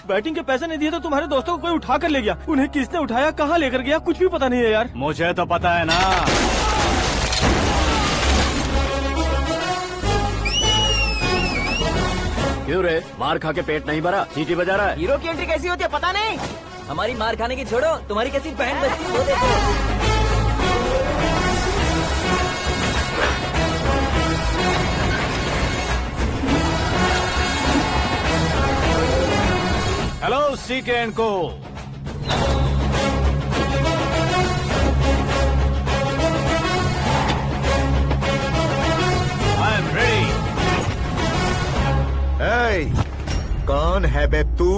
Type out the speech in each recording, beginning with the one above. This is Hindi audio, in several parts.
बैटिंग के पैसे नहीं दिए तो तुम्हारे दोस्तों को कोई उठा कर ले गया। उन्हें किसने उठाया, कहाँ लेकर गया, कुछ भी पता नहीं है यार। मुझे तो पता है ना। क्यों रे, मार खा के पेट नहीं भरा, सीटी बजा रहा है? हीरो की एंट्री कैसी होती है पता नहीं। हमारी मार खाने की छोड़ो, तुम्हारी कैसी बहन बजती है वो देखो। हेलो सीके एंड को। I am ready. कौन है बे तू?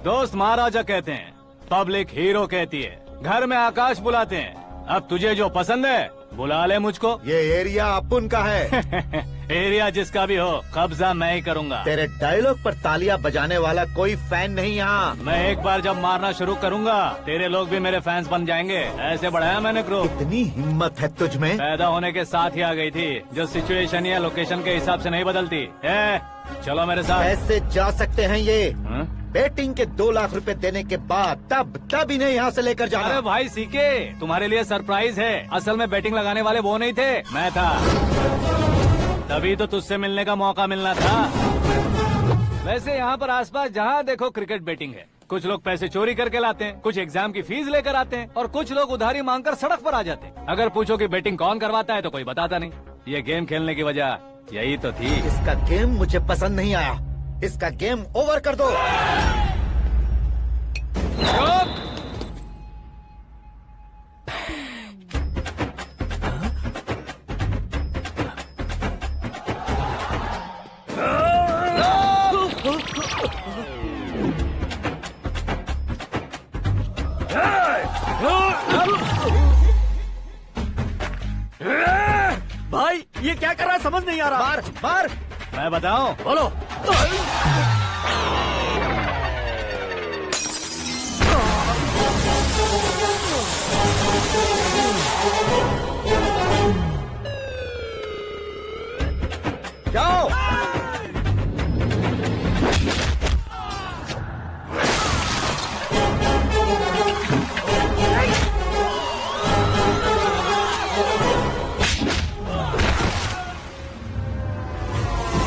दोस्त महाराजा कहते हैं, पब्लिक हीरो कहती है, घर में आकाश बुलाते हैं। अब तुझे जो पसंद है बुला ले मुझको। ये एरिया अपुन का है। एरिया जिसका भी हो, कब्जा मैं ही करूंगा। तेरे डायलॉग पर तालियां बजाने वाला कोई फैन नहीं यहाँ। मैं एक बार जब मारना शुरू करूंगा, तेरे लोग भी मेरे फैंस बन जाएंगे। ऐसे बढ़ाया मैंने ग्रुप। इतनी हिम्मत है तुझ में? पैदा होने के साथ ही आ गई थी, जो सिचुएशन या लोकेशन के हिसाब से नहीं बदलती। चलो मेरे साथ। कैसे जा सकते हैं ये? हाँ? बेटिंग के 2 लाख रुपए देने के बाद तब इन्हें यहाँ से लेकर जाना। अरे भाई सीके, तुम्हारे लिए सरप्राइज है। असल में बैटिंग लगाने वाले वो नहीं थे, मैं था। तभी तो तुझसे मिलने का मौका मिलना था। वैसे यहाँ पर आसपास जहाँ देखो क्रिकेट बैटिंग है। कुछ लोग पैसे चोरी करके लाते हैं, कुछ एग्जाम की फीस लेकर आते हैं, और कुछ लोग उधारी मांगकर सड़क पर आ जाते हैं। अगर पूछो कि बैटिंग कौन करवाता है तो कोई बताता नहीं। ये गेम खेलने की वजह यही तो थी। इसका गेम मुझे पसंद नहीं आया। इसका गेम ओवर कर दो। भाई ये क्या कर रहा है, समझ नहीं आ रहा। मार मार। मैं बताऊं? बोलो। जाओ।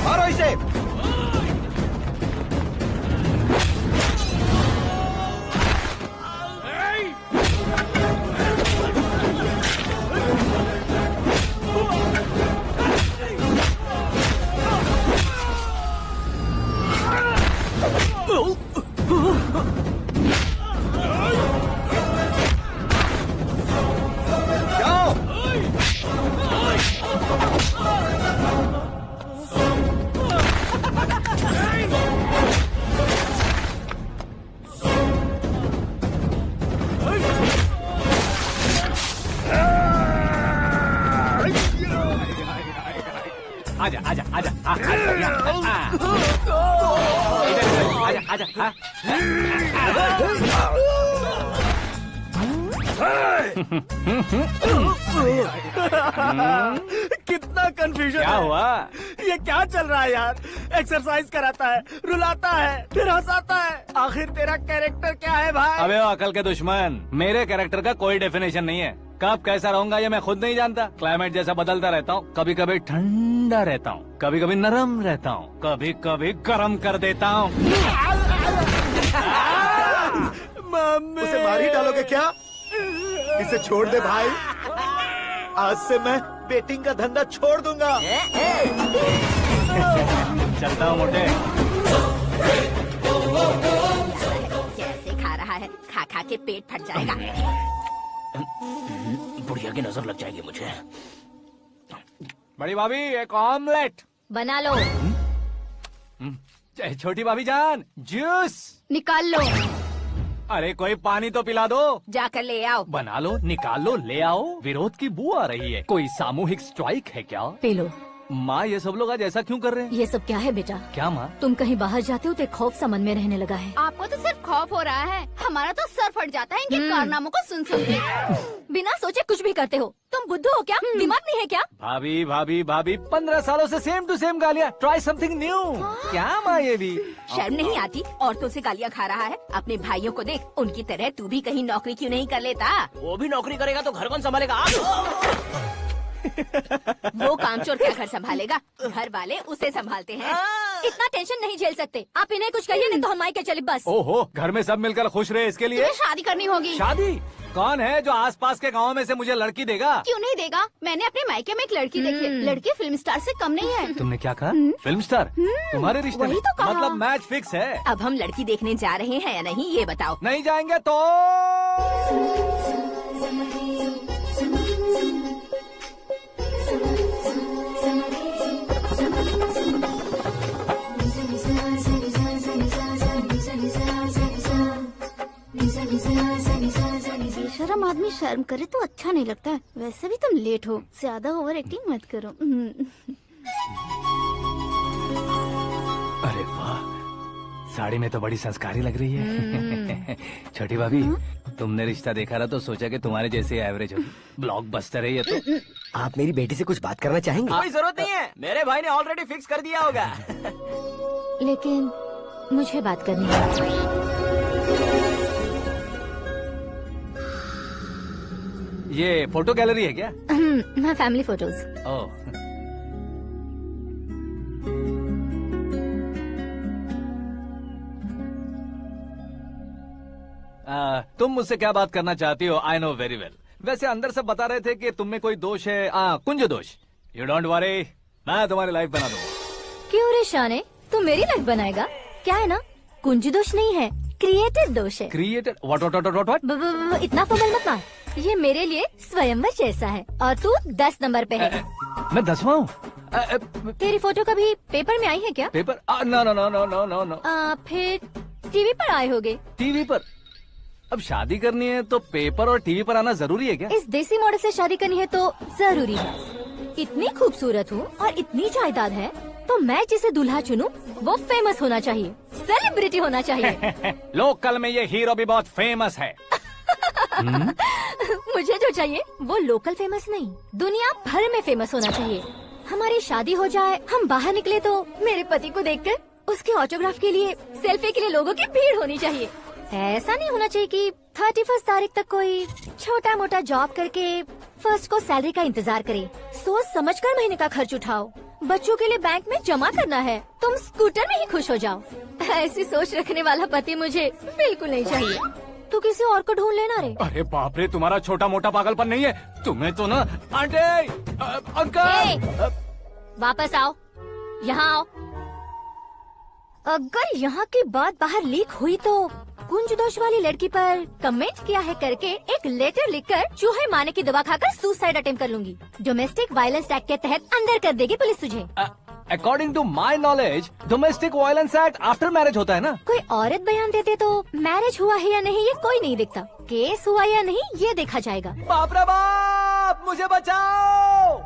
मारो इसे। आजा आजा आजा आजा आजा। कितना कंफ्यूजन क्या है। हुआ? ये क्या चल रहा है यार? एक्सरसाइज कराता है, रुलाता है, फिर हंसाता है। आखिर तेरा कैरेक्टर क्या है भाई? अबे ओ अकल के दुश्मन, मेरे कैरेक्टर का कोई डेफिनेशन नहीं है। कब कैसा रहूंगा ये मैं खुद नहीं जानता। क्लाइमेट जैसा बदलता रहता हूँ। कभी कभी ठंडा रहता हूँ, कभी कभी नरम रहता हूँ, कभी कभी गर्म कर देता हूँ। उसे मार ही डालोगे क्या? इसे छोड़ दे भाई। आज से मैं बेटिंग का धंधा छोड़ दूंगा। चलता हूँ मोटे। कैसे खा रहा है, खा खा के पेट फट जाएगा। बुढ़िया की नजर लग जाएगी मुझे। बड़ी भाभी एक ऑमलेट बना लो। छोटी भाभी जान जूस निकाल लो। अरे कोई पानी तो पिला दो। जाकर ले आओ। बना लो, निकाल लो, ले आओ। विरोध की बू आ रही है। कोई सामूहिक स्ट्राइक है क्या? P low. माँ ये सब लोग आज ऐसा क्यों कर रहे हैं? ये सब क्या है बेटा? क्या माँ? तुम कहीं बाहर जाते हो तो एक खौफ सा मन में रहने लगा है। आपको तो सिर्फ खौफ हो रहा है, हमारा तो सर फट जाता है इनके कारनामों को सुन सुन के। बिना सोचे कुछ भी करते हो। तुम बुद्धू हो क्या? दिमाग नहीं है क्या? भाभी भाभी भाभी 15 सालों से सेम टू सेम गालियाँ। Try something new. क्या माँ ये भी? शर्म नहीं आती? औरतों से गालियाँ खा रहा है। अपने भाइयों को देख, उनकी तरह तू भी कहीं नौकरी क्यों नहीं कर लेता? वो भी नौकरी करेगा तो घर कौन संभालेगा? आप वो कामचोर क्या घर संभालेगा? घर वाले उसे संभालते हैं। इतना टेंशन नहीं झेल सकते। आप इन्हें कुछ कहिए नहीं तो हम मायके चले बस। ओहो, घर में सब मिलकर खुश रहे इसके लिए। तुम्हें शादी करनी होगी। शादी? कौन है जो आसपास के गांव में से मुझे लड़की देगा? क्यों नहीं देगा? मैंने अपने मायके में एक लड़की देखी है। लड़की फिल्म स्टार से कम नहीं है। तुमने क्या कहा? Film star? तुम्हारे रिश्ते में? वही तो कहा। मतलब मैच फिक्स है। अब हम लड़की देखने जा रहे हैं या नहीं, ये बताओ। नहीं जाएंगे तो? बेशरम आदमी शर्म करे तो अच्छा नहीं लगता है। वैसे भी तुम लेट हो, ज्यादा ओवर एक्टिंग मत करो। अरे वाह, साड़ी में तो बड़ी संस्कारी लग रही है। छोटी भाभी, तुमने रिश्ता देखा रहा तो सोचा कि तुम्हारे जैसे एवरेज होगी। ब्लॉकबस्टर है ये तो। आप मेरी बेटी से कुछ बात करना चाहेंगे? कोई जरूरत नहीं है, मेरे भाई ने ऑलरेडी फिक्स कर दिया होगा। लेकिन मुझे बात करनी है। ये फोटो गैलरी है क्या? मैं फैमिली फोटोज। ओह, तुम मुझसे क्या बात करना चाहती हो? I know very well. वैसे अंदर सब बता रहे थे कि तुम में कोई दोष है। कुंज दोष। यू डोंट वरी, मैं तुम्हारी लाइफ बना दूंगा। क्यों रे शाने, तू मेरी लाइफ बनाएगा? क्या है ना, कुंज दोष नहीं है, क्रिएटेड दोष है। क्रिएटेड? व्हाट? इतना फॉर्मल मत मार। ये मेरे लिए स्वयंवर जैसा है और तू 10 नंबर पे है। मैं 10वां हूँ? तेरी फोटो कभी पेपर में आई है क्या? Paper? No no no no no no no. फिर टीवी पर आए होगे। टीवी पर? अब शादी करनी है तो पेपर और टीवी पर आना जरूरी है क्या? इस देसी मॉडल से शादी करनी है तो जरूरी है। इतनी खूबसूरत हूँ और इतनी जायदाद है तो मैं जिसे दूल्हा चुनूं वो फेमस होना चाहिए, सेलिब्रिटी होना चाहिए। लोकल में ये हीरो भी बहुत फेमस है। मुझे जो चाहिए वो लोकल फेमस नहीं, दुनिया भर में फेमस होना चाहिए। हमारी शादी हो जाए, हम बाहर निकले तो मेरे पति को देखकर उसके ऑटोग्राफ के लिए, सेल्फी के लिए लोगों की भीड़ होनी चाहिए। ऐसा नहीं होना चाहिए कि 31 तारीख तक कोई छोटा मोटा जॉब करके फर्स्ट को सैलरी का इंतजार करे। सोच समझकर महीने का खर्च उठाओ। बच्चों के लिए बैंक में जमा करना है, तुम स्कूटर में ही खुश हो जाओ। ऐसी सोच रखने वाला पति मुझे बिल्कुल नहीं चाहिए। तू किसी और को ढूंढ लेना रे। अरे बाप रे, तुम्हारा छोटा मोटा पागलपन नहीं है। तुम्हें तो ना आंटी, अंकल। वापस आओ, यहाँ आओ। अगर यहाँ की बात बाहर लीक हुई तो कुंज दोष वाली लड़की पर कमेंट किया है करके एक लेटर लिखकर चूहे मारने की दवा खाकर सुसाइड अटेम्प्ट कर लूंगी। डोमेस्टिक वायलेंस एक्ट के तहत अंदर कर देगी पुलिस तुझे। According to my knowledge domestic violence act after marriage होता है ना? कोई औरत बयान देते तो मैरिज हुआ है या नहीं ये कोई नहीं देखता, केस हुआ या नहीं ये देखा जाएगा। बाप रे बाप, मुझे बचाओ।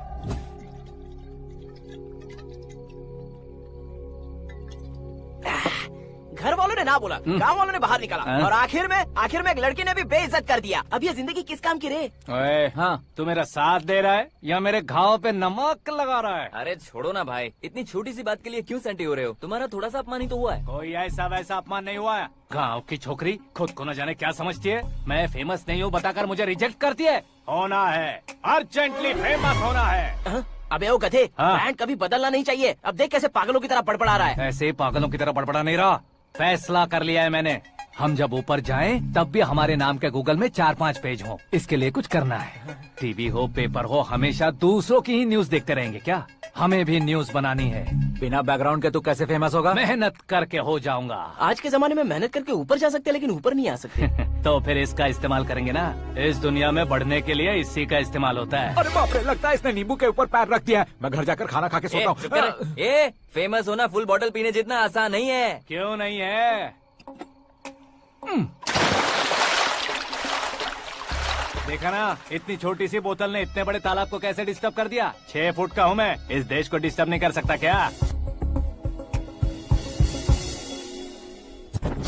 घर वालों ने ना बोला, गांव वालों ने बाहर निकाला और आखिर में एक लड़की ने भी बेइज्जत कर दिया। अब ये जिंदगी किस काम की रे? ओए, हाँ, तू मेरा साथ दे रहा है या मेरे घाव पे नमक लगा रहा है? अरे छोड़ो ना भाई, इतनी छोटी सी बात के लिए क्यों सैंटी हो रहे हो? तुम्हारा थोड़ा सा अपमान ही तो हुआ है। कोई ऐसा वैसा अपमान नहीं हुआ है। गाँव की छोकरी खुद को न जाने क्या समझती है। मैं फेमस नहीं हूँ बताकर मुझे रिजेक्ट करती है। होना है, अर्जेंटली फेमस होना है। अबे ओ गधे, हाँ। ब्रांड कभी बदलना नहीं चाहिए। अब देख कैसे पागलों की तरह बड़बड़ा रहा है। ऐसे पागलों की तरह बड़बड़ा नहीं रहा। फैसला कर लिया है मैंने। हम जब ऊपर जाएं तब भी हमारे नाम के गूगल में 4-5 पेज हो। इसके लिए कुछ करना है। टीवी हो, पेपर हो, हमेशा दूसरों की ही न्यूज देखते रहेंगे क्या? हमें भी न्यूज बनानी है। बिना बैकग्राउंड के तू कैसे फेमस होगा? मेहनत करके हो जाऊंगा। आज के जमाने में मेहनत करके ऊपर जा सकते हैं लेकिन ऊपर नहीं आ सकते। तो फिर इसका इस्तेमाल करेंगे ना। इस दुनिया में बढ़ने के लिए इसी का इस्तेमाल होता है। अरे बाप रे, लगता है इसने नींबू के ऊपर पैर रख दिया है। मैं घर जाकर खाना खा के सोता चुप कर। हूँ। फेमस होना फुल बॉटल पीने जितना आसान नहीं है। क्यों नहीं है? देखा ना, इतनी छोटी सी बोतल ने इतने बड़े तालाब को कैसे डिस्टर्ब कर दिया। 6 फुट का हूँ मैं, इस देश को डिस्टर्ब नहीं कर सकता क्या?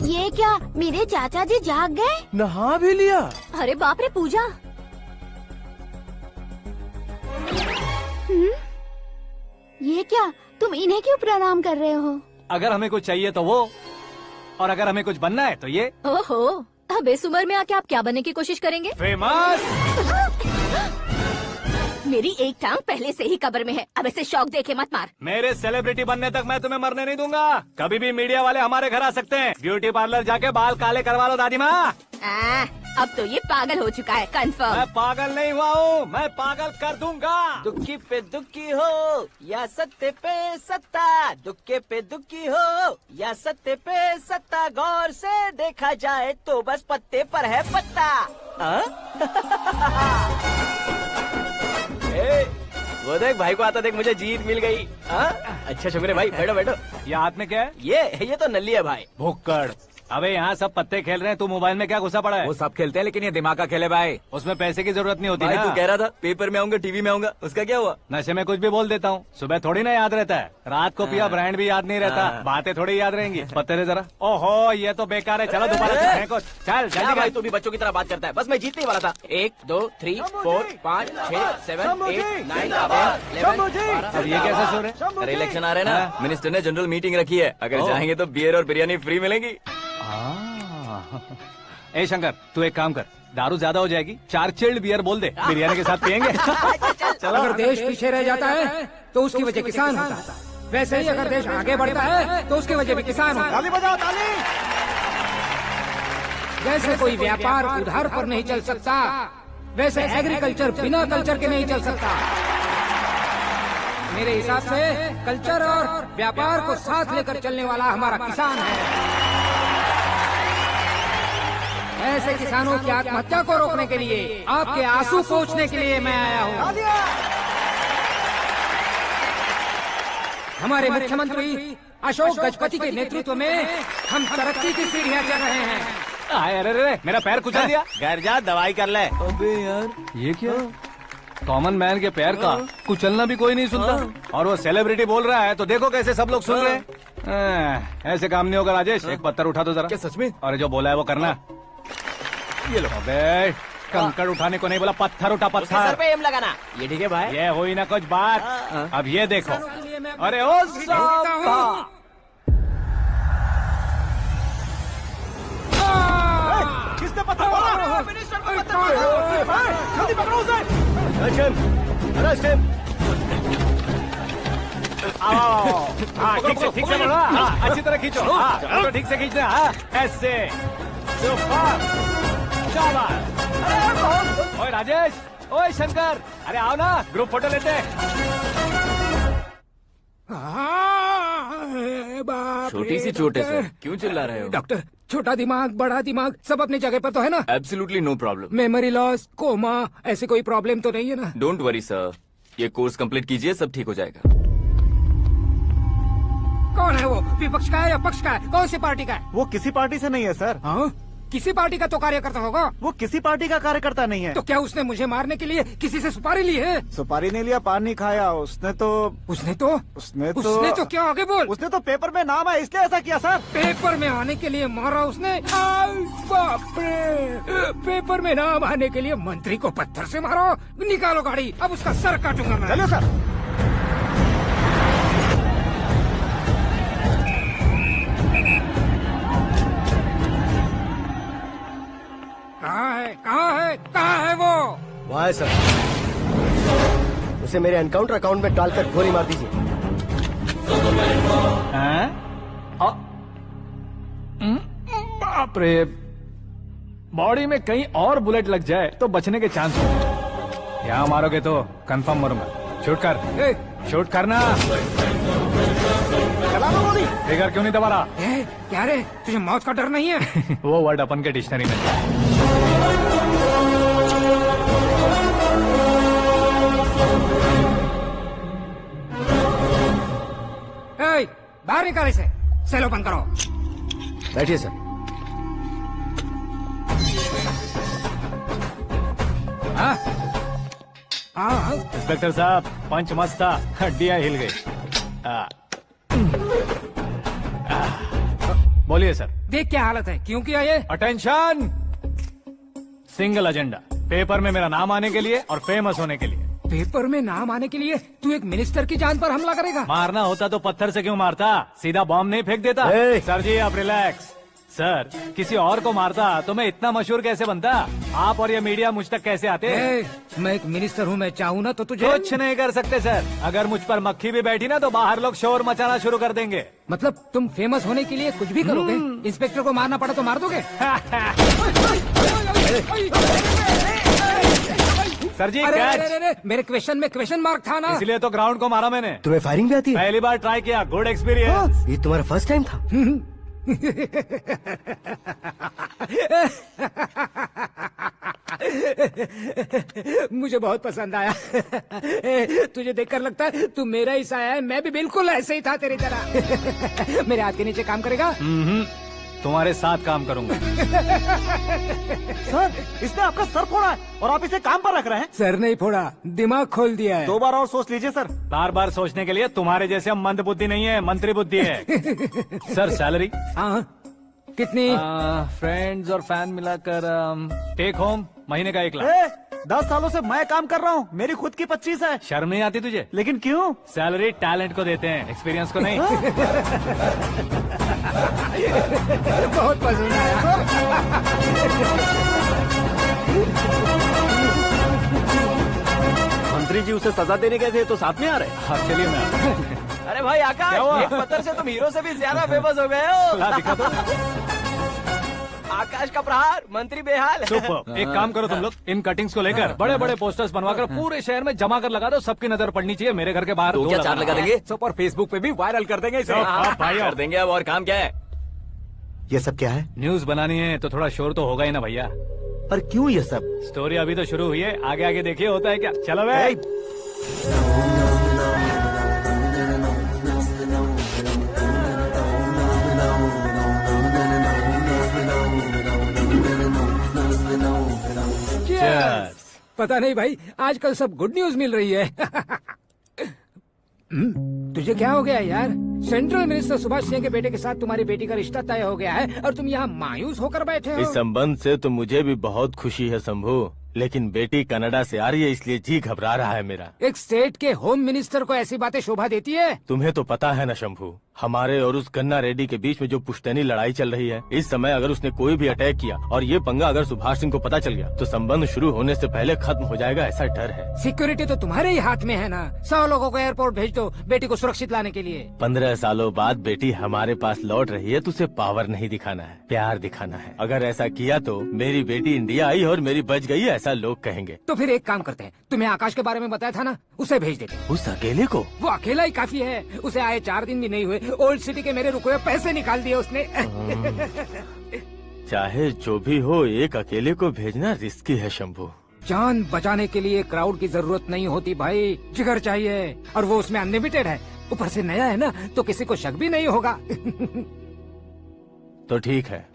ये क्या, मेरे चाचा जी जाग गए? नहा भी लिया। अरे बाप रे पूजा। ये क्या, तुम इन्हें क्यों प्रणाम कर रहे हो? अगर हमें कुछ चाहिए तो वो, और अगर हमें कुछ बनना है तो ये। ओहो, अब इस उम्र में आके आप क्या बनने की कोशिश करेंगे? फेमस। मेरी एक टांग पहले से ही कब्र में है, अब ऐसे शौक देखे मत मार। मेरे सेलिब्रिटी बनने तक मैं तुम्हें मरने नहीं दूंगा। कभी भी मीडिया वाले हमारे घर आ सकते हैं। ब्यूटी पार्लर जाके बाल काले करवा लो दादी माँ। अब तो ये पागल हो चुका है, कंफर्म। मैं पागल नहीं हुआ हूँ, मैं पागल कर दूंगा। दुखी पे दुखी हो या सत्य पे सत्ता, दुखे पे दुखी हो या सत्य पे सत्ता, गौर से देखा जाए तो बस पत्ते पर है पत्ता। वो देख भाई को आता देख, मुझे जीत मिल गई। अच्छा शुक्र है भाई, बैठो बैठो। ये हाथ में क्या है? ये तो नल्ली है भाई। भुक्कड़। अबे यहाँ सब पत्ते खेल रहे हैं, तू मोबाइल में क्या घुसा पड़ा है? वो सब खेलते हैं लेकिन ये दिमाग का खेल है भाई। उसमें पैसे की जरूरत नहीं होती भाई ना। तू कह रहा था पेपर में आऊंगा, टीवी में आऊंगा, उसका क्या हुआ? नशे में कुछ भी बोल देता हूँ, सुबह थोड़ी ना याद रहता है। रात को पिया ब्रांड भी याद नहीं रहता, बातें थोड़ी याद रहेंगी। पत्ते दे जरा। ओहो ये तो बेकार है, चलो दोबारा से फेंको। चल क्या जल्दी भाई कर। तू भी बच्चों की तरह बात करता है। बस मैं जीतने वाला था। 1 2 3 4 5 6 7 8 9 10 अब ये कैसे सो रहे? अरे इलेक्शन आ रहे हैं ना, मिनिस्टर ने जनरल मीटिंग रखी है। अगर जाएंगे तो बियर और बिरयानी फ्री मिलेगी। ए शंकर, तू एक काम कर, दारू ज्यादा हो जाएगी, 4 चिल्ड बियर बोल दे, बिरयानी के साथ पियेंगे। चलो, अगर देश पीछे रह जाता है तो उसकी वजह किसान होता है। वैसे ही अगर देश आगे बढ़ता है तो उसकी वजह भी किसान होता है। ताली बजाओ, ताली। जैसे कोई व्यापार उधार पर नहीं चल सकता, वैसे एग्रीकल्चर बिना कल्चर के नहीं चल सकता। मेरे हिसाब से कल्चर और व्यापार को साथ लेकर चलने वाला हमारा किसान है। ऐसे किसानों की आत्महत्या को रोकने के लिए, आपके आंसू पोंछने के लिए मैं आया हूँ। हमारे मुख्यमंत्री अशोक गजपति के नेतृत्व में हम तरक्की की सीढ़ियाँ चढ़ रहे हैं। अरे मेरा पैर कुचल दिया। घर जा, दवाई कर ले। अबे यार ये क्या? कॉमन मैन के पैर का कुचलना भी कोई नहीं सुनता, और वो सेलिब्रिटी बोल रहा है तो देखो कैसे सब लोग सुन रहे हैं। ऐसे काम नहीं होगा राजेश, एक पत्थर उठा दो जरा। क्या सच में? और जो बोला है वो करना। ये लो। अबे कंकड़ उठाने को नहीं बोला, पत्थर उठा, उसके सर पत्थर। पे एम लगाना। ये ठीक है भाई। ये हुई ना कुछ बात। अब ये देखो। अरे ओ साहब, किसने पत्थर मारा? मिनिस्टर को पत्थर मारा। जल्दी पकड़ो उसे। हाँ ठीक से बोलो। हाँ अच्छी तरह खींचो। हाँ तो ठीक से खींचना। हाँ ऐसे। सुपर, शाबाश। ओए राजेश, ओए शंकर, अरे आओ ना, ग्रुप फोटो लेते हैं। छोटी सी चोट है सर, क्यों चिल्ला रहे हो? डॉक्टर, छोटा दिमाग बड़ा दिमाग सब अपनी जगह पर तो है ना? Absolutely no problem. Memory loss, coma, ऐसी कोई प्रॉब्लम तो नहीं है ना? डोंट वरी सर, ये कोर्स कंप्लीट कीजिए, सब ठीक हो जाएगा। कौन है वो? विपक्ष का है या पक्ष का है? कौन सी पार्टी का है? वो किसी पार्टी से नहीं है सर। हाँ? किसी पार्टी का तो कार्यकर्ता होगा। वो किसी पार्टी का कार्यकर्ता नहीं है। तो क्या उसने मुझे मारने के लिए किसी से सुपारी ली है? सुपारी नहीं लिया, पान नहीं खाया। उसने तो क्या आगे बोल? उसने तो पेपर में नाम है इसलिए ऐसा किया सर। पेपर में आने के लिए मारा उसने? बाप रे! पेपर में नाम आने के लिए मंत्री को पत्थर से मारो? निकालो गाड़ी, अब उसका सर काटूंगा मैं। चलो सर। कहाँ है वो? वहाँ है सर। उसे मेरे एनकाउंटर अकाउंट में डालकर गोली मार दीजिए। बाप रे, बॉडी में कहीं और बुलेट लग जाए तो बचने के चांस हो। यहाँ मारोगे तो कंफर्म मरूंगा। शूट कर, शूट करना। फिगर क्यों नहीं दबा रहा? क्या रे, तुझे मौत का डर नहीं है? वो वर्ड अपन के डिक्शनरी में है। बाहर निकाले से, सेलो बंद करो। बैठिए सर। हाँ हाँ इंस्पेक्टर साहब पंच मस्त था, हड्डियां हिल गई। बोलिए सर। देख क्या हालत है, क्यों किया ये? अटेंशन, सिंगल एजेंडा, पेपर में मेरा नाम आने के लिए और फेमस होने के लिए। पेपर में नाम आने के लिए तू एक मिनिस्टर की जान पर हमला करेगा? मारना होता तो पत्थर से क्यों मारता, सीधा बॉम्ब नहीं फेंक देता। ए! सर जी आप रिलैक्स। सर किसी और को मारता तो मैं इतना मशहूर कैसे बनता, आप और ये मीडिया मुझ तक कैसे आते? मैं एक मिनिस्टर हूँ, मैं चाहूँ ना तो तुझे कुछ नहीं कर सकते सर, अगर मुझ पर मक्खी भी बैठी ना तो बाहर लोग शोर मचाना शुरू कर देंगे। मतलब तुम फेमस होने के लिए कुछ भी करोगे? इंस्पेक्टर को मारना पड़ा तो मार दोगे? सर जी अरे, कैच। अरे, अरे, मेरे क्वेश्चन में क्वेश्चन मार्क था ना। इसलिए तो ग्राउंड को मारा मैंने। तुम्हें फायरिंग भी आती है? पहली बार ट्राई किया, गुड एक्सपीरियंस। ये तुम्हारा फर्स्ट टाइम था? मुझे बहुत पसंद आया। तुझे देखकर लगता है तू मेरा ही साया है, मैं भी बिल्कुल ऐसे ही था तेरी तरह। मेरे हाथ के नीचे काम करेगा? तुम्हारे साथ काम करूंगा। सर इसने आपका सर फोड़ा है और आप इसे काम पर रख रहे हैं। सर नहीं फोड़ा, दिमाग खोल दिया है। 2 बार और सोच लीजिए सर। बार बार सोचने के लिए तुम्हारे जैसे मंद बुद्धि नहीं है, मंत्री बुद्धि है। Sir salary? हाँ कितनी? फ्रेंड्स और फैन मिलाकर टेक होम महीने का 1 लाख। 10 सालों से मैं काम कर रहा हूँ, मेरी खुद की 25 है। शर्म नहीं आती तुझे? लेकिन क्यों? सैलरी टैलेंट को देते हैं, एक्सपीरियंस को नहीं। बहुत पसंद आया। मंत्री जी उसे सजा देने गए थे तो साथ में आ रहे। हाँ चलिए मैं आता हूं। अरे भाई आकाश, क्या हुआ? एक पत्थर से तुम हीरो से भी ज्यादा फेमस हो गए हो। ला, दिखा दो। आकाश का प्रहार, मंत्री बेहाल। सुपर। एक काम करो तुम लोग, इन कटिंग्स को लेकर बड़े बड़े पोस्टर्स बनवाकर पूरे शहर में जमा कर लगा दो, सबकी नजर पड़नी चाहिए। मेरे घर के बाहर तो दो क्या 4 लगाना। लगा देंगे? सब और फेसबुक पे भी वायरल कर देंगे इसे। हाँ, भाई कर देंगे। अब और काम क्या है? ये सब क्या है? न्यूज बनानी है तो थोड़ा शोर तो होगा ही ना भैया। पर क्यों ये सब? स्टोरी अभी तो शुरू हुई है, आगे आगे देखिए होता है क्या। चलो भाई। Cheers. पता नहीं भाई, आजकल सब गुड न्यूज मिल रही है। तुझे क्या हो गया यार? सेंट्रल मिनिस्टर सुभाष सिंह के बेटे के साथ तुम्हारी बेटी का रिश्ता तय हो गया है और तुम यहाँ मायूस होकर बैठे हो। इस संबंध से तो मुझे भी बहुत खुशी है शंभू, लेकिन बेटी कनाडा से आ रही है इसलिए जी घबरा रहा है मेरा। एक स्टेट के होम मिनिस्टर को ऐसी बातें शोभा देती है? तुम्हें तो पता है ना शंभू, हमारे और उस गन्ना रेड्डी के बीच में जो पुश्तैनी लड़ाई चल रही है, इस समय अगर उसने कोई भी अटैक किया और ये पंगा अगर सुभाष सिंह को पता चल गया तो संबंध शुरू होने से पहले खत्म हो जाएगा, ऐसा डर है। सिक्योरिटी तो तुम्हारे ही हाथ में है ना। 100 लोगों को एयरपोर्ट भेज दो बेटी को सुरक्षित लाने के लिए। 15 सालों बाद बेटी हमारे पास लौट रही है तो उसे पावर नहीं दिखाना है, प्यार दिखाना है। अगर ऐसा किया तो मेरी बेटी इंडिया आई और मेरी बच गई, ऐसा लोग कहेंगे। तो फिर एक काम करते हैं, तुम्हें आकाश के बारे में बताया था ना, उसे भेज देते हैं। उस अकेले को? वो अकेला ही काफी है, उसे आए 4 दिन भी नहीं हुए, ओल्ड सिटी के मेरे रुके हुए पैसे निकाल दिए उसने। चाहे जो भी हो, एक अकेले को भेजना रिस्की है शंभू। जान बचाने के लिए क्राउड की जरूरत नहीं होती भाई, जिगर चाहिए, और वो उसमें अनलिमिटेड है। ऊपर से नया है ना, तो किसी को शक भी नहीं होगा। तो ठीक है।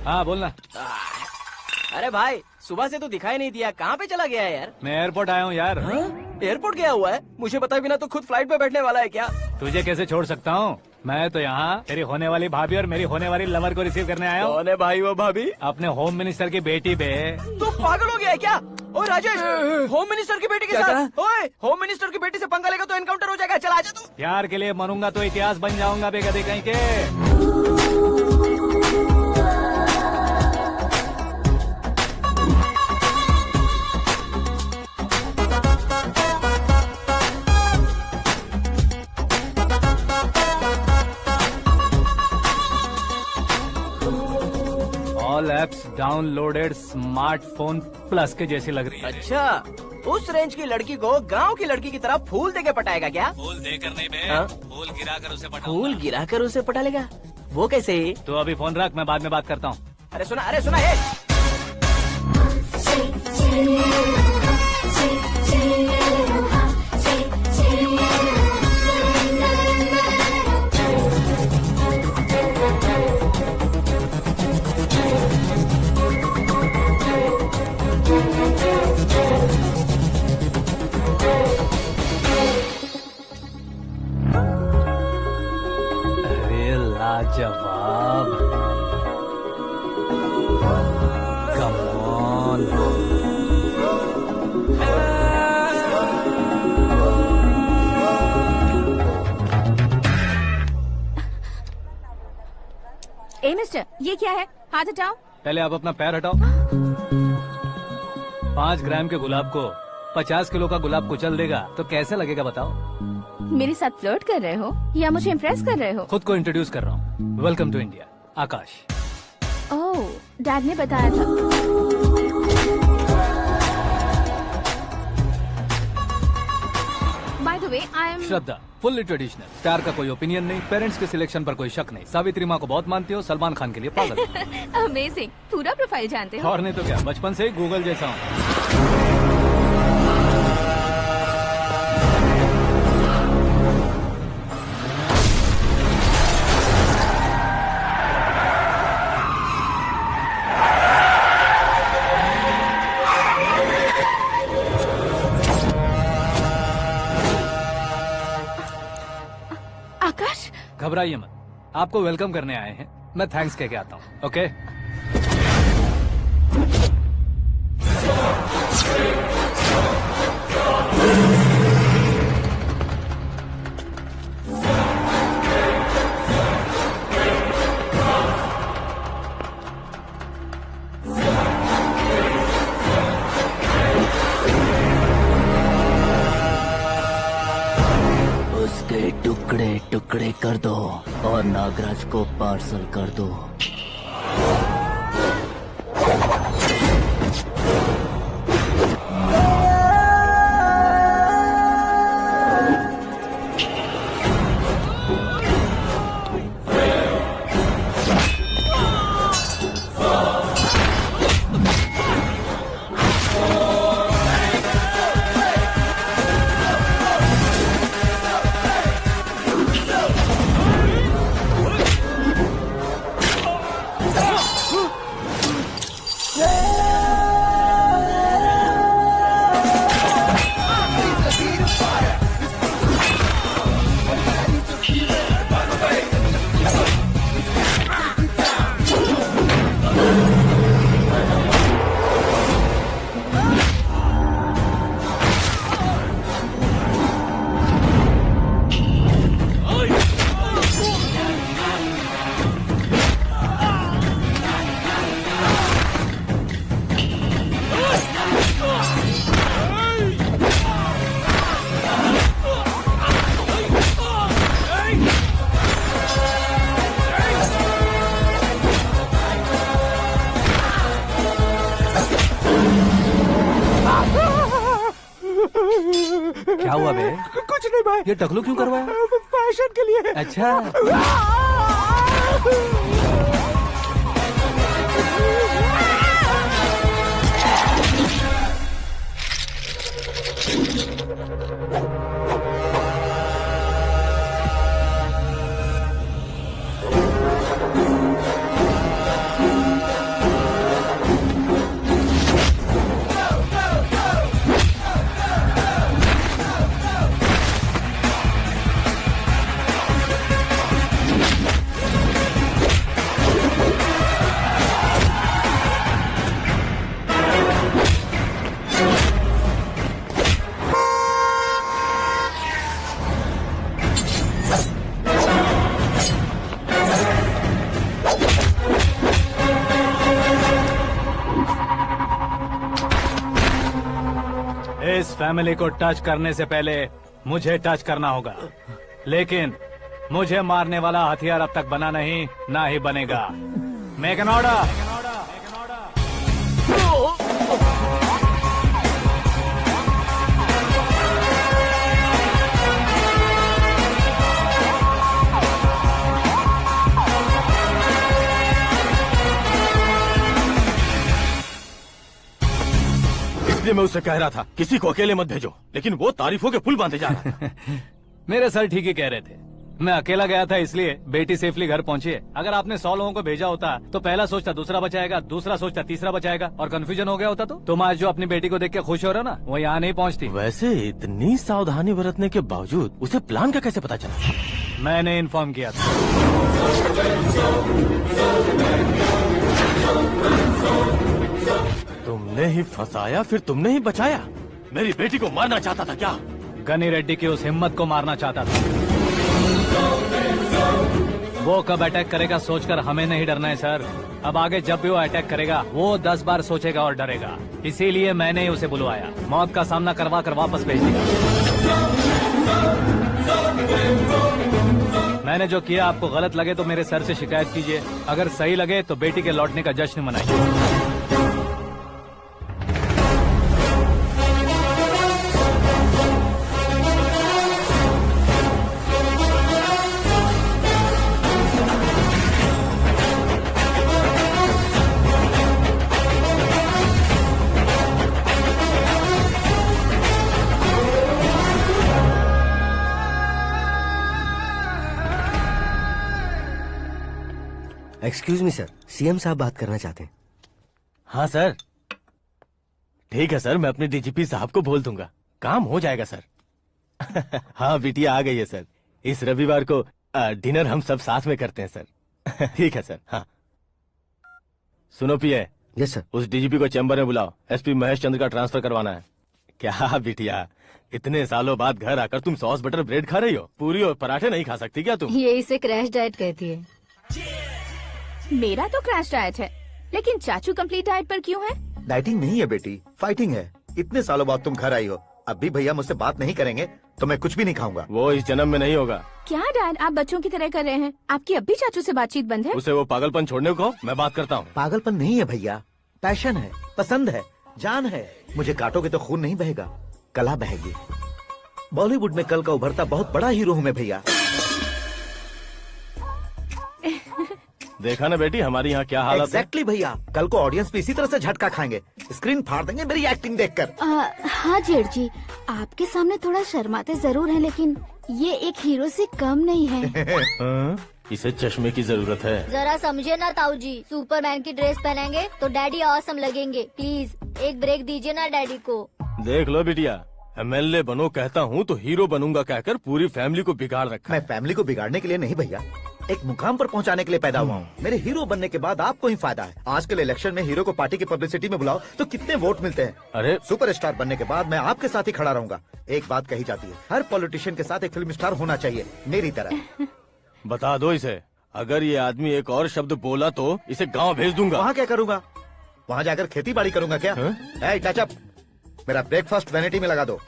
हाँ बोलना। अरे भाई सुबह से तो दिखाई नहीं दिया, कहाँ पे चला गया है यार? मैं एयरपोर्ट आया हूँ यार। एयरपोर्ट गया हुआ है? मुझे बताए बिना तो खुद फ्लाइट पे बैठने वाला है क्या? तुझे कैसे छोड़ सकता हूँ? मैं तो यहाँ तेरी होने वाली भाभी और मेरी होने वाली लवर को रिसीव करने आया हूँ। कौन है भाई वो भाभी? अपने होम मिनिस्टर की बेटी पे। तो पागल हो गया है क्या? ओए राजेश, होम मिनिस्टर की बेटी के साथ? ओए होम मिनिस्टर की बेटी से पंगा लेगा तो एनकाउंटर हो जाएगा। चल आजा तू। प्यार के लिए मरूंगा तो इतिहास बन जाऊंगा बेगदे कहीं के। All apps downloaded smartphone plus के जैसी लग रही है। अच्छा, उस रेंज की लड़की को गांव की लड़की की तरह फूल देके पटाएगा क्या? फूल देकर नहीं बे, हाँ? फूल गिराकर उसे पटा। फूल गिराकर उसे पटा लेगा? वो कैसे? तो अभी फोन रख, मैं बाद में बात करता हूँ। अरे सुना ये। जवाब कम ऑन। ए मिस्टर, ये क्या है? हाथ हटाओ। पहले आप अपना पैर हटाओ। 5 ग्राम के गुलाब को 50 किलो का गुलाब कुचल देगा तो कैसे लगेगा बताओ? मेरे साथ फ्लर्ट कर रहे हो या मुझे इम्प्रेस कर रहे हो? खुद को इंट्रोड्यूस कर रहा हूँ। Welcome to India, Akash. Oh, dad ने बताया था। By the way, I am Shraddha, fully traditional. प्यार का कोई ओपिनियन नहीं, पेरेंट्स के सिलेक्शन पर कोई शक नहीं। सावित्री माँ को बहुत मानती हो, सलमान खान के लिए पागल। अमेजिंग, पूरा प्रोफाइल जानते हो। और नहीं तो क्या, बचपन से ही गूगल जैसा हूँ। आकाश, घबराइए मत, आपको वेलकम करने आए हैं। मैं थैंक्स कह के आता हूँ। ओके? उसके टुकड़े टुकड़े कर दो और नागराज को पार्सल कर दो। क्या हुआ बे? कुछ नहीं भाई। ये टकलू क्यों करवाया? फैशन के लिए। अच्छा। इस फैमिली को टच करने से पहले मुझे टच करना होगा, लेकिन मुझे मारने वाला हथियार अब तक बना नहीं, ना ही बनेगा। Make an order. इसलिए मैं उससे कह रहा था किसी को अकेले मत भेजो, लेकिन वो तारीफों के पुल बांधे जा रहा था। मेरे सर ठीक ही कह रहे थे। मैं अकेला गया था इसलिए बेटी सेफली घर पहुंची है। अगर आपने 100 लोगों को भेजा होता तो पहला सोचता दूसरा बचाएगा, दूसरा सोचता तीसरा बचाएगा, और कंफ्यूजन हो गया होता तो तुम आज जो अपनी बेटी को देख के खुश हो रहे हो ना, वो यहाँ नहीं पहुँचती। वैसे इतनी सावधानी बरतने के बावजूद उसे प्लान का कैसे पता चला? मैंने इन्फॉर्म किया था। तुमने ही फंसाया, फिर तुमने ही बचाया। मेरी बेटी को मारना चाहता था क्या? गनी रेड्डी की उस हिम्मत को मारना चाहता था। वो कब अटैक करेगा सोचकर हमें नहीं डरना है सर। अब आगे जब भी वो अटैक करेगा वो 10 बार सोचेगा और डरेगा। इसीलिए मैंने ही उसे बुलवाया। मौत का सामना करवा कर वापस भेज दिया। मैंने जो किया आपको गलत लगे तो मेरे सर से शिकायत कीजिए, अगर सही लगे तो बेटी के लौटने का जश्न मनाइए। एक्सक्यूज मी सर, सीएम साहब बात करना चाहते हैं। हाँ सर, ठीक है सर, मैं अपने डीजीपी साहब को बोल दूंगा, काम हो जाएगा सर। हाँ बिटिया आ गई है सर। इस रविवार को डिनर हम सब साथ में करते हैं सर। ठीक है सर। हाँ सुनो पिए। Yes sir. उस डीजीपी को चैम्बर में बुलाओ, एसपी महेश चंद्र का ट्रांसफर करवाना है। क्या बिटिया, इतने सालों बाद घर आकर तुम सॉस बटर ब्रेड खा रही हो? पूरी और पराठे नहीं खा सकती क्या तुम? ये इसे क्रैश डाइट कहती है। मेरा तो क्रैश डाइट है, लेकिन चाचू कंप्लीट डाइट पर क्यों है? डाइटिंग नहीं है बेटी, फाइटिंग है। इतने सालों बाद तुम घर आई हो, अब भी भैया मुझसे बात नहीं करेंगे तो मैं कुछ भी नहीं खाऊंगा। वो इस जन्म में नहीं होगा। क्या डैड, आप बच्चों की तरह कर रहे हैं? आपकी अब भी चाचू से बातचीत बंद है? उसे वो पागलपन छोड़ने को मैं बात करता हूँ। पागलपन नहीं है भैया, पैशन है, पसंद है, जान है। मुझे काटोगे तो खून नहीं बहेगा, कला बहेगी। बॉलीवुड में कल का उभरता बहुत बड़ा हीरो हूँ मैं भैया। देखा ना बेटी हमारी यहाँ क्या हालत है। एग्जैक्टली भैया, कल को ऑडियंस भी इसी तरह से झटका खाएंगे, स्क्रीन फाड़ देंगे मेरी एक्टिंग देखकर। हाँ जेठ जी, आपके सामने थोड़ा शर्माते जरूर हैं, लेकिन ये एक हीरो से कम नहीं है। इसे चश्मे की जरूरत है। जरा समझे ना ताऊ जी, सुपरमैन की ड्रेस पहनेंगे तो डैडी ऑसम लगेंगे। प्लीज एक ब्रेक दीजिए ना डैडी को। देख लो बिटिया, एमएलए बनो कहता हूँ तो हीरो बनूंगा कहकर पूरी फैमिली को बिगाड़ रखा। मैं फैमिली को बिगाड़ने के लिए नहीं भैया, एक मुकाम पर पहुंचाने के लिए पैदा हुआ हूँ। मेरे हीरो बनने के बाद आपको ही फायदा है। आजकल इलेक्शन में हीरो को पार्टी की पब्लिसिटी में बुलाओ तो कितने वोट मिलते हैं। अरे सुपरस्टार बनने के बाद मैं आपके साथ ही खड़ा रहूंगा। एक बात कही जाती है, हर पॉलिटिशियन के साथ एक फिल्म स्टार होना चाहिए, मेरी तरह। बता दो इसे, अगर ये आदमी एक और शब्द बोला तो इसे गाँव भेज दूंगा। वहाँ क्या करूँगा? वहाँ जाकर खेती बाड़ी करूँगा क्या? टच अप, मेरा ब्रेकफास्ट वैनिटी में लगा दो।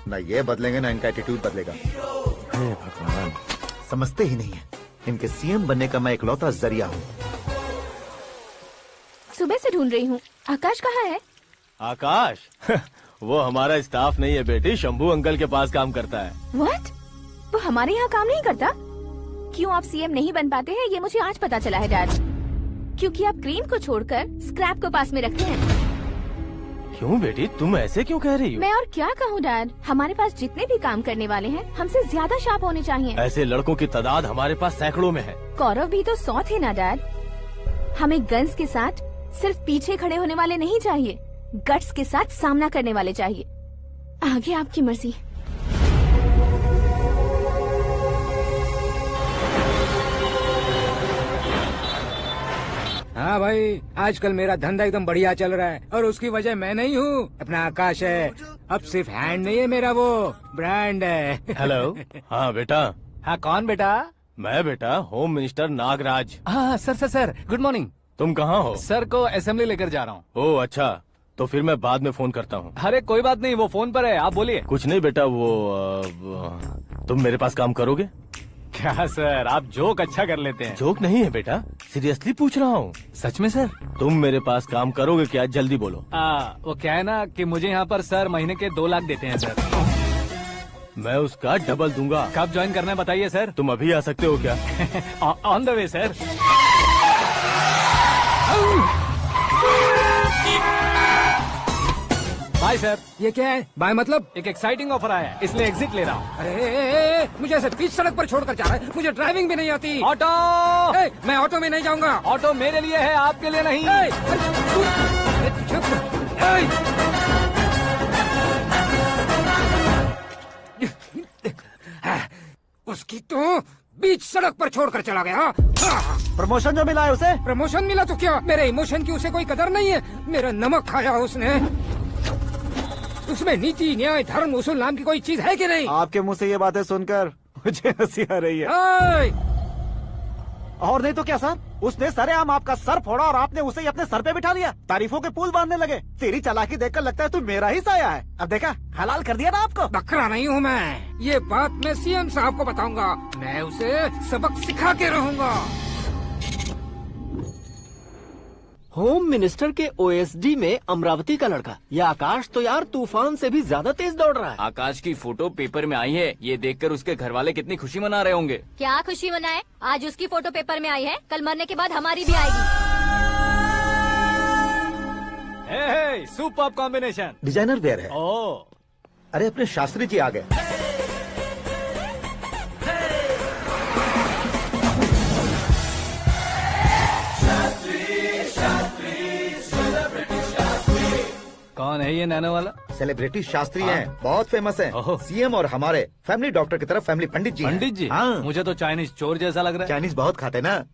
न ये बदलेंगे ना इनका एटीट्यूड बदलेगा। भगवान, समझते ही नहीं है, इनके सीएम बनने का मैं इकलौता जरिया हूँ। सुबह से ढूंढ रही हूँ, आकाश कहाँ है? आकाश? वो हमारा स्टाफ नहीं है बेटी, शंभू अंकल के पास काम करता है। व्हाट? वो हमारे यहाँ काम नहीं करता? क्यों आप सीएम नहीं बन पाते हैं ये मुझे आज पता चला है डैड। क्योंकि आप क्रीम को छोड़कर स्क्रैप को पास में रखते हैं। क्यों बेटी, तुम ऐसे क्यों कह रही हो? मैं और क्या कहूँ डैड, हमारे पास जितने भी काम करने वाले हैं हमसे ज्यादा शार्प होने चाहिए। ऐसे लड़कों की तादाद हमारे पास सैकड़ों में है। कौरव भी तो 100 थे ना डैड। हमें गन्स के साथ सिर्फ पीछे खड़े होने वाले नहीं चाहिए, गट्स के साथ सामना करने वाले चाहिए। आगे आपकी मर्जी। हाँ भाई, आजकल मेरा धंधा एकदम बढ़िया चल रहा है और उसकी वजह मैं नहीं हूँ, अपना आकाश है। अब सिर्फ हैंड नहीं है मेरा, वो ब्रांड है। हेलो। हाँ बेटा। हाँ कौन बेटा? मैं बेटा होम मिनिस्टर नागराज। हाँ सर गुड मॉर्निंग। तुम कहाँ हो? सर को असेंबली लेकर जा रहा हूँ। ओह अच्छा, तो फिर मैं बाद में फोन करता हूँ। अरे कोई बात नहीं, वो फोन पर है, आप बोलिए। कुछ नहीं बेटा, तुम मेरे पास काम करोगे? क्या सर, आप जोक अच्छा कर लेते हैं। जोक नहीं है बेटा, सीरियसली पूछ रहा हूँ। सच में सर? तुम मेरे पास काम करोगे क्या? जल्दी बोलो। वो क्या है ना कि मुझे यहाँ पर सर महीने के 2 लाख देते हैं सर। मैं उसका डबल दूंगा। कब ज्वाइन करना है बताइए सर। तुम अभी आ सकते हो क्या? On the way sir. Bye sir. ये क्या है? बाय मतलब? एक एक्साइटिंग ऑफर आया है, इसलिए एग्जिट ले रहा हूँ। अरे मुझे ऐसे बीच सड़क पर छोड़कर जा रहा है, मुझे ड्राइविंग भी नहीं आती। ऑटो! मैं ऑटो में नहीं जाऊंगा। ऑटो मेरे लिए है, आपके लिए नहीं। उसकी तो बीच सड़क पर छोड़कर चला गया। प्रमोशन जो मिला है उसे? प्रमोशन मिला तो क्या, मेरे इमोशन की उसे कोई कदर नहीं है। मेरा नमक खाया उसने। उसमें नीति, न्याय, धर्म, उसूल नाम की कोई चीज है कि नहीं? आपके मुंह से ये बातें सुनकर मुझे हंसी आ रही है। और नहीं तो क्या सर, उसने सरेआम आपका सर फोड़ा और आपने उसे ही अपने सर पे बिठा लिया। तारीफों के पुल बांधने लगे। तेरी चालाकी देखकर लगता है तू मेरा ही साया है। अब देखा, हलाल कर दिया ना आपको। बकरा नहीं हूँ मैं। ये बात मैं सीएम साहब को बताऊंगा। मैं उसे सबक सिखा के रहूंगा। होम मिनिस्टर के ओएसडी में अमरावती का लड़का। ये आकाश तो यार तूफान से भी ज्यादा तेज दौड़ रहा है। आकाश की फोटो पेपर में आई है, ये देखकर उसके घर वाले कितनी खुशी मना रहे होंगे। क्या खुशी मनाए, आज उसकी फोटो पेपर में आई है, कल मरने के बाद हमारी भी आएगी। Super combination. डिजाइनर वेयर है। ओह, अरे अपने शास्त्री जी आ गए। कौन है ये नैनो वाला? सेलिब्रिटी शास्त्री हैं, बहुत फेमस हैं। सीएम और हमारे फैमिली डॉक्टर की तरफ फैमिली पंडित जी हैं। पंडित जी? हाँ। मुझे तो चाइनीज चोर जैसा लग रहा है। चाइनीज बहुत खाते ना।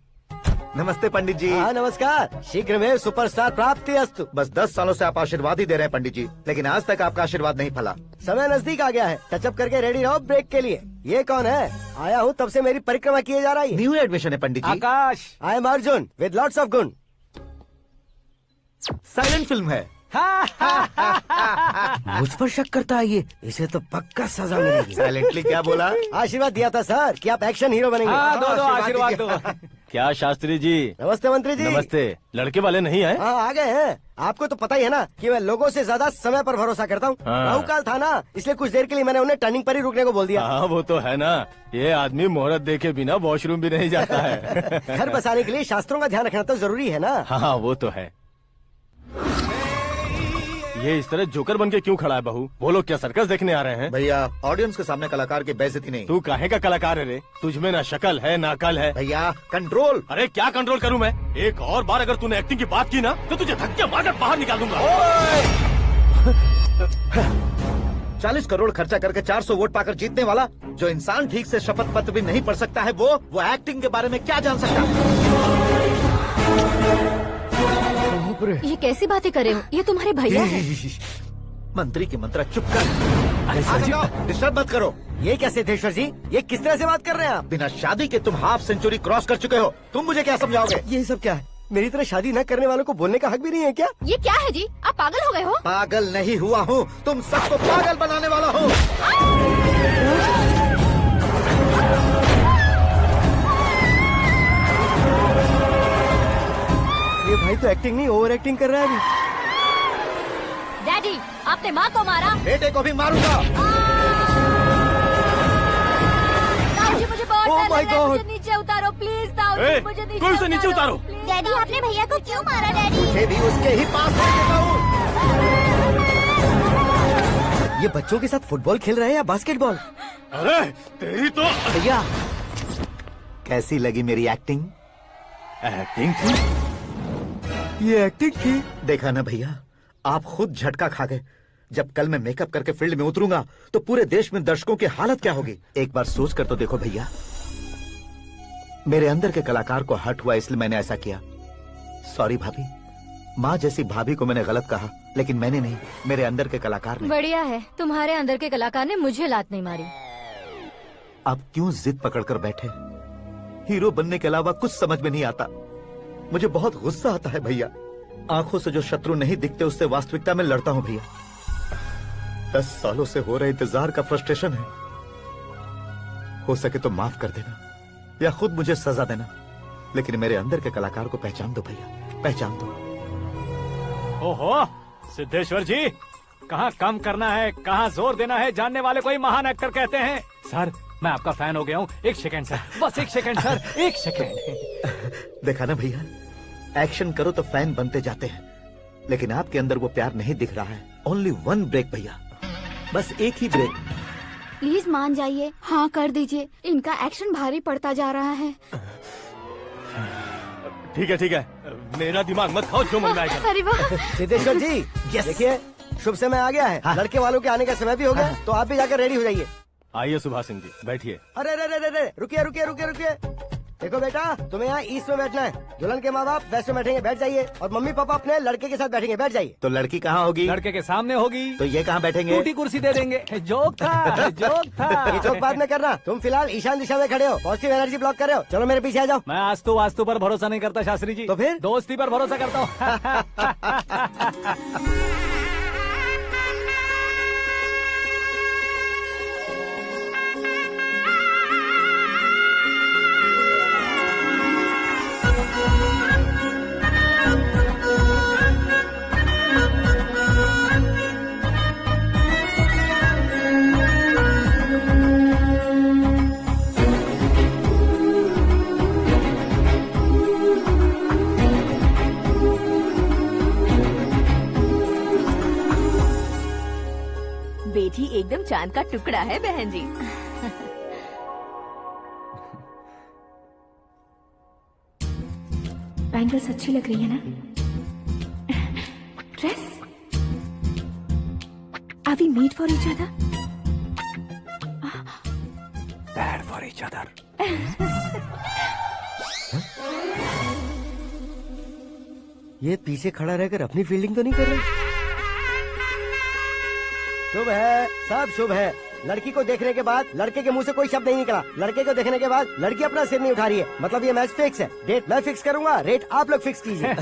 नमस्ते पंडित जी। हाँ नमस्कार, शीघ्र में सुपरस्टार प्राप्ति अस्तु। बस 10 सालों से आप आशीर्वाद ही दे रहे हैं पंडित जी, लेकिन आज तक आपका आशीर्वाद नहीं फला। समय नजदीक आ गया है, टचअप करके रेडी रहो ब्रेक के लिए। ये कौन है? आया हूँ तब से मेरी परिक्रमा किए जा रही है। न्यू एडमिशन है Pandit ji. Akash. I am Arjun with lots of गुण। साइलेंट फिल्म है। मुझ पर शक करता है ये, इसे तो पक्का सजा मिलेगी। साइलेंटली क्या बोला? आशीर्वाद दिया था सर कि आप एक्शन हीरो बनेंगे। हाँ, दो आशीर्वाद दो। क्या शास्त्री जी? नमस्ते मंत्री जी। नमस्ते। लड़के वाले नहीं आए? हाँ आ गए हैं। आपको तो पता ही है ना कि मैं लोगों से ज्यादा समय पर भरोसा करता हूँ। हाँ। राहु काल था ना, इसलिए कुछ देर के लिए मैंने उन्हें टर्निंग पर ही रुकने को बोल दिया। हाँ वो तो है ना, ये आदमी मुहूर्त देखे बिना वॉशरूम भी नहीं जाता है। घर बसाने के लिए शास्त्रों का ध्यान रखना तो जरूरी है ना। हाँ वो तो है। ये इस तरह जोकर बन के क्यों खड़ा है बहू? वो लोग क्या सर्कस देखने आ रहे हैं? भैया ऑडियंस के सामने कलाकार की बेइज्जती नहीं। तू काहे का कलाकार है रे? तुझमें ना शक्ल है ना अकल है। भैया कंट्रोल। अरे क्या कंट्रोल करूं मैं? एक और बार अगर तूने एक्टिंग की बात की ना तो तुझे धक्के मारकर बाहर निकाल दूंगा। 40 करोड़ खर्चा करके 400 वोट पाकर जीतने वाला, जो इंसान ठीक से शपथ पत्र भी नहीं पढ़ सकता है, वो एक्टिंग के बारे में क्या जान सकता है? ये कैसी बातें कर रहे हो? ये तुम्हारे भैया हैं। मंत्री की मंत्रा चुप कर। डिस्टर्ब मत करो। ये क्या सिद्धेश्वर जी, ये किस तरह से बात कर रहे हैं आप? बिना शादी के तुम हाफ सेंचुरी क्रॉस कर चुके हो, तुम मुझे क्या समझाओगे? ये सब क्या है? मेरी तरह शादी न करने वालों को बोलने का हक भी नहीं है क्या? ये क्या है जी, आप पागल हो गए हो? पागल नहीं हुआ हूँ, तुम सबको पागल बनाने वाला हूँ। ये भाई तो एक्टिंग नहीं ओवर एक्टिंग कर रहा है अभी। डैडी, आपने माँ को मारा। बेटे को भी मारूंगा। ताऊजी मुझे बहुत Oh डर my लग रहा है, God. मुझे नीचे उतारो प्लीज। ताऊजी ए, मुझे नीचे कोई उसे नीचे उतारो। डैडी आपने भैया को क्यों मारा डैडी? मुझे भी उसके ही पास भेजना हूँ। ये बच्चों के साथ फुटबॉल खेल रहे हैं या बास्केटबॉल? अरे तेरी तो भैया कैसी लगी मेरी एक्टिंग? एक्टिंग थी। ये एक्टिंग थी। देखा ना भैया, आप खुद झटका खा गए। जब कल मैं मेकअप करके फील्ड में उतरूंगा तो पूरे देश में दर्शकों की हालत क्या होगी? एक बार सोच कर तो देखो भैया। मेरे अंदर के कलाकार को हर्ट हुआ इसलिए मैंने ऐसा किया। सॉरी भाभी। माँ जैसी भाभी को मैंने गलत कहा, लेकिन मैंने नहीं, मेरे अंदर के कलाकार ने। बढ़िया है, तुम्हारे अंदर के कलाकार ने मुझे लात नहीं मारी। आप क्यों जिद पकड़कर बैठे? हीरो बनने के अलावा कुछ समझ में नहीं आता। मुझे बहुत गुस्सा आता है भैया। आंखों से जो शत्रु नहीं दिखते उससे वास्तविकता में लड़ता हूँ भैया। 10 सालों से हो रहे इंतजार का फ्रस्ट्रेशन है। हो सके तो माफ कर देना या खुद मुझे सजा देना, लेकिन मेरे अंदर के कलाकार को पहचान दो भैया, पहचान दो। ओहो सिद्धेश्वर जी, कहाँ कम करना है कहाँ जोर देना है, जानने वाले को ही महान एक्टर कहते हैं। सर मैं आपका फैन हो गया हूँ। एक सेकंड सर, बस एक सेकंड सर, एक सेकंड। देखा ना भैया, एक्शन करो तो फैन बनते जाते हैं, लेकिन आपके अंदर वो प्यार नहीं दिख रहा है। ओनली वन ब्रेक भैया, बस एक ही ब्रेक। प्लीज मान जाइए, हाँ कर दीजिए। इनका एक्शन भारी पड़ता जा रहा है। ठीक है, मेरा दिमाग मत खाओ, जो मन में आएगा। अरे वाह। सिद्धेश्वर जी देखिए, शुभ समय आ गया है। लड़के वालों के आने का समय भी हो गया, तो आप भी जाकर रेडी हो जाइए। आइए सुभाष सिंह जी, बैठिए। अरे अरे अरे अरे, रुकिए रुकिए रुकिए रुकिए। देखो बेटा, तुम्हें यहाँ ईस्ट में बैठना है। दुल्हन के माँ बाप वेस्ट में बैठेंगे, बैठ जाइए। और मम्मी पापा अपने लड़के के साथ बैठेंगे, बैठ जाइए। तो लड़की कहाँ होगी? लड़के के सामने होगी। तो ये कहाँ बैठेंगे? टूटी कुर्सी दे देंगे। जोक था, जोक था। ये जोक बाद में करना। तुम फिलहाल ईशान दिशा में खड़े हो, पॉजिटिव एनर्जी ब्लॉक कर रहे हो। चलो मेरे पीछे आ जाओ। मैं वास्तु पर भरोसा नहीं करता शास्त्री जी। तो फिर? दोस्ती पर भरोसा करता हूँ। बेटी एकदम चांद का टुकड़ा है बहन जी। बैंगल्स अच्छी लग रही है ना? Dress? Are we made for each other? Bad for each other. ये पीछे खड़ा रहकर अपनी फील्डिंग तो नहीं कर रहा? शुभ है, सब शुभ है। लड़की को देखने के बाद लड़के के मुंह से कोई शब्द नहीं निकला। लड़के को देखने के बाद लड़की अपना सिर नहीं उठा रही है। मतलब ये मैच फिक्स है। डेट मैं फिक्स करूंगा, रेट आप लोग फिक्स कीजिए।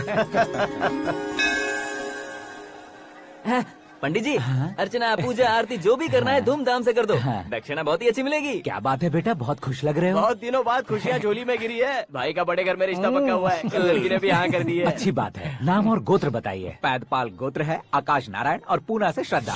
पंडित जी, अर्चना पूजा आरती जो भी करना है धूमधाम से कर दो। दक्षिणा बहुत ही अच्छी मिलेगी। क्या बात है बेटा, बहुत खुश लग रहे हो। बहुत दिनों बाद खुशियाँ झोली में गिरी है। भाई का बड़े घर में रिश्ता पक्का हुआ है। लड़की ने भी हाँ कर दी है। अच्छी बात है। नाम और गोत्र बताइए। पैदपाल गोत्र है, आकाश नारायण और पूना से श्रद्धा।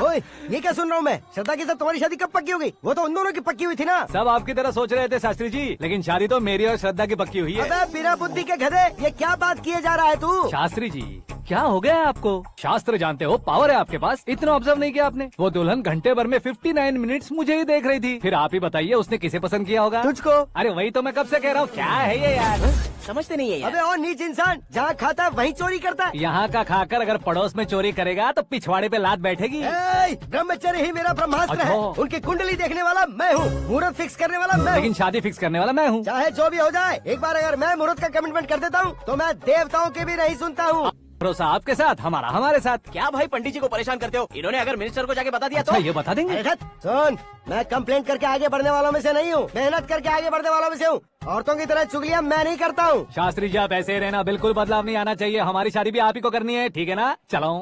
ओए, ये क्या सुन रहा हूँ मैं? श्रद्धा के साथ तुम्हारी शादी कब पक्की हो गई? वो तो उन दोनों की पक्की हुई थी ना। सब आपकी तरह सोच रहे थे शास्त्री जी, लेकिन शादी तो मेरी और श्रद्धा की पक्की हुई है। अबे बिना बुद्धि के गधे, ये क्या बात किए जा रहा है तू? शास्त्री जी, क्या हो गया है आपको? शास्त्र जानते हो, पावर है आपके पास। इतना ऑब्जर्व नहीं किया आपने? वो दुल्हन घंटे भर में 59 मिनट्स मुझे ही देख रही थी। फिर आप ही बताइए उसने किसे पसंद किया होगा? तुझको। अरे वही तो मैं कब से कह रहा हूँ, क्या है ये यार? समझते नहीं है यार। अबे और नीच इंसान, जहाँ खाता है वहीं चोरी करता है। यहाँ का खाकर अगर पड़ोस में चोरी करेगा तो पिछवाड़े पे लात बैठेगी। ब्रह्मचर्य ही मेरा ब्रह्मास्त्र है। अच्छा। उनकी कुंडली देखने वाला मैं हूँ, मुहूर्त फिक्स करने वाला मैं लेकिन हूँ। शादी फिक्स करने वाला मैं हूँ। चाहे जो भी हो जाए, एक बार अगर मैं मुहूर्त का कमिटमेंट कर देता हूँ तो मैं देवताओं के भी नहीं सुनता हूँ। भरोसा आपके साथ, हमारा हमारे साथ। क्या भाई पंडित जी को परेशान करते हो? इन्होंने अगर मिनिस्टर को जाके बता दिया अच्छा, तो ये बता देंगे? अरे सुन, मैं कंप्लेंट करके आगे बढ़ने वालों में से नहीं हूँ, मेहनत करके आगे बढ़ने वालों में से हूँ। औरतों की तरह चुगलियाँ मैं नहीं करता हूँ। शास्त्री जी आप ऐसे ही रहना, बिल्कुल बदलाव नहीं आना चाहिए। हमारी शादी भी आप ही को करनी है, ठीक है ना? चलो।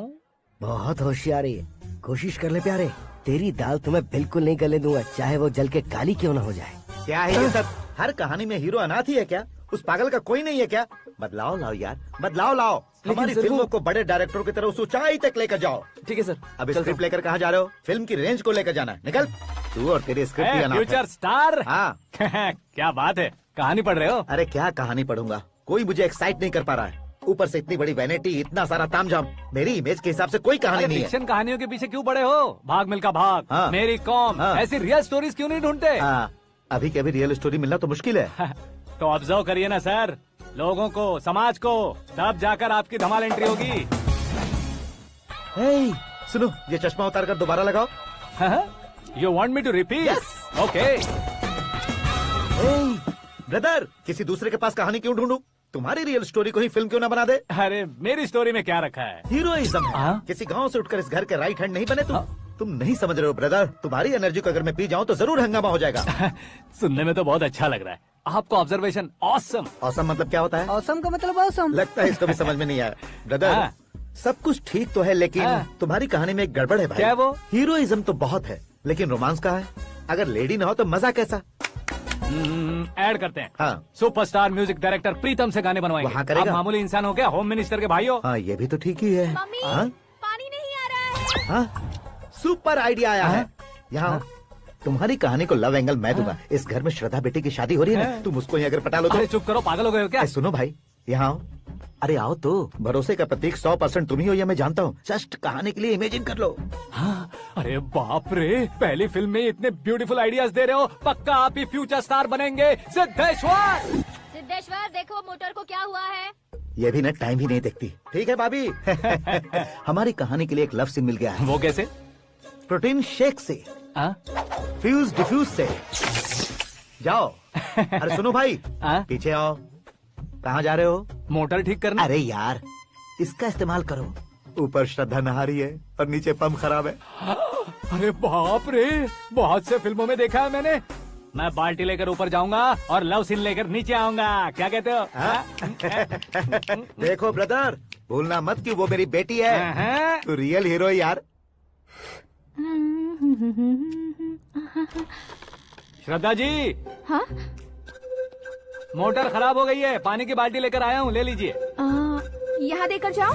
बहुत होशियारी है, कोशिश कर ले प्यारे। तेरी दाल तुम्हें बिल्कुल नहीं गलने दूंगा, चाहे वो जल के काली क्यों न हो जाए। क्या है ये सब? हर कहानी में हीरो अनाथ ही है क्या? उस पागल का कोई नहीं है क्या? बदलाव लाओ यार, बदलाव लाओ। हमारी फिल्मों को बड़े डायरेक्टरों की तरह उस ऊंचाई तक लेकर जाओ। ठीक है सर। अब स्क्रिप्ट लेकर कहाँ जा रहे हो? फिल्म की रेंज को लेकर जाना है। निकल तू और तेरी स्क्रिप्ट ही अनाथ है। Future star. हाँ क्या बात है, कहानी पढ़ रहे हो? अरे क्या कहानी पढ़ूंगा, कोई मुझे एक्साइट नहीं कर पा रहा है। ऊपर से इतनी बड़ी वैनिटी, इतना सारा तामझाम। मेरी इमेज के हिसाब से कोई कहानी नहीं है। फिक्शन कहानियों के पीछे क्यों पड़े हो? भाग मिल्खा भाग, हाँ। मेरी कॉम, हाँ। ऐसी रियल स्टोरीज क्यों नहीं ढूंढते? हाँ, अभी के अभी रियल स्टोरी मिलना तो मुश्किल है। तो ऑब्जर्व करिए ना सर, लोगों को, समाज को, तब जाकर आपकी धमाल एंट्री होगी। सुनो, ये चश्मा उतार कर दोबारा लगाओ। You want me to repeat? Okay. Brother, किसी दूसरे के पास कहानी क्यों ढूंढूं? तुम्हारी रियल स्टोरी को ही फिल्म क्यों ना बना दे? अरे मेरी स्टोरी में क्या रखा है? हीरोइज्म है। किसी गांव से उठकर इस घर के राइट हैंड नहीं बने तुम नहीं समझ रहे हो ब्रदर। तुम्हारी एनर्जी को अगर मैं पी जाऊं तो जरूर हंगामा हो जाएगा। सुनने में तो बहुत अच्छा लग रहा है आपको। Observation awesome. ऑसम मतलब क्या होता है? औसम का मतलब औसम। लगता है इसको भी समझ में नहीं आया। ब्रदर, सब कुछ ठीक तो है, लेकिन तुम्हारी कहानी में एक गड़बड़ है भाई। क्या वो? हीरोइज्म तो बहुत है, लेकिन रोमांस कहाँ है? अगर लेडी ना हो तो मजा कैसा? ऐड करते हैं। हाँ। सुपरस्टार म्यूजिक डायरेक्टर प्रीतम से गाने बनवाएंगे। वहाँ करेगा? आप मामूली इंसान हो क्या? होम मिनिस्टर के भाई हो। हाँ, ये भी तो ठीक ही है। मम्मी, हाँ? पानी नहीं आ रहा है। हाँ? सुपर आइडिया आया है। यहाँ तुम्हारी कहानी को लव एंगल मैं दूंगा। इस घर में श्रद्धा बेटी की शादी हो रही है ना, तुम उसको ही अगर पटा लो तो। अरे चुप करो, पागल हो गए हो क्या? सुनो भाई, यहाँ आओ। अरे आओ तो। भरोसे का प्रतीक 100% तुम ही हो, यह मैं जानता हूँ। जस्ट कहानी के लिए इमेजिन कर लो। हाँ, अरे बाप रे, पहली फिल्म में इतने ब्यूटीफुल आइडियाज दे रहे हो। पक्का आप ही फ्यूचर स्टार बनेंगे। सिद्धेश्वर, सिद्धेश्वर देखो मोटर को क्या हुआ है। ये भी ना टाइम ही नहीं देखती। ठीक है भाभी। हमारी कहानी के लिए एक लव सीन मिल गया है। वो कैसे? प्रोटीन शेक से, फ्यूज डिफ्यूज से। जाओ। अरे सुनो भाई, पीछे आओ। कहाँ जा रहे हो? मोटर ठीक करना। अरे यार, इसका इस्तेमाल करो। ऊपर श्रद्धा नहा रही है और नीचे पंप खराब है। अरे बाप रे, बहुत से फिल्मों में देखा है मैंने। मैं बाल्टी लेकर ऊपर जाऊंगा और लव सीन लेकर नीचे आऊंगा। क्या कहते हो? देखो ब्रदर, भूलना मत कि वो मेरी बेटी है। तू रियल हीरो यार। श्रद्धा जी। हाँ? मोटर खराब हो गई है, पानी की बाल्टी लेकर आया हूँ, ले लीजिए। यहाँ देकर जाओ।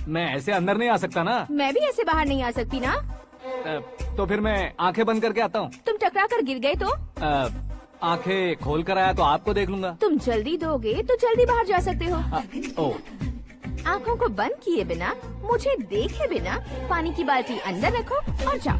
मैं ऐसे अंदर नहीं आ सकता ना। मैं भी ऐसे बाहर नहीं आ सकती ना। तो फिर मैं आंखें बंद करके आता हूँ। तुम टकरा कर गिर गए तो? आंखें खोल कर आया तो आपको देख लूंगा। तुम जल्दी दोगे तो जल्दी बाहर जा सकते हो। आँखों को बंद किए बिना, मुझे देखे बिना पानी की बाल्टी अंदर रखो और जाओ।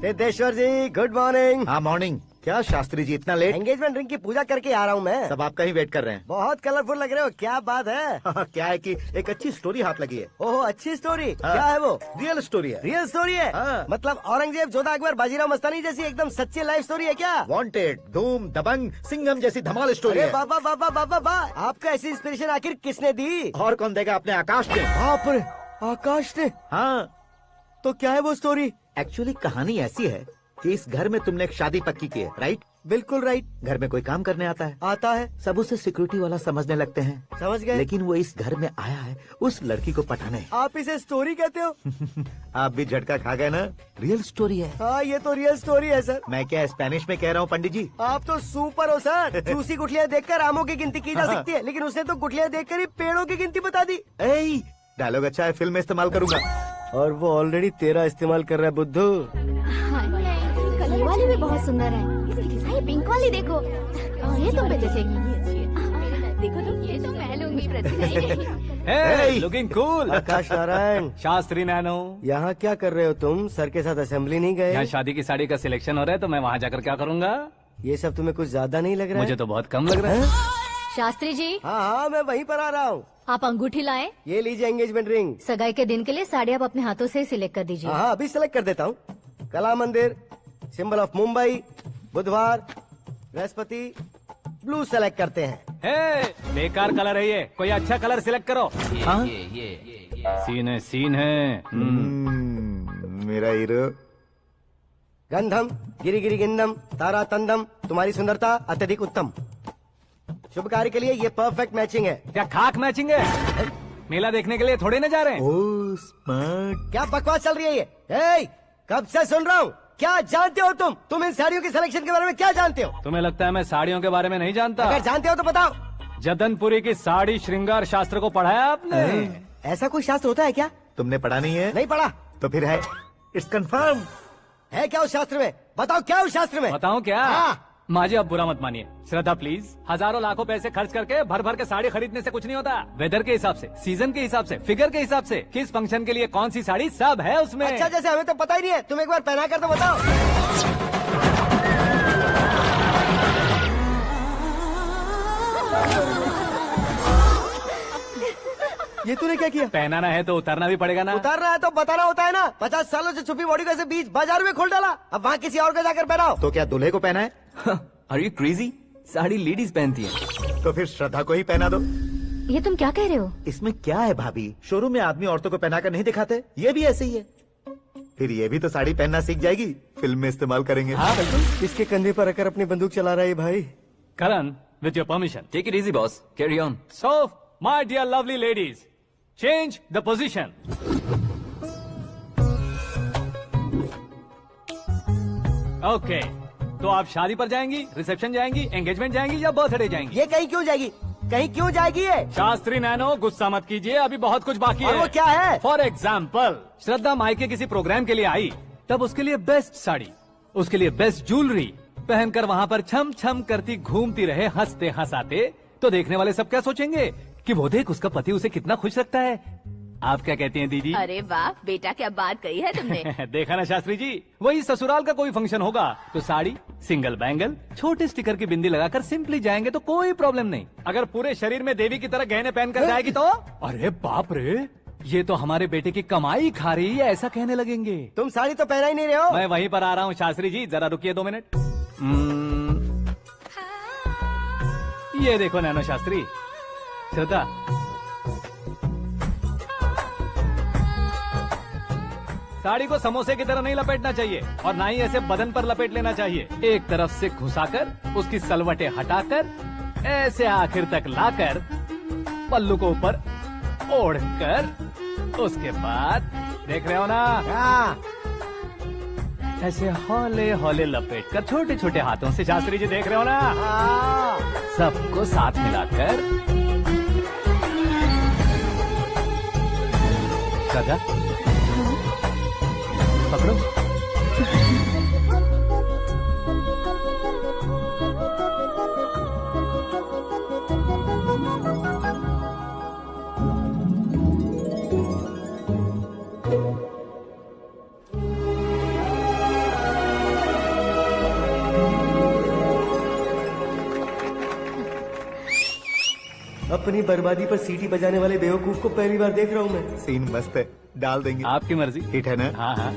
सिद्धेश्वर जी, गुड मॉर्निंग। हाँ मॉर्निंग। क्या शास्त्री जी इतना लेट? एंगेजमेंट रिंग की पूजा करके आ रहा हूँ मैं। सब आपका ही वेट कर रहे हैं। बहुत कलरफुल लग रहे हो, क्या बात है? क्या है कि एक अच्छी स्टोरी हाथ लगी है। ओहो, अच्छी स्टोरी। क्या है वो? रियल स्टोरी है। रियल स्टोरी है? मतलब औरंगजेब, जोधा अकबर, बाजीराव मस्तानी जैसी एकदम सच्ची लाइफ स्टोरी है क्या? वांटेड, धूम, दबंग, सिंघम जैसी धमाल स्टोरी है। बाबा बाबा बाबा बा, आपका ऐसी इंस्पिरेशन आखिर किसने दी? और कौन देगा? अपने आकाश ने। बाप रे, आकाश ने? हाँ। तो क्या है वो स्टोरी? एक्चुअली कहानी ऐसी है कि इस घर में तुमने एक शादी पक्की की है, राइट? बिल्कुल राइट। घर में कोई काम करने आता है? आता है। सब उसे सिक्योरिटी वाला समझने लगते हैं। समझ गए। लेकिन वो इस घर में आया है उस लड़की को पटाने। आप इसे स्टोरी कहते हो? आप भी झटका खा गए ना। रियल स्टोरी है। हाँ, ये तो रियल स्टोरी है सर। मैं क्या स्पेनिश में कह रहा हूँ पंडित जी? आप तो सुपर हो सर। चूसी गुठलियाँ देखकर आमों की गिनती की जा सकती है, लेकिन उसने तो गुठलियाँ देखकर ही पेड़ों की गिनती बता दी। डायलॉग अच्छा है, फिल्म में इस्तेमाल करूंगा। और वो ऑलरेडी तेरा इस्तेमाल कर रहा है बुद्धू। ये वाली भी बहुत सुंदर है। ये पिंक वाली देखो, और ये तुम पे जचेगी। देखो तुम, ये तो मैं लूंगी। Hey, looking cool। आकाश नारायण। शास्त्री नैनो। यहाँ क्या कर रहे हो तुम? सर के साथ असेंबली नहीं गए? यहाँ शादी की साड़ी का सिलेक्शन हो रहा है, तो मैं वहाँ जाकर क्या करूँगा? ये सब तुम्हें कुछ ज्यादा नहीं लग रहा है? मुझे तो बहुत कम लग रहा है। शास्त्री जी। हाँ हाँ, मैं वहीं पर आ रहा हूँ। आप अंगूठी लाएं। ये लीजिए एंगेजमेंट रिंग। सगाई के दिन के लिए साड़ी आप अपने हाथों से सिलेक्ट कर दीजिए। हाँ, अभी सिलेक्ट कर देता हूँ। कला मंदिर, सिंबल ऑफ मुंबई, बुधवार, बृहस्पति, ब्लू सेलेक्ट करते हैं। बेकार कलर है ये, कोई अच्छा कलर सिलेक्ट करो। सीन है। मेरा हीरो। गंधम, गिरी गिरी गिंदम, तारा तंदम, तुम्हारी सुंदरता अत्यधिक उत्तम। शुभ कार्य के लिए ये परफेक्ट मैचिंग है। क्या खाक मैचिंग है? मेला देखने के लिए थोड़े न जा रहे हैं। Oh smart. क्या बकवास चल रही है ये? ए, कब से सुन रहा हूँ। क्या जानते हो तुम इन साड़ियों के सिलेक्शन के बारे में क्या जानते हो? तुम्हें लगता है मैं साड़ियों के बारे में नहीं जानता? अगर जानते हो तो बताओ। जदनपुरी की साड़ी श्रृंगार शास्त्र को पढ़ा है आपने? ऐसा कोई शास्त्र होता है क्या? तुमने पढ़ा नहीं है? नहीं पढ़ा। तो फिर है, इट्स कंफर्म। है क्या उस शास्त्र में? बताओ क्या उस शास्त्र में? बताऊं क्या? हाँ। माँ जी, अब बुरा मत मानिए। श्रद्धा प्लीज, हजारों लाखों पैसे खर्च करके भर भर के साड़ी खरीदने से कुछ नहीं होता। वेदर के हिसाब से, सीजन के हिसाब से, फिगर के हिसाब से, किस फंक्शन के लिए कौन सी साड़ी, सब है उसमें। अच्छा, जैसे हमें तो पता ही नहीं है, तुम एक बार पहना कर तो बताओ। ये तूने क्या किया? पहनाना है तो उतारना भी पड़ेगा ना। उतारना है तो बताना होता है ना। 50 सालों से छुपी बॉडी को ऐसे बीच बाजार में खोल डाला, अब वहाँ किसी और को जाकर पहनाओ। तो क्या दूल्हे को पहना है? Are you crazy? Sari ladies पहनती है। तो फिर श्रद्धा को ही पहना दो। ये तुम क्या कह रहे हो? इसमें क्या है भाभी? शोरूम में आदमी औरतों को पहनाकर नहीं दिखाते? ये भी ऐसे ही है। फिर ये भी तो साड़ी पहनना सीख जाएगी, फिल्म में इस्तेमाल करेंगे। हाँ बिल्कुल। इसके कंधे पर रखकर अपनी बंदूक चला रहा है भाई। करण, with your permission. Take it easy, boss. Carry on. So, my dear lovely ladies, change the position. Okay. तो आप शादी पर जाएंगी, रिसेप्शन जाएंगी, एंगेजमेंट जाएंगी या बर्थडे जाएंगी? ये कहीं क्यों जाएगी? कहीं क्यों जाएगी ये? शास्त्री नैनो, गुस्सा मत कीजिए, अभी बहुत कुछ बाकी और है। वो क्या है? फॉर एग्जाम्पल, श्रद्धा मायके किसी प्रोग्राम के लिए आई, तब उसके लिए बेस्ट साड़ी, उसके लिए बेस्ट ज्वेलरी पहनकर वहाँ पर छम छम करती घूमती रहे हंसते हंसाते, तो देखने वाले सब क्या सोचेंगे कि वो देख उसका पति उसे कितना खुश रखता है। आप क्या कहती हैं दीदी? अरे वाह बेटा, क्या बात कही है तुमने। देखा ना शास्त्री जी, वही ससुराल का कोई फंक्शन होगा तो साड़ी, सिंगल बैंगल, छोटे स्टिकर की बिंदी लगाकर सिंपली जाएंगे तो कोई प्रॉब्लम नहीं। अगर पूरे शरीर में देवी की तरह गहने पहनकर जाएगी तो अरे बाप रे, ये तो हमारे बेटे की कमाई खा रही है, ऐसा कहने लगेंगे। तुम साड़ी तो पहना ही नहीं रहे हो। मैं वहीं पर आ रहा हूँ शास्त्री जी, जरा रुकिए 2 मिनट। ये देखो नैनो शास्त्री, श्रद्धा, साड़ी को समोसे की तरह नहीं लपेटना चाहिए और ना ही ऐसे बदन पर लपेट लेना चाहिए। एक तरफ से घुसाकर उसकी सलवटें हटाकर ऐसे आखिर तक लाकर पल्लू को ऊपर ओढ़कर, उसके बाद देख रहे हो ना, ऐसे हौले हौले लपेट कर छोटे छोटे हाथों से, शास्त्री जी देख रहे हो ना, सबको साथ मिलाकर सदा पकड़ो। अपनी बर्बादी पर सीटी बजाने वाले बेवकूफ को पहली बार देख रहा हूँ मैं। सीन मस्त है, डाल देंगे। आपकी मर्जी। हिट है ना? हाँ हाँ।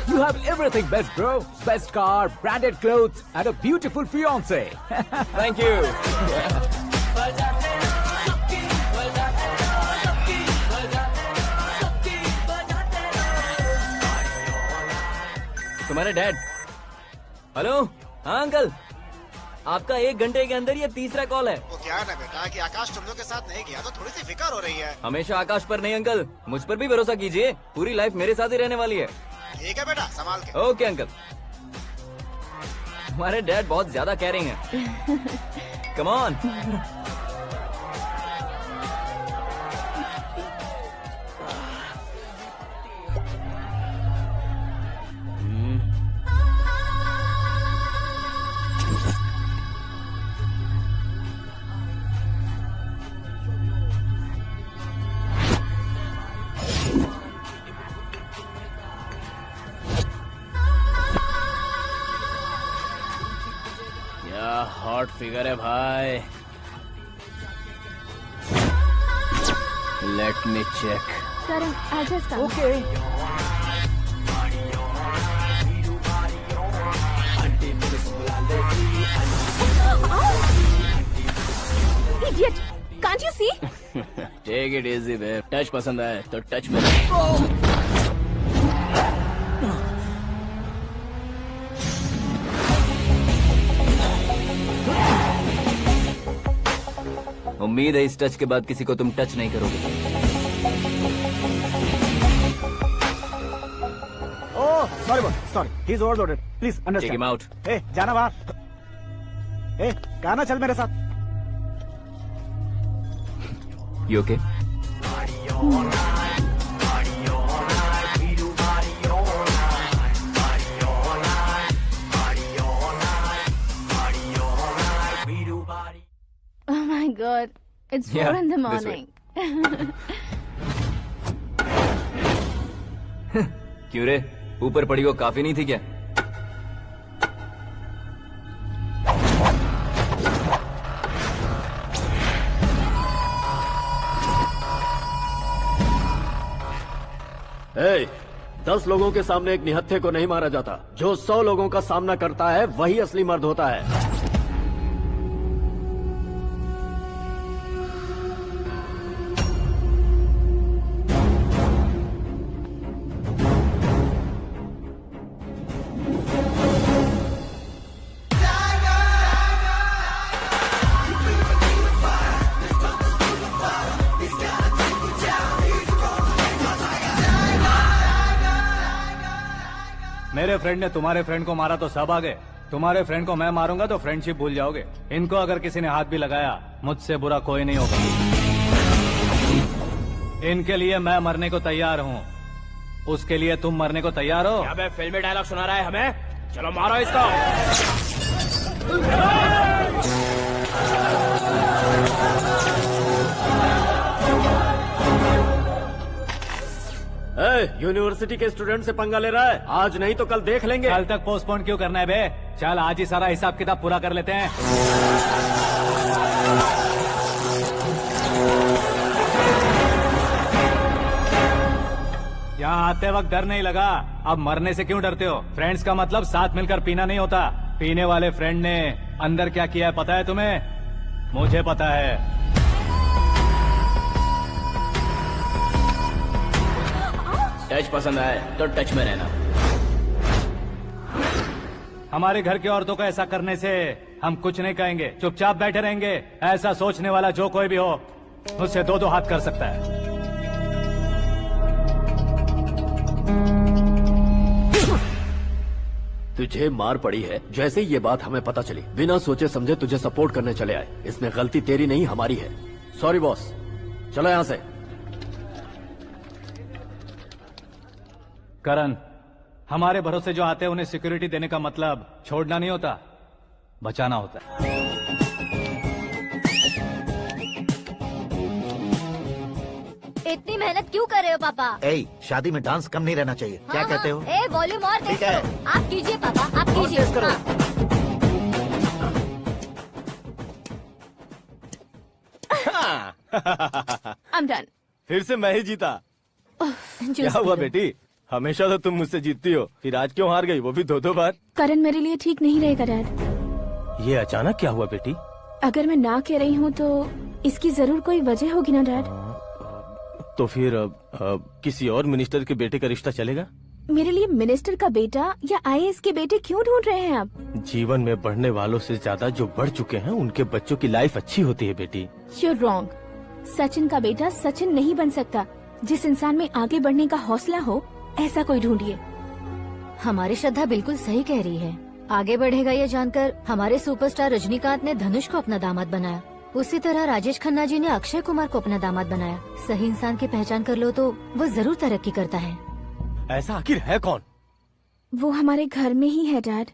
You have everything best, bro. Best car, branded clothes, and a beautiful fiance. Thank you. तुम्हारे डैड। हेलो, हाँ अंकल, आपका 1 घंटे के अंदर ये तीसरा कॉल है। वो क्या है ना बेटा कि आकाश तुम लोग के साथ नहीं गया तो थोड़ी सी फिक्र हो रही है। हमेशा आकाश पर नहीं अंकल, मुझ पर भी भरोसा कीजिए, पूरी लाइफ मेरे साथ ही रहने वाली है। ठीक है बेटा, संभाल के। Okay uncle. हमारे डैड बहुत ज्यादा केयरिंग है। Come on. हॉट फिगर है भाई। Let me check. Karan, I just come. Okay. Idiot! Can't you see? Take it easy babe. Touch पसंद आए तो टच में। उम्मीद है इस टच के बाद किसी को तुम टच नहीं करोगे। Oh sorry, he is overloaded, please take understand. Him out. ए जाना बाहर। ए गाना चल मेरे साथ। You okay? Oh my God, it's 4 in the this way. morning. क्यों रे, ऊपर पड़ी वो काफी नहीं थी क्या? ए, 10 लोगों के सामने एक निहत्थे को नहीं मारा जाता। जो 100 लोगों का सामना करता है वही असली मर्द होता है। मेरे फ्रेंड ने तुम्हारे फ्रेंड को मारा तो सब आ गए, तुम्हारे फ्रेंड को मैं मारूंगा तो फ्रेंडशिप भूल जाओगे। इनको अगर किसी ने हाथ भी लगाया मुझसे बुरा कोई नहीं होगा। इनके लिए मैं मरने को तैयार हूँ, उसके लिए तुम मरने को तैयार हो? अबे फिल्मी डायलॉग सुना रहा है हमें, चलो मारो इसको। यूनिवर्सिटी के स्टूडेंट से पंगा ले रहा है, आज नहीं तो कल देख लेंगे। कल तक पोस्टपोन क्यों करना है बे? चल आज ही सारा हिसाब किताब पूरा कर लेते हैं। यहाँ आते वक्त डर नहीं लगा, अब मरने से क्यों डरते हो? फ्रेंड्स का मतलब साथ मिलकर पीना नहीं होता। पीने वाले फ्रेंड ने अंदर क्या किया है पता है तुम्हें? मुझे पता है। टच पसंद आए तो टच में रहना। हमारे घर की औरतों को ऐसा करने से हम कुछ नहीं कहेंगे, चुपचाप बैठे रहेंगे। ऐसा सोचने वाला जो कोई भी हो उससे दो हाथ कर सकता है। तुझे मार पड़ी है, जैसे ये बात हमें पता चली बिना सोचे समझे तुझे सपोर्ट करने चले आए। इसमें गलती तेरी नहीं हमारी है। सॉरी बॉस, चलो यहाँ से। करण, हमारे भरोसे जो आते हैं उन्हें सिक्योरिटी देने का मतलब छोड़ना नहीं होता, बचाना होता है। इतनी मेहनत क्यों कर रहे हो पापा? ए, शादी में डांस कम नहीं रहना चाहिए। क्या कहते हो? ए वॉल्यूम और तेज ठीक है। करो। आप कीजिए पापा, आप कीजिए। I'm done. फिर से मैं ही जीता। क्या हुआ बेटी? हमेशा तो तुम मुझसे जीतती हो, फिर आज क्यों हार गई, वो भी 2-2 बार? करण मेरे लिए ठीक नहीं रहेगा डैड। ये अचानक क्या हुआ बेटी? अगर मैं ना कह रही हूँ तो इसकी जरूर कोई वजह होगी ना डैड। तो फिर किसी और मिनिस्टर के बेटे का रिश्ता चलेगा? मेरे लिए मिनिस्टर का बेटा या आईएएस के बेटे क्यों ढूंढ रहे हैं आप? जीवन में बढ़ने वालों से ज्यादा जो बढ़ चुके हैं उनके बच्चों की लाइफ अच्छी होती है बेटी। You're wrong. सचिन का बेटा सचिन नहीं बन सकता। जिस इंसान में आगे बढ़ने का हौसला हो ऐसा कोई ढूंढिए। हमारी श्रद्धा बिल्कुल सही कह रही है। आगे बढ़ेगा ये जानकर हमारे सुपरस्टार रजनीकांत ने धनुष को अपना दामाद बनाया, उसी तरह राजेश खन्ना जी ने अक्षय कुमार को अपना दामाद बनाया। सही इंसान की पहचान कर लो तो वो जरूर तरक्की करता है। ऐसा आखिर है कौन? वो हमारे घर में ही है डैड,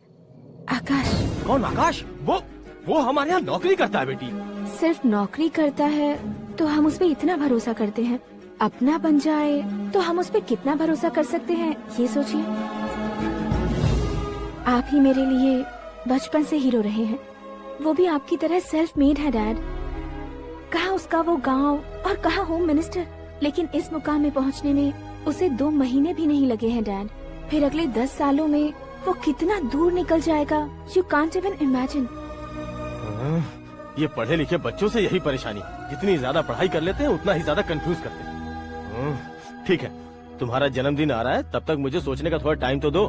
आकाश। कौन आकाश? वो हमारे यहाँ नौकरी करता है बेटी। सिर्फ नौकरी करता है तो हम उस पर इतना भरोसा करते हैं, अपना बन जाए तो हम उस पर कितना भरोसा कर सकते हैं ये सोचिए। आप ही मेरे लिए बचपन से हीरो रहे हैं, वो भी आपकी तरह सेल्फ मेड है डैड। कहाँ उसका वो गांव और कहाँ होम मिनिस्टर, लेकिन इस मुकाम में पहुँचने में उसे 2 महीने भी नहीं लगे हैं डैड। फिर अगले 10 सालों में वो कितना दूर निकल जाएगा, यू कांट इवन इमेजिन। ये पढ़े लिखे बच्चों से यही परेशानी, जितनी ज्यादा पढ़ाई कर लेते हैं उतना ही ज्यादा कंफ्यूज करते हैं। ठीक है, तुम्हारा जन्मदिन आ रहा है, तब तक मुझे सोचने का थोड़ा टाइम तो दो।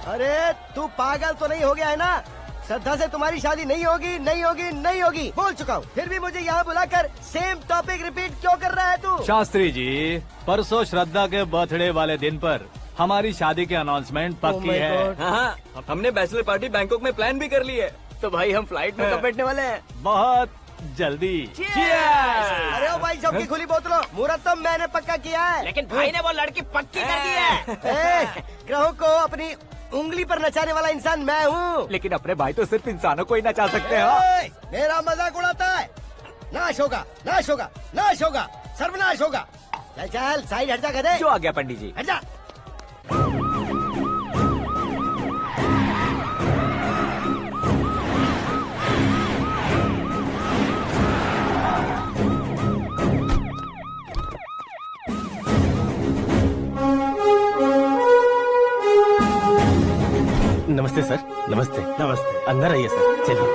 अरे तू पागल तो नहीं हो गया है ना? श्रद्धा से तुम्हारी शादी नहीं होगी, नहीं होगी, नहीं होगी, बोल चुका हूँ। फिर भी मुझे यहाँ बुलाकर सेम टॉपिक रिपीट क्यों कर रहा है तू? शास्त्री जी, परसों श्रद्धा के बर्थडे वाले दिन पर हमारी शादी की अनाउंसमेंट पक्की है। हाँ, हमने बैचलर पार्टी बैंकॉक में प्लान भी कर ली है। तो भाई हम फ्लाइट में कब बैठने वाले हैं? बहुत जल्दी। अरे ओ भाई साहब की खुली बोतलों, मुहूर्त तो मैंने पक्का किया है। लेकिन भाई ने वो लड़की पक्की कर दी है। ग्रहों को अपनी उंगली पर नचाने वाला इंसान मैं हूँ। लेकिन अपने भाई तो सिर्फ इंसानों को ही नचा सकते हैं। मेरा मजाक उड़ाता है? नाश होगा, नाश होगा, नाश होगा, सर्वनाश होगा। चल चल साइड हट जा गधे। जो आ गया पंडित जी। हट जा। नमस्ते सर। नमस्ते। नमस्ते। अंदर आइए सर, चलिए।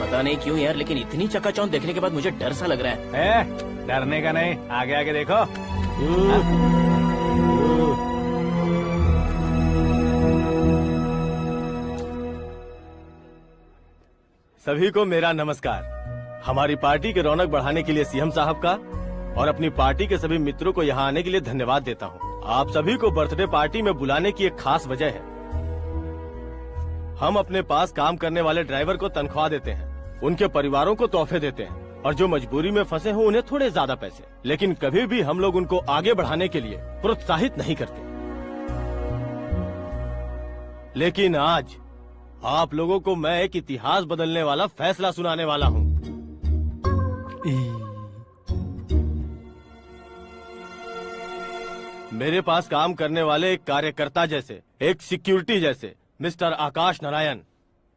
पता नहीं नहीं क्यों यार, लेकिन इतनी चकाचौंध देखने के बाद मुझे डर सा लग रहा है। डरने का नहीं, आगे आगे देखो। सभी को मेरा नमस्कार। हमारी पार्टी के रौनक बढ़ाने के लिए सीएम साहब का और अपनी पार्टी के सभी मित्रों को यहाँ आने के लिए धन्यवाद देता हूँ। आप सभी को बर्थडे पार्टी में बुलाने की एक खास वजह है। हम अपने पास काम करने वाले ड्राइवर को तनख्वाह देते हैं, उनके परिवारों को तोहफे देते हैं और जो मजबूरी में फंसे हो उन्हें थोड़े ज्यादा पैसे, लेकिन कभी भी हम लोग उनको आगे बढ़ाने के लिए प्रोत्साहित नहीं करते। लेकिन आज आप लोगों को मैं एक इतिहास बदलने वाला फैसला सुनाने वाला हूँ। मेरे पास काम करने वाले एक कार्यकर्ता जैसे, एक सिक्योरिटी जैसे मिस्टर आकाश नारायण,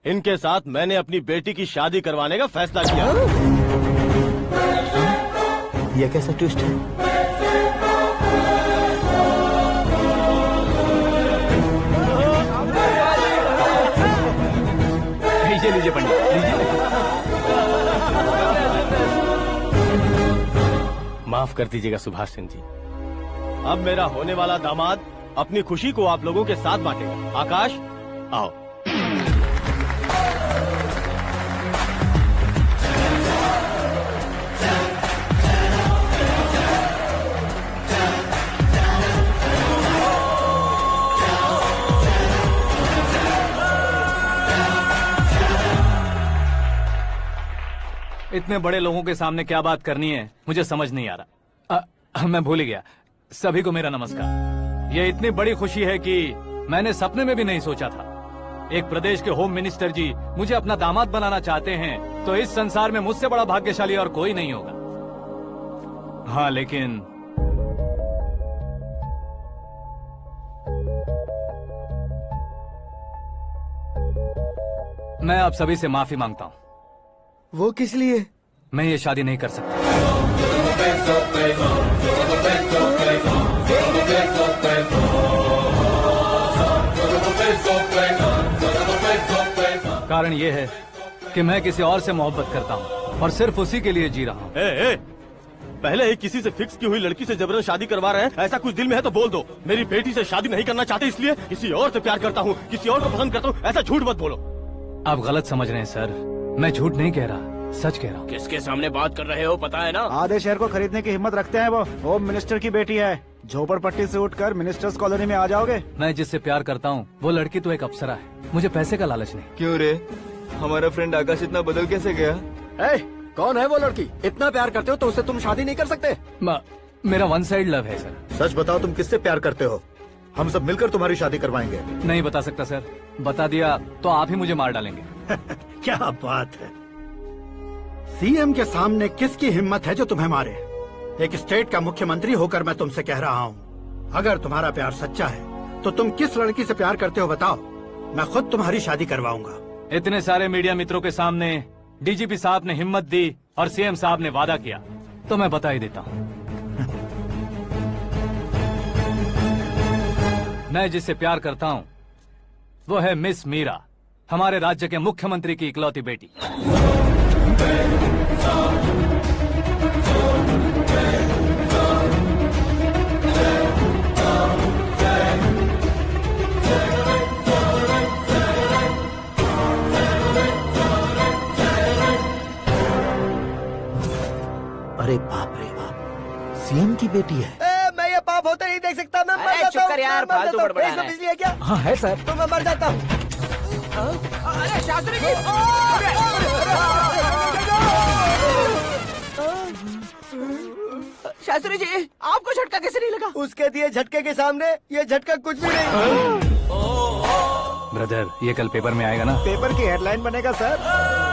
इनके साथ मैंने अपनी बेटी की शादी करवाने का फैसला किया। यह कैसा ट्विस्ट है? लीजिए पंडित, लीजिए। माफ कर दीजिएगा सुभाष सिंह जी। अब मेरा होने वाला दामाद अपनी खुशी को आप लोगों के साथ बांटेगा। आकाश, आओ। इतने बड़े लोगों के सामने क्या बात करनी है मुझे समझ नहीं आ रहा। मैं भूल ही गया। सभी को मेरा नमस्कार। ये इतनी बड़ी खुशी है कि मैंने सपने में भी नहीं सोचा था। एक प्रदेश के होम मिनिस्टर जी मुझे अपना दामाद बनाना चाहते हैं, तो इस संसार में मुझसे बड़ा भाग्यशाली और कोई नहीं होगा। हाँ, लेकिन मैं आप सभी से माफी मांगता हूँ। वो किस लिए? मैं ये शादी नहीं कर सकता। कारण ये है कि मैं किसी और से मोहब्बत करता हूँ और सिर्फ उसी के लिए जी रहा हूँ। पहले ही किसी से फिक्स की हुई लड़की से जबरन शादी करवा रहे हैं। ऐसा कुछ दिल में है तो बोल दो। मेरी बेटी से शादी नहीं करना चाहते इसलिए किसी और से प्यार करता हूँ, किसी और को पसंद करता हूँ, ऐसा झूठ मत बोलो। आप गलत समझ रहे हैं सर, मैं झूठ नहीं कह रहा, सच कह रहा हूँ। किसके सामने बात कर रहे हो पता है ना? आधे शहर को खरीदने की हिम्मत रखते हैं वो। होम मिनिस्टर की बेटी है। झोपड़पट्टी से उठकर मिनिस्टर्स कॉलोनी में आ जाओगे। मैं जिससे प्यार करता हूँ वो लड़की तो एक अप्सरा है, मुझे पैसे का लालच नहीं। क्यों रे, हमारा फ्रेंड आकाश इतना बदल कैसे गया? कौन है वो लड़की? इतना प्यार करते हो तो उससे तुम शादी नहीं कर सकते? मेरा वन साइड लव है सर। सच बताओ, तुम किससे प्यार करते हो? हम सब मिलकर तुम्हारी शादी करवाएंगे। नहीं बता सकता सर, बता दिया तो आप ही मुझे मार डालेंगे। क्या बात है, सीएम के सामने किसकी हिम्मत है जो तुम्हें मारे? एक स्टेट का मुख्यमंत्री होकर मैं तुमसे कह रहा हूँ, अगर तुम्हारा प्यार सच्चा है तो तुम किस लड़की से प्यार करते हो बताओ, मैं खुद तुम्हारी शादी करवाऊंगा। इतने सारे मीडिया मित्रों के सामने डीजीपी साहब ने हिम्मत दी और सीएम साहब ने वादा किया, तो मैं बता ही देता हूँ। मैं जिससे प्यार करता हूँ वो है मिस मीरा, हमारे राज्य के मुख्यमंत्री की इकलौती बेटी। अरे बाप रे बाप, सीएम की बेटी है। मैं ये पाप होते नहीं देख सकता। मैं मर जाता हूँ। यार, फालतू बड़बड़ा रहा है। बिजली है क्या? हाँ है सर। तो मैं मर जाता हूँ। अरे शास्त्री जी, शास्त्री जी, आपको झटका कैसे नहीं लगा? उसके दिए झटके के सामने ये झटका कुछ भी नहीं। ब्रदर, ये कल पेपर में आएगा ना? पेपर की हेडलाइन बनेगा सर।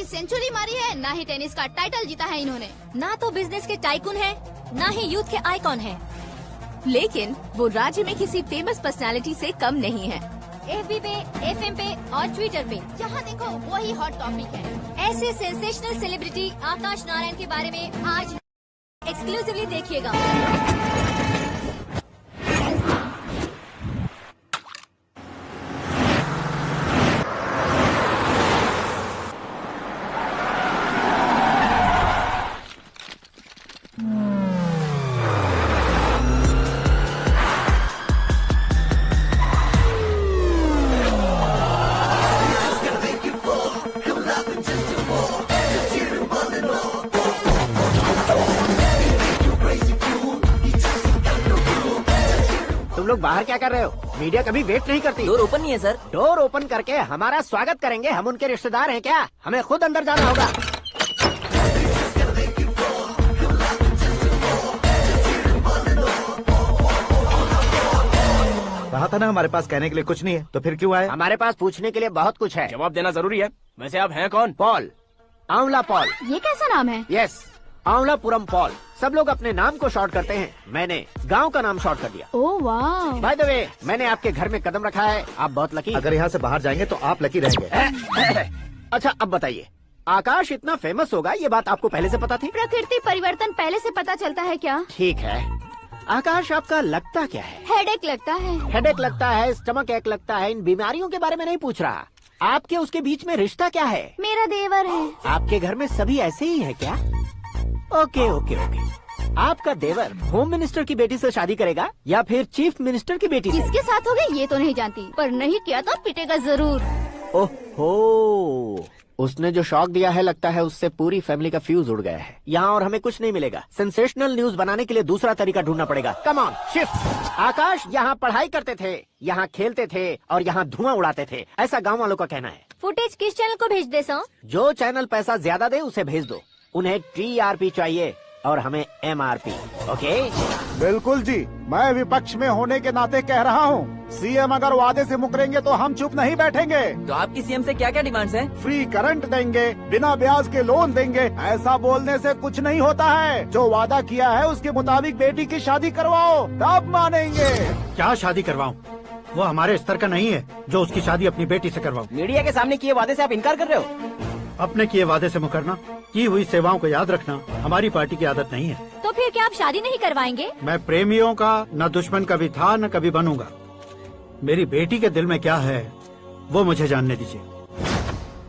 सेंचुरी मारी है, ना ही टेनिस का टाइटल जीता है इन्होंने। ना तो बिजनेस के टाइकून है, ना ही यूथ के आइकॉन है। लेकिन वो राज्य में किसी फेमस पर्सनालिटी से कम नहीं है। FB पे, FM पे और ट्विटर पे जहाँ देखो वही हॉट टॉपिक है। ऐसे सेंसेशनल सेलिब्रिटी आकाश नारायण के बारे में आज एक्सक्लूसिवली देखिएगा। लोग बाहर क्या कर रहे हो? मीडिया कभी वेट नहीं करती। डोर ओपन नहीं है सर। डोर ओपन करके हमारा स्वागत करेंगे। हम उनके रिश्तेदार हैं क्या? हमें खुद अंदर जाना होगा। कहा था ना हमारे पास कहने के लिए कुछ नहीं है, तो फिर क्यों आए? हमारे पास पूछने के लिए बहुत कुछ है। जवाब देना जरूरी है। वैसे आप हैं कौन? पॉल, आंवला पॉल। ये कैसा नाम है? Yes, Anwalapuram Paul. सब लोग अपने नाम को शॉर्ट करते हैं, मैंने गांव का नाम शॉर्ट कर दिया। ओह वाह। बाय द वे, मैंने आपके घर में कदम रखा है। आप बहुत लकी। अगर यहाँ से बाहर जाएंगे तो आप लकी रहेंगे। अच्छा अब बताइए, आकाश इतना फेमस होगा ये बात आपको पहले से पता थी? प्रकृति परिवर्तन पहले से पता चलता है क्या? ठीक है, आकाश आपका लगता क्या है? हेडेक लगता है। हेडेक लगता है, स्टमक एक लगता है। इन बीमारियों के बारे में नहीं पूछ रहा। आपके उसके बीच में रिश्ता क्या है? मेरा देवर है। आपके घर में सभी ऐसे ही है क्या? Okay okay okay. आपका देवर होम मिनिस्टर की बेटी से शादी करेगा या फिर चीफ मिनिस्टर की बेटी से? किसके साथ होगा ये तो नहीं जानती, पर नहीं किया तो पिटेगा जरूर। ओहो, उसने जो शॉक दिया है लगता है उससे पूरी फैमिली का फ्यूज उड़ गया है। यहाँ और हमें कुछ नहीं मिलेगा। सेंसेशनल न्यूज बनाने के लिए दूसरा तरीका ढूंढना पड़ेगा। Come on shift. आकाश यहाँ पढ़ाई करते थे, यहाँ खेलते थे और यहाँ धुआं उड़ाते थे, ऐसा गाँव वालों का कहना है। फुटेज किस चैनल को भेज दे सो? जो चैनल पैसा ज्यादा दे उसे भेज दो। उन्हें TRP चाहिए और हमें MRP। ओके? बिल्कुल जी, मैं विपक्ष में होने के नाते कह रहा हूँ, सीएम अगर वादे से मुकरेंगे तो हम चुप नहीं बैठेंगे। तो आपकी सीएम से क्या क्या डिमांड्स हैं? फ्री करंट देंगे, बिना ब्याज के लोन देंगे। ऐसा बोलने से कुछ नहीं होता है। जो वादा किया है उसके मुताबिक बेटी की शादी करवाओ, तब मानेंगे। क्या शादी करवाऊं? वो हमारे स्तर का नहीं है जो उसकी शादी अपनी बेटी से करवाऊं। मीडिया के सामने किए वादे से आप इनकार कर रहे हो? अपने किए वादे से मुकरना, की हुई सेवाओं को याद रखना हमारी पार्टी की आदत नहीं है। तो फिर क्या आप शादी नहीं करवाएंगे? मैं प्रेमियों का न दुश्मन कभी था न कभी बनूंगा। मेरी बेटी के दिल में क्या है वो मुझे जानने दीजिए।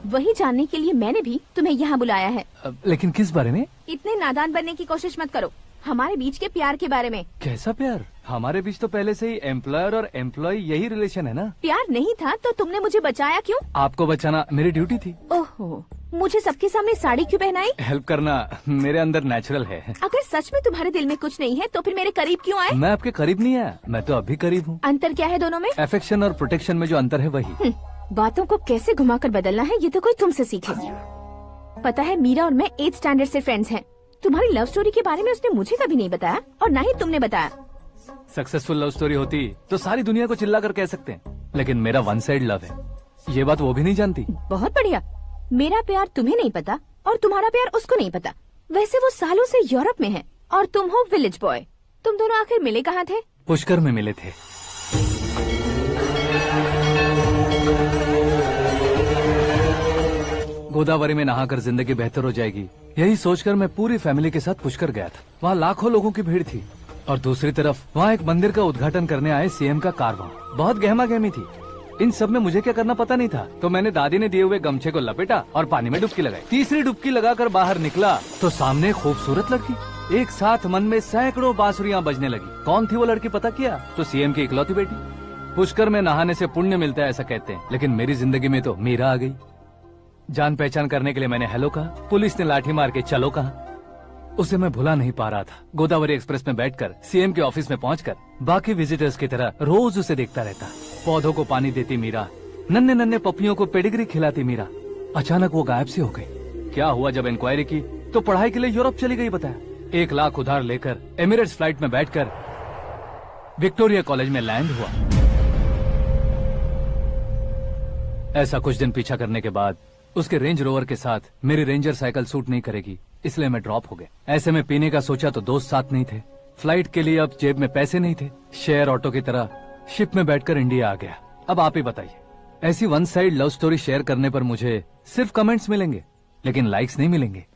वही जानने के लिए मैंने भी तुम्हें यहाँ बुलाया है। लेकिन किस बारे में? इतने नादान बनने की कोशिश मत करो। हमारे बीच के प्यार के बारे में। कैसा प्यार? हमारे बीच तो पहले से ही एम्प्लॉयर और एम्प्लॉय यही रिलेशन है ना। प्यार नहीं था तो तुमने मुझे बचाया क्यों? आपको बचाना मेरी ड्यूटी थी। ओहो, मुझे सबके सामने साड़ी क्यों पहनाई? हेल्प करना मेरे अंदर नेचुरल है। अगर सच में तुम्हारे दिल में कुछ नहीं है तो फिर मेरे करीब क्यों आए? मैं आपके करीब नहीं आया, मैं तो अभी करीब हूँ। अंतर क्या है दोनों में? अफेक्शन और प्रोटेक्शन में जो अंतर है वही। बातों को कैसे घुमाकर बदलना है ये तो कोई तुमसे सीखे। पता है, मीरा और मैं 8th स्टैंडर्ड से फ्रेंड्स हैं। तुम्हारी लव स्टोरी के बारे में उसने मुझे कभी नहीं बताया और ना ही तुमने बताया। सक्सेसफुल लव स्टोरी होती तो सारी दुनिया को चिल्ला कर कह सकते हैं, लेकिन मेरा वन साइड लव है, ये बात वो भी नहीं जानती। बहुत बढ़िया। मेरा प्यार तुम्हें नहीं पता और तुम्हारा प्यार उसको नहीं पता। वैसे वो सालों से यूरोप में है और तुम हो विलेज बॉय। तुम दोनों आखिर मिले कहाँ थे? पुष्कर में मिले थे। गोदावरी में नहाकर जिंदगी बेहतर हो जाएगी, यही सोचकर मैं पूरी फैमिली के साथ पुष्कर गया था। वहाँ लाखों लोगों की भीड़ थी और दूसरी तरफ वहाँ एक मंदिर का उद्घाटन करने आए सीएम का कारवां। बहुत गहमा गहमी थी। इन सब में मुझे क्या करना पता नहीं था, तो मैंने दादी ने दिए हुए गमछे को लपेटा और पानी में डुबकी लगाई। तीसरी डुबकी लगाकर बाहर निकला तो सामने खूबसूरत लड़की। एक साथ मन में सैकड़ों बांसुरियां बजने लगी। कौन थी वो लड़की पता किया? तो सीएम की इकलौती बेटी। पुष्कर में नहाने से पुण्य मिलता है ऐसा कहते हैं, लेकिन मेरी जिंदगी में तो मीरा आ गई। जान पहचान करने के लिए मैंने हेलो कहा, पुलिस ने लाठी मार के चलो कहा। उसे मैं भुला नहीं पा रहा था। गोदावरी एक्सप्रेस में बैठकर सीएम के ऑफिस में पहुंचकर बाकी विजिटर्स की तरह रोज उसे देखता रहता। पौधों को पानी देती मीरा, नन्हे नन्हे पपियों को पेडिग्री खिलाती मीरा। अचानक वो गायब सी हो गई। क्या हुआ? जब इंक्वायरी की तो पढ़ाई के लिए यूरोप चली गई बताया। 1 लाख उधार लेकर एमिरेट्स फ्लाइट में बैठकर विक्टोरिया कॉलेज में लैंड हुआ। ऐसा कुछ दिन पीछा करने के बाद उसके रेंज रोवर के साथ मेरी रेंजर साइकिल सूट नहीं करेगी, इसलिए मैं ड्रॉप हो गया। ऐसे में पीने का सोचा तो दोस्त साथ नहीं थे। फ्लाइट के लिए अब जेब में पैसे नहीं थे। शेयर ऑटो की तरह शिप में बैठकर इंडिया आ गया। अब आप ही बताइए, ऐसी one side love story share करने पर मुझे सिर्फ कमेंट्स मिलेंगे, लेकिन लाइक्स नहीं मिलेंगे।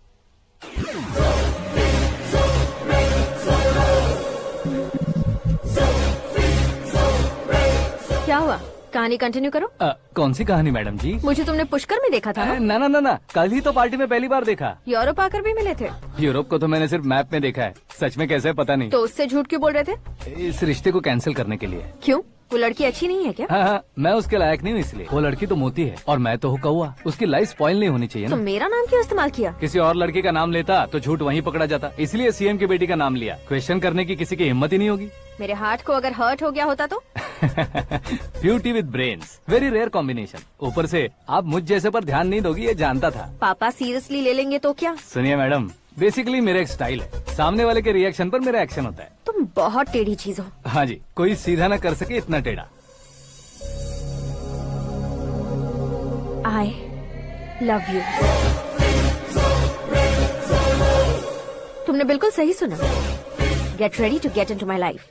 क्या हुआ? कहानी कंटिन्यू करो। कौन सी कहानी मैडम जी? मुझे तुमने पुष्कर में देखा था ना? ना ना ना, कल ही तो पार्टी में पहली बार देखा। यूरोप आकर भी मिले थे? यूरोप को तो मैंने सिर्फ मैप में देखा है, सच में कैसे पता नहीं। तो उससे झूठ क्यों बोल रहे थे? इस रिश्ते को कैंसिल करने के लिए। क्यों? वो लड़की अच्छी नहीं है क्या? हाँ, मैं उसके लायक नहीं हूँ इसलिए। वो लड़की तो मोती है और मैं तो हूँ कौवा। उसकी लाइफ स्पॉइल नहीं होनी चाहिए तो ना। मेरा नाम क्यों इस्तेमाल किया? किसी और लड़की का नाम लेता तो झूठ वहीं पकड़ा जाता, इसलिए सीएम की बेटी का नाम लिया। क्वेश्चन करने की किसी की हिम्मत ही नहीं होगी। मेरे हार्ट को अगर हर्ट हो गया होता तो? Beauty with brains, very rare combination. ऊपर से आप मुझ जैसे पर ध्यान नहीं दोगी ये जानता था। पापा सीरियसली ले लेंगे तो क्या? सुनिए मैडम, बेसिकली मेरा एक स्टाइल है, सामने वाले के रिएक्शन पर मेरा एक्शन होता है। तुम बहुत टेढ़ी चीज हो। हाँ जी, कोई सीधा न कर सके इतना टेढ़ा। I love you। तुमने बिल्कुल सही सुना। Get ready to get into my life।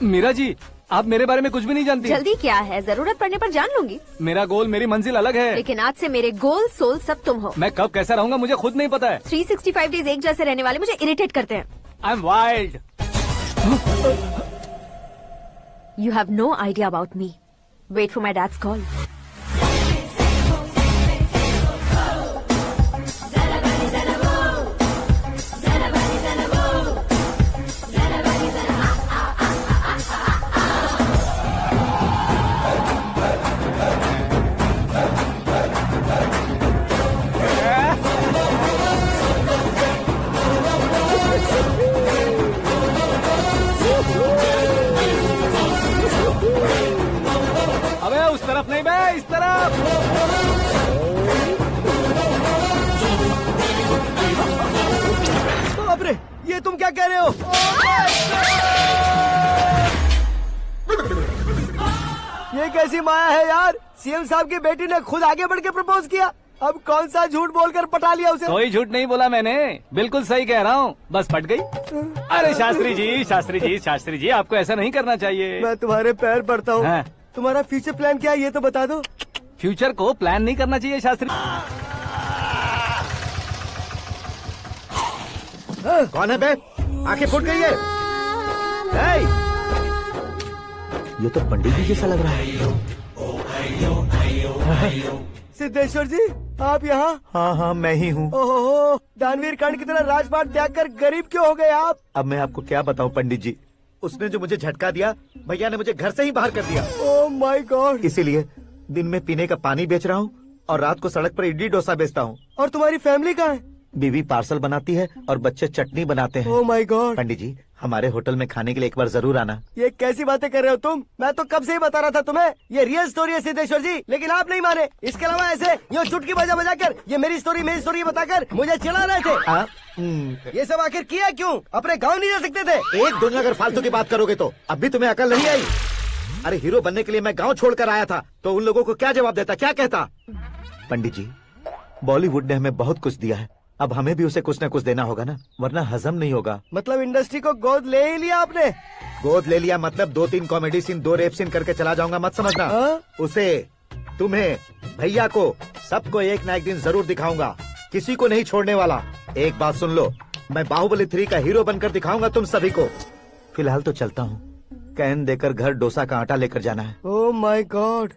Meera ji, आप मेरे बारे में कुछ भी नहीं जानती। जल्दी क्या है, जरूरत पड़ने पर जान लूंगी। मेरा गोल, मेरी मंजिल अलग है। लेकिन आज से मेरे गोल सोल सब तुम हो। मैं कब कैसा रहूंगा मुझे खुद नहीं पता है। 365 डेज एक जैसे रहने वाले मुझे इरिटेट करते हैं। I'm wild। You have no idea about me। Wait for my dad's call। अबे उस तरफ नहीं बे, इस तरफ। बाप रे, ये तुम क्या कह रहे हो? ये कैसी माया है यार? सीएम साहब की बेटी ने खुद आगे बढ़ के प्रपोज किया। अब कौन सा झूठ बोलकर पटा लिया उसे? कोई झूठ नहीं बोला मैंने, बिल्कुल सही कह रहा हूँ, बस पट गई। अरे शास्त्री जी, शास्त्री जी, शास्त्री जी, आपको ऐसा नहीं करना चाहिए। मैं तुम्हारे पैर पड़ता हूँ। हाँ। तुम्हारा फ्यूचर प्लान क्या है ये तो बता दो। फ्यूचर को प्लान नहीं करना चाहिए शास्त्री। कौन है बे? आंखें फूट गई है। हे! ये तो पंडित जी जैसा लग रहा है। सिद्धेश्वर जी, आप यहाँ? हाँ हाँ, मैं ही हूँ। ओहो, दानवीर कर्ण की तरह राजपाट त्याग कर गरीब क्यों हो गए आप? अब मैं आपको क्या बताऊँ पंडित जी, उसने जो मुझे झटका दिया, भैया ने मुझे घर से ही बाहर कर दिया। Oh my God. इसीलिए दिन में पीने का पानी बेच रहा हूँ और रात को सड़क पर इडली डोसा बेचता हूँ। और तुम्हारी फैमिली कहाँ है? बीवी पार्सल बनाती है और बच्चे चटनी बनाते हैं। Oh my God. पंडित जी, हमारे होटल में खाने के लिए एक बार जरूर आना। ये कैसी बातें कर रहे हो तुम? मैं तो कब से ही बता रहा था तुम्हें, ये रियल स्टोरी है सिद्धेश्वर जी, लेकिन आप नहीं माने। इसके अलावा ऐसे यूँ चुटकी बजा बजा कर ये मेरी स्टोरी बताकर मुझे चिढ़ा रहे थे। ये सब आखिर किया क्यों? अपने गाँव नहीं जा सकते थे? एक दो अगर फालतू की बात करोगे तो अब भी तुम्हें अकल नहीं आई। अरे हीरो बनने के लिए मैं गाँव छोड़कर आया था, तो उन लोगों को क्या जवाब देता, क्या कहता? पंडित जी, बॉलीवुड ने हमें बहुत कुछ दिया है, अब हमें भी उसे कुछ न कुछ देना होगा ना, वरना हजम नहीं होगा। मतलब इंडस्ट्री को गोद ले ही लिया आपने? गोद ले लिया मतलब 2-3 कॉमेडी सीन, 2 रेप सीन करके चला जाऊंगा मत समझना। उसे, तुम्हें, भैया को, सबको एक ना एक दिन जरूर दिखाऊंगा, किसी को नहीं छोड़ने वाला। एक बात सुन लो, मैं बाहुबली 3 का हीरो बनकर दिखाऊंगा तुम सभी को। फिलहाल तो चलता हूँ, कैन देकर घर डोसा का आटा लेकर जाना है। Oh my God.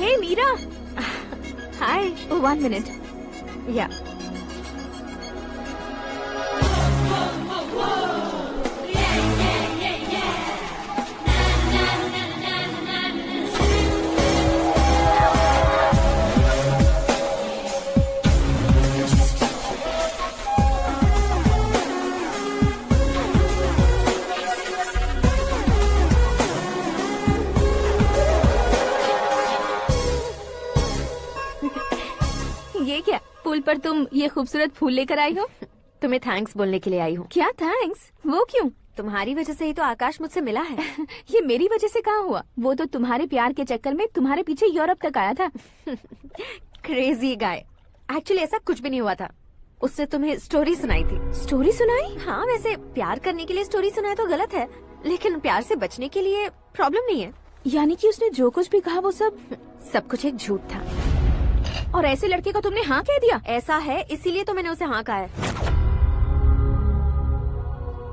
Hey Meera. Hi. Oh, 1 minute. Yeah. Table पर तुम ये खूबसूरत फूल लेकर आई हो? तुम्हें थैंक्स बोलने के लिए आई हूँ। क्या थैंक्स? वो क्यों? तुम्हारी वजह से ही तो आकाश मुझसे मिला है। ये मेरी वजह से कहाँ हुआ? वो तो तुम्हारे प्यार के चक्कर में तुम्हारे पीछे यूरोप तक आया था। Crazy guy. एक्चुअली ऐसा कुछ भी नहीं हुआ था। उसने तुम्हें स्टोरी सुनाई थी। स्टोरी सुनाई? हाँ, वैसे प्यार करने के लिए स्टोरी सुनाए तो गलत है, लेकिन प्यार से बचने के लिए प्रॉब्लम नहीं है। यानी कि उसने जो कुछ भी कहा वो सब कुछ एक झूठ था। और ऐसे लड़के को तुमने हाँ कह दिया? ऐसा है, इसीलिए तो मैंने उसे हाँ कहा है।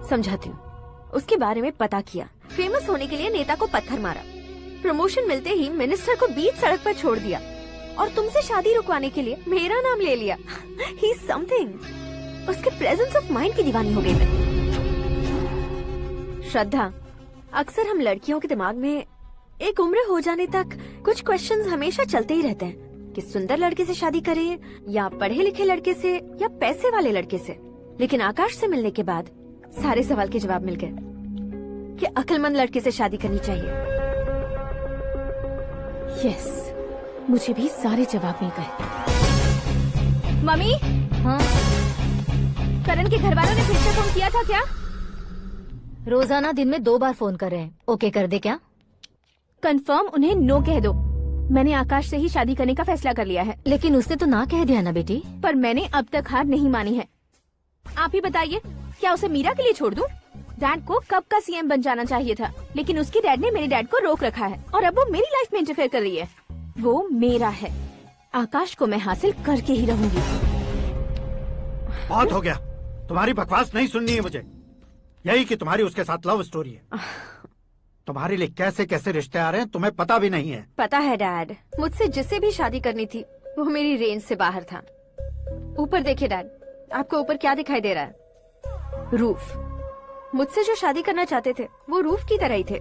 समझाती हूँ। उसके बारे में पता किया, फेमस होने के लिए नेता को पत्थर मारा, प्रमोशन मिलते ही मिनिस्टर को बीच सड़क पर छोड़ दिया और तुमसे शादी रुकवाने के लिए मेरा नाम ले लिया। ही समथिंग। उसके प्रेजेंस ऑफ माइंड की दीवानी हो गई मैं। श्रद्धा, अक्सर हम लड़कियों के दिमाग में एक उम्र हो जाने तक कुछ क्वेश्चंस हमेशा चलते ही रहते हैं कि सुंदर लड़के से शादी करें या पढ़े लिखे लड़के से या पैसे वाले लड़के से। लेकिन आकाश से मिलने के बाद सारे सवाल के जवाब मिल गए कि अक्लमंद लड़के से शादी करनी चाहिए। यस, मुझे भी सारे जवाब मिल गए। मम्मी, हाँ? करण के घर वालों ने फिर से फोन किया था क्या? रोजाना दिन में 2 बार फोन कर रहे हैं। ओके कर दे क्या? कंफर्म उन्हें नो कह दो। मैंने आकाश से ही शादी करने का फैसला कर लिया है। लेकिन उसने तो ना कह दिया ना बेटी। पर मैंने अब तक हार नहीं मानी है। आप ही बताइए, क्या उसे मीरा के लिए छोड़ दूं? डैड को कब का सीएम बन जाना चाहिए था, लेकिन उसके डैड ने मेरे डैड को रोक रखा है और अब वो मेरी लाइफ में इंटरफेयर कर रही है। वो मेरा है, आकाश को मैं हासिल करके ही रहूंगी। बहुत हो गया, तुम्हारी बकवास नहीं सुननी है मुझे। यही कि तुम्हारी उसके साथ लव स्टोरी है। तुम्हारे लिए कैसे कैसे रिश्ते आ रहे हैं तुम्हें पता भी नहीं है। पता है डैड, मुझसे जिससे भी शादी करनी थी वो मेरी रेंज से बाहर था। ऊपर देखिए डैड, आपको ऊपर क्या दिखाई दे रहा है? रूफ। मुझसे जो शादी करना चाहते थे वो रूफ की तरह ही थे।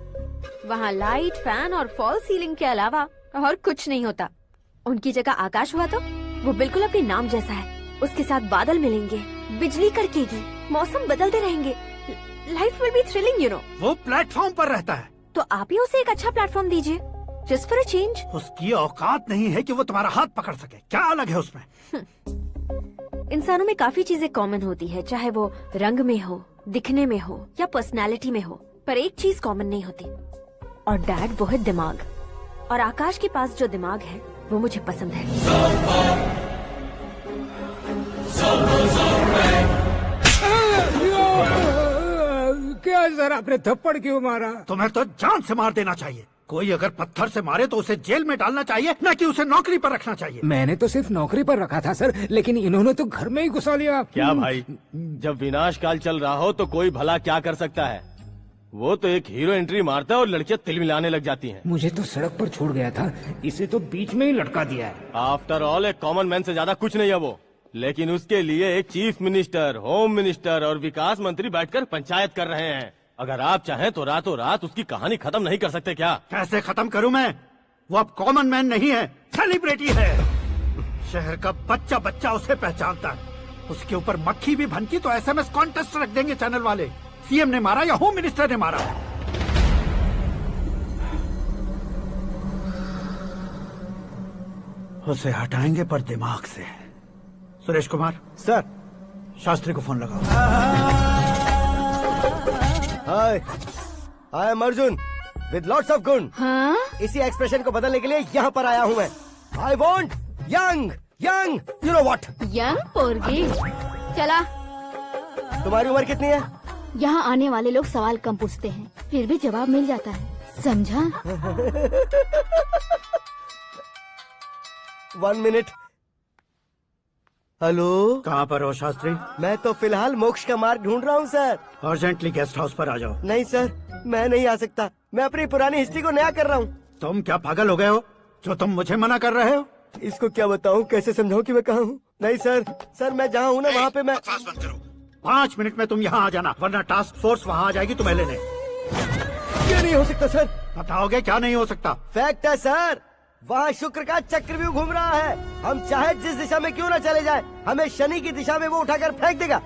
वहाँ लाइट, फैन और फॉल सीलिंग के अलावा और कुछ नहीं होता। उनकी जगह आकाश हुआ तो वो बिल्कुल अपने नाम जैसा है। उसके साथ बादल मिलेंगे, बिजली कड़केगी, मौसम बदलते रहेंगे। Life will be thrilling, you know. वो प्लेटफॉर्म पर रहता है तो आप ही उसे एक अच्छा प्लेटफॉर्म दीजिए, जस्ट फॉर अ चेंज। उसकी औकात नहीं है कि वो तुम्हारा हाथ पकड़ सके। क्या अलग है उसमें? इंसानों में काफी चीजें कॉमन होती है, चाहे वो रंग में हो, दिखने में हो या पर्सनालिटी में हो, पर एक चीज कॉमन नहीं होती, और डैड वो है दिमाग। और आकाश के पास जो दिमाग है वो मुझे पसंद है। क्या सर, आपने थप्पड़ क्यों मारा? तुम्हें तो जान से मार देना चाहिए। कोई अगर पत्थर से मारे तो उसे जेल में डालना चाहिए, न कि उसे नौकरी पर रखना चाहिए। मैंने तो सिर्फ नौकरी पर रखा था सर, लेकिन इन्होंने तो घर में ही घुसा लिया। क्या भाई, जब विनाश काल चल रहा हो तो कोई भला क्या कर सकता है? वो तो एक हीरो एंट्री मारता है और लड़कियां तिलमिलाने लग जाती हैं। मुझे तो सड़क पर छोड़ गया था, इसे तो बीच में ही लटका दिया है। आफ्टर ऑल एक कॉमन मैन से ज्यादा कुछ नहीं है वो, लेकिन उसके लिए एक चीफ मिनिस्टर, होम मिनिस्टर और विकास मंत्री बैठकर पंचायत कर रहे हैं। अगर आप चाहें तो रातों रात उसकी कहानी खत्म नहीं कर सकते क्या? कैसे खत्म करूं मैं? वो अब कॉमन मैन नहीं है, सेलिब्रिटी है। शहर का बच्चा बच्चा उसे पहचानता है। उसके ऊपर मक्खी भी भनकी तो एसएमएस कॉन्टेस्ट रख देंगे चैनल वाले। सीएम ने मारा या होम मिनिस्टर ने मारा? उसे हटाएंगे पर दिमाग से। सुरेश कुमार सर, शास्त्री को फोन लगाओ। Hi, I am Arjun with lots of गुण। हाँ? इसी एक्सप्रेशन को बदलने के लिए यहाँ पर आया हूँ मैं। I want young young, you know what? Young पोरगी। चला। तुम्हारी उम्र कितनी है? यहाँ आने वाले लोग सवाल कम पूछते हैं, फिर भी जवाब मिल जाता है, समझा? 1 मिनट। हेलो, कहाँ पर हो शास्त्री? मैं तो फिलहाल मोक्ष का मार्ग ढूंढ रहा हूँ सर। अर्जेंटली गेस्ट हाउस पर आ जाओ। नहीं सर, मैं नहीं आ सकता। मैं अपनी पुरानी हिस्ट्री को नया कर रहा हूँ। तुम क्या पागल हो गए हो जो तुम मुझे मना कर रहे हो? इसको क्या बताऊँ, कैसे समझाऊँ कि मैं कहाँ हूँ? नहीं सर, मैं जहाँ हूँ ना वहाँ पे मैं। 5 मिनट में तुम यहाँ आ जाना, वरना टास्क फोर्स वहाँ आ जाएगी तुम्हें लेने। क्यों नहीं हो सकता सर? बताओगे क्या नहीं हो सकता? फैक्ट है सर, वहाँ शुक्र का चक्रव्यूह घूम रहा है। हम चाहे जिस दिशा में क्यों न चले जाए, हमें शनि की दिशा में वो उठाकर फेंक देगा।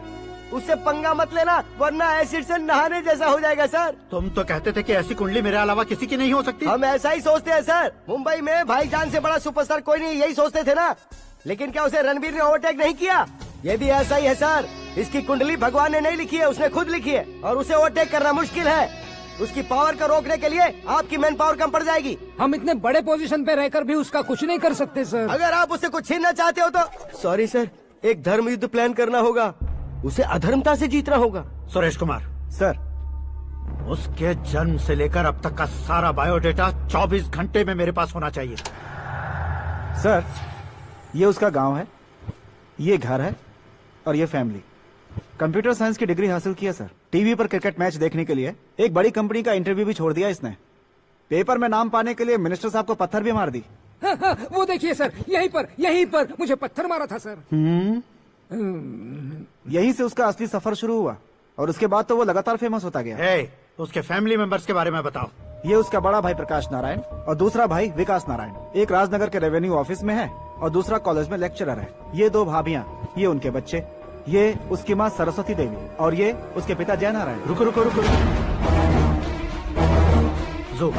उससे पंगा मत लेना, वरना एसिड से नहाने जैसा हो जाएगा सर। तुम तो कहते थे कि ऐसी कुंडली मेरे अलावा किसी की नहीं हो सकती। हम ऐसा ही सोचते हैं सर। मुंबई में भाईजान से बड़ा सुपरस्टार कोई नहीं, यही सोचते थे ना। लेकिन क्या उसे रणबीर ने ओवरटेक नहीं किया? ये भी ऐसा ही है सर। इसकी कुंडली भगवान ने नहीं लिखी है, उसने खुद लिखी है, और उसे ओवरटेक करना मुश्किल है। उसकी पावर को रोकने के लिए आपकी मैन पावर कम पड़ जाएगी। हम इतने बड़े पोजीशन पे रहकर भी उसका कुछ नहीं कर सकते सर। अगर आप उससे कुछ छीनना चाहते हो तो सॉरी सर, एक धर्म युद्ध प्लान करना होगा। उसे अधर्मता से जीतना होगा। सुरेश कुमार सर, उसके जन्म से लेकर अब तक का सारा बायोडेटा 24 घंटे में मेरे पास होना चाहिए। सर, ये उसका गांव है, ये घर है और ये फैमिली। कंप्यूटर साइंस की डिग्री हासिल किया सर। टीवी पर क्रिकेट मैच देखने के लिए एक बड़ी कंपनी का इंटरव्यू भी छोड़ दिया इसने। पेपर में नाम पाने के लिए मिनिस्टर साहब को पत्थर भी मार दी। हाँ, हाँ, वो देखिए सर, यहीं पर मुझे पत्थर मारा था सर। यहीं से उसका असली सफर शुरू हुआ और उसके बाद तो वो लगातार फेमस होता गया। उसके फैमिली मेंबर्स के बारे में बताओ। ये उसका बड़ा भाई प्रकाश नारायण और दूसरा भाई विकास नारायण। एक राजनगर के रेवेन्यू ऑफिस में है और दूसरा कॉलेज में लेक्चरर है। ये 2 भाभियां, ये उनके बच्चे, ये उसकी माँ सरस्वती देवी और ये उसके पिता जय नारायण। रुको रुको रुको, जो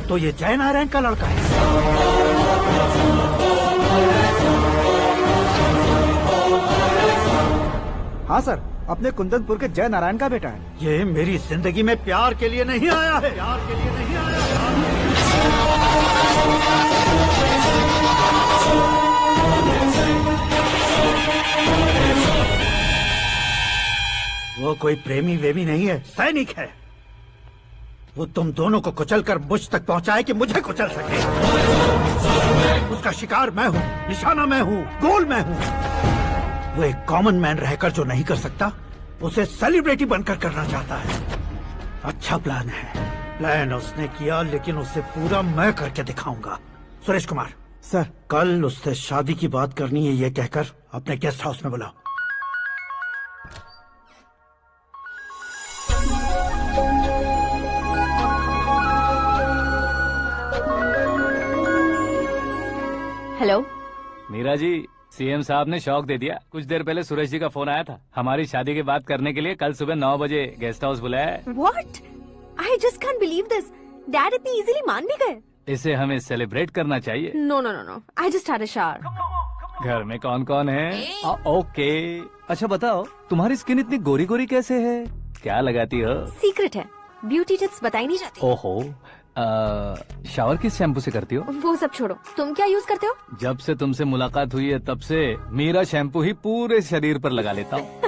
तो ये जय नारायण का लड़का है। हाँ सर, अपने कुंदनपुर के जय नारायण का बेटा है। ये मेरी जिंदगी में प्यार के लिए नहीं आया है, प्यार के लिए नहीं आया है। वो कोई प्रेमी वेमी नहीं है, सैनिक है। वो तुम दोनों को कुचलकर मुझ तक पहुंचाए कि मुझे कुचल सके। उसका शिकार मैं हूँ, निशाना मैं हूँ, गोल मैं हूँ। वो एक कॉमन मैन रहकर जो नहीं कर सकता, उसे सेलिब्रिटी बनकर करना चाहता है। अच्छा प्लान है, प्लान उसने किया, लेकिन उसे पूरा मैं करके दिखाऊंगा। सुरेश कुमार सर, कल उससे शादी की बात करनी है, ये कहकर अपने गेस्ट हाउस में बुलाओ। हेलो मीरा जी, सीएम साहब ने शौक दे दिया। कुछ देर पहले सुरेश जी का फोन आया था, हमारी शादी की बात करने के लिए कल सुबह 9 बजे गेस्ट हाउस बुलाया है। What? I just can't believe this. Dad इतनी इजीली मान भी गए। इसे हमें सेलिब्रेट करना चाहिए। No no no no, I just had a shower. घर में कौन कौन है? ओके, अच्छा बताओ, तुम्हारी स्किन इतनी गोरी गोरी कैसे है? क्या लगाती हो? सीक्रेट है, ब्यूटी टिप्स बताई नहीं जाती। ओहो, शावर किस शैम्पू से करती हो? वो सब छोड़ो, तुम क्या यूज करते हो? जब से तुमसे मुलाकात हुई है तब से मेरा शैम्पू ही पूरे शरीर पर लगा लेता हूँ।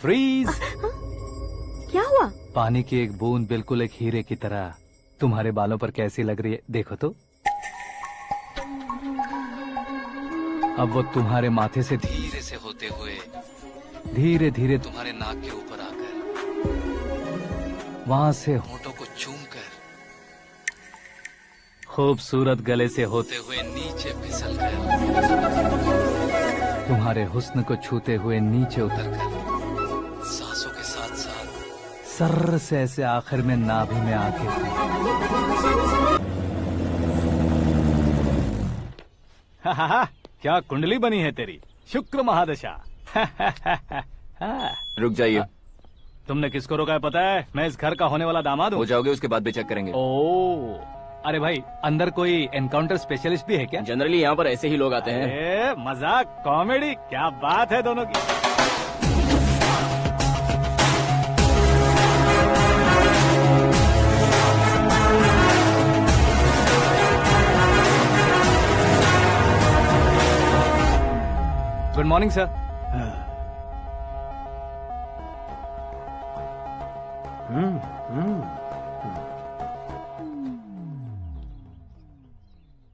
फ्रीज। क्या हुआ? पानी की एक बूंद बिल्कुल एक हीरे की तरह तुम्हारे बालों पर कैसी लग रही है, देखो तो। अब वो तुम्हारे माथे से धीरे से होते हुए धीरे धीरे तुम्हारे नाक के ऊपर आकर वहां से होठों को चूमकर खूबसूरत गले से होते हुए नीचे फिसल कर तुम्हारे हुस्न को छूते हुए नीचे उतरकर सांसों के साथ साथ सर्र से ऐसे आखिर में नाभि में आके क्या कुंडली बनी है तेरी, शुक्र महादशा। रुक जाइए। तुमने किसको रोका है पता है? मैं इस घर का होने वाला दामाद हूँ। हो जाओगे उसके बाद भी चेक करेंगे। ओ, अरे भाई, अंदर कोई एनकाउंटर स्पेशलिस्ट भी है क्या? जनरली यहाँ पर ऐसे ही लोग आते हैं। मजाक, कॉमेडी, क्या बात है दोनों की। Good morning sir.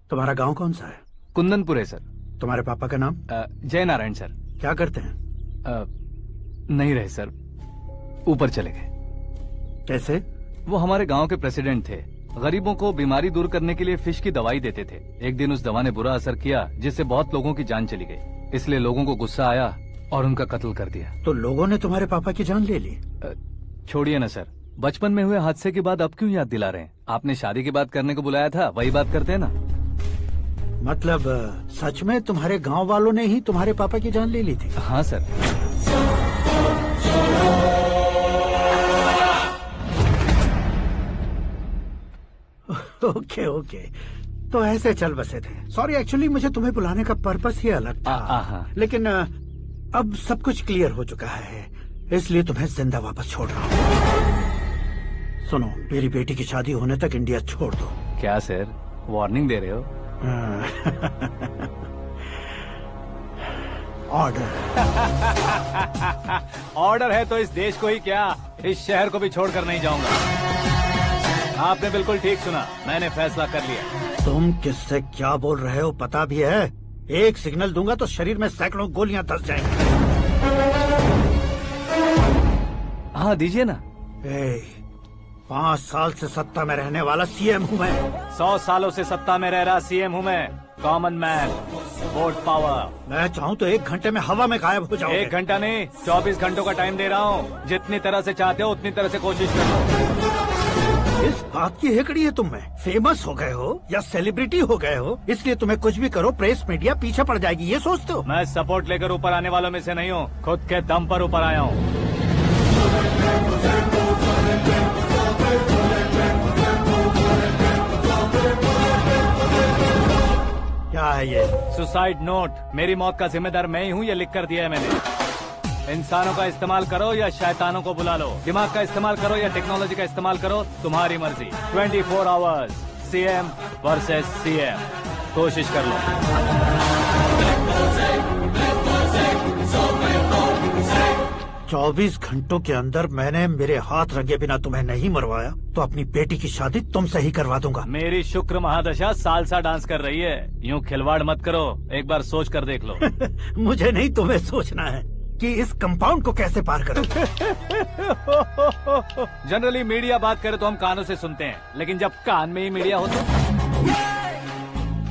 तुम्हारा गांव कौन सा है? कुंदनपुर है सर। तुम्हारे पापा का नाम? जय नारायण सर। क्या करते हैं? नहीं रहे सर, ऊपर चले गए। कैसे? वो हमारे गांव के प्रेसिडेंट थे। गरीबों को बीमारी दूर करने के लिए फिश की दवाई देते थे। एक दिन उस दवा ने बुरा असर किया जिससे बहुत लोगों की जान चली गई। इसलिए लोगों को गुस्सा आया और उनका कत्ल कर दिया। तो लोगों ने तुम्हारे पापा की जान ले ली? छोड़िए ना सर, बचपन में हुए हादसे की बात अब क्यों याद दिला रहे हैं? आपने शादी की बात करने को बुलाया था, वही बात करते हैं ना। मतलब सच में तुम्हारे गांव वालों ने ही तुम्हारे पापा की जान ले ली थी? हाँ सर। ओके ओके, तो ऐसे चल बसे थे। सॉरी, एक्चुअली मुझे तुम्हें बुलाने का पर्पस ही अलग था, लेकिन अब सब कुछ क्लियर हो चुका है, इसलिए तुम्हें जिंदा वापस छोड़ रहा हूँ। सुनो, मेरी बेटी की शादी होने तक इंडिया छोड़ दो। क्या सर, वार्निंग दे रहे हो? ऑर्डर। ऑर्डर है तो इस देश को ही क्या, इस शहर को भी छोड़कर नहीं जाऊंगा। आपने बिल्कुल ठीक सुना, मैंने फैसला कर लिया। तुम किससे क्या बोल रहे हो पता भी है? एक सिग्नल दूंगा तो शरीर में सैकड़ों गोलियां धस जाएंगी। हाँ दीजिए ना। 5 साल से सत्ता में रहने वाला सीएम हूँ मैं। 100 सालों से सत्ता में रह रहा सीएम हूँ मैं। Common man, vote power. मैं चाहूँ तो 1 घंटे में हवा में गायब हो जाऊँ। 1 घंटा नहीं, 24 घंटों का टाइम दे रहा हूँ। जितनी तरह से चाहते हो उतनी तरह से कोशिश करो। इस बात की हेकड़ी है तुम में। फेमस हो गए हो या सेलिब्रिटी हो गए हो, इसलिए तुम्हें कुछ भी करो प्रेस मीडिया पीछे पड़ जाएगी, ये सोचते हो? मैं सपोर्ट लेकर ऊपर आने वालों में से नहीं हूँ, खुद के दम पर ऊपर आया हूँ। क्या है ये? Suicide note. मेरी मौत का जिम्मेदार मैं ही हूँ, ये लिख कर दिया है मैंने। इंसानों का इस्तेमाल करो या शैतानों को बुला लो, दिमाग का इस्तेमाल करो या टेक्नोलॉजी का इस्तेमाल करो, तुम्हारी मर्जी। 24 आवर्स, सीएम वर्सेस सीएम, कोशिश कर लो। 24 घंटों के अंदर मैंने मेरे हाथ रंगे बिना तुम्हें नहीं मरवाया तो अपनी बेटी की शादी तुमसे ही करवा दूंगा। मेरी शुक्र महादशा सालसा डांस कर रही है, यूँ खिलवाड़ मत करो, एक बार सोच कर देख लो। मुझे नहीं, तुम्हें सोचना है कि इस कंपाउंड को कैसे पार करो। जनरली मीडिया बात करे तो हम कानों से सुनते हैं, लेकिन जब कान में ही मीडिया हो तो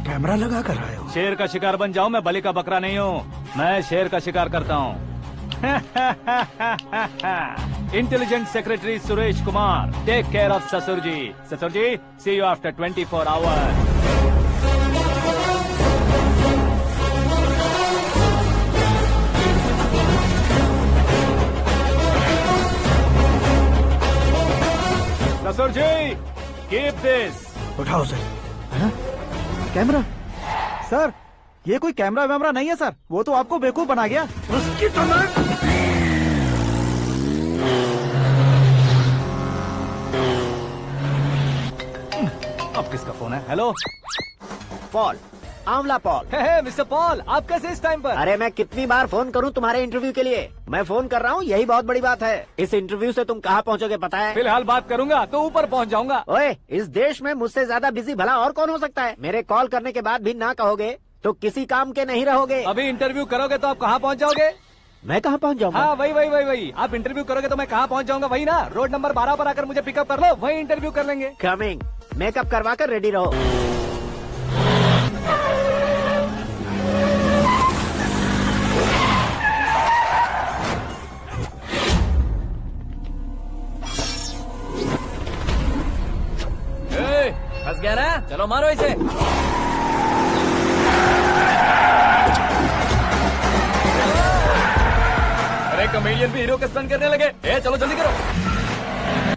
कैमरा लगा कर आए हो। शेर का शिकार बन जाऊं, मैं बलि का बकरा नहीं हूँ, मैं शेर का शिकार करता हूँ। Intelligent secretary Suresh Kumar, take care of ससुर जी। ससुर जी, सी यू आफ्टर 24 आवर्स। ससुर जी, कीप दिस। उठाओ सर। कैमरा? सर, ये कोई कैमरा वैमरा नहीं है सर, वो तो आपको बेवकूफ बना गया। उसकी तो मैं... अब किसका फोन है? हेलो पॉल, आंवला पॉल। मिस्टर पॉल, आप कैसे इस टाइम पर? अरे मैं कितनी बार फोन करूं तुम्हारे इंटरव्यू के लिए? मैं फोन कर रहा हूं, यही बहुत बड़ी बात है। इस इंटरव्यू से तुम कहां पहुंचोगे पता है? फिलहाल बात करूंगा तो ऊपर पहुंच जाऊंगा। ओए, इस देश में मुझसे ज्यादा बिजी भला और कौन हो सकता है? मेरे कॉल करने के बाद भी ना कहोगे तो किसी काम के नहीं रहोगे। अभी इंटरव्यू करोगे तो आप कहाँ पहुँच जाओगे? मैं कहाँ पहुँच जाऊंगा? हाँ, वही। आप इंटरव्यू करोगे तो मैं कहाँ पहुँच जाऊंगा? वही ना, रोड नंबर 12 पर आकर मुझे पिकअप कर लो, वही इंटरव्यू कर लेंगे। कमिंग। मेकअप करवा कर रेडी रहो। फंस गया ना, चलो मारो इसे। अरे कमेडियन भी हीरो के स्टंट करने लगे। चलो जल्दी करो।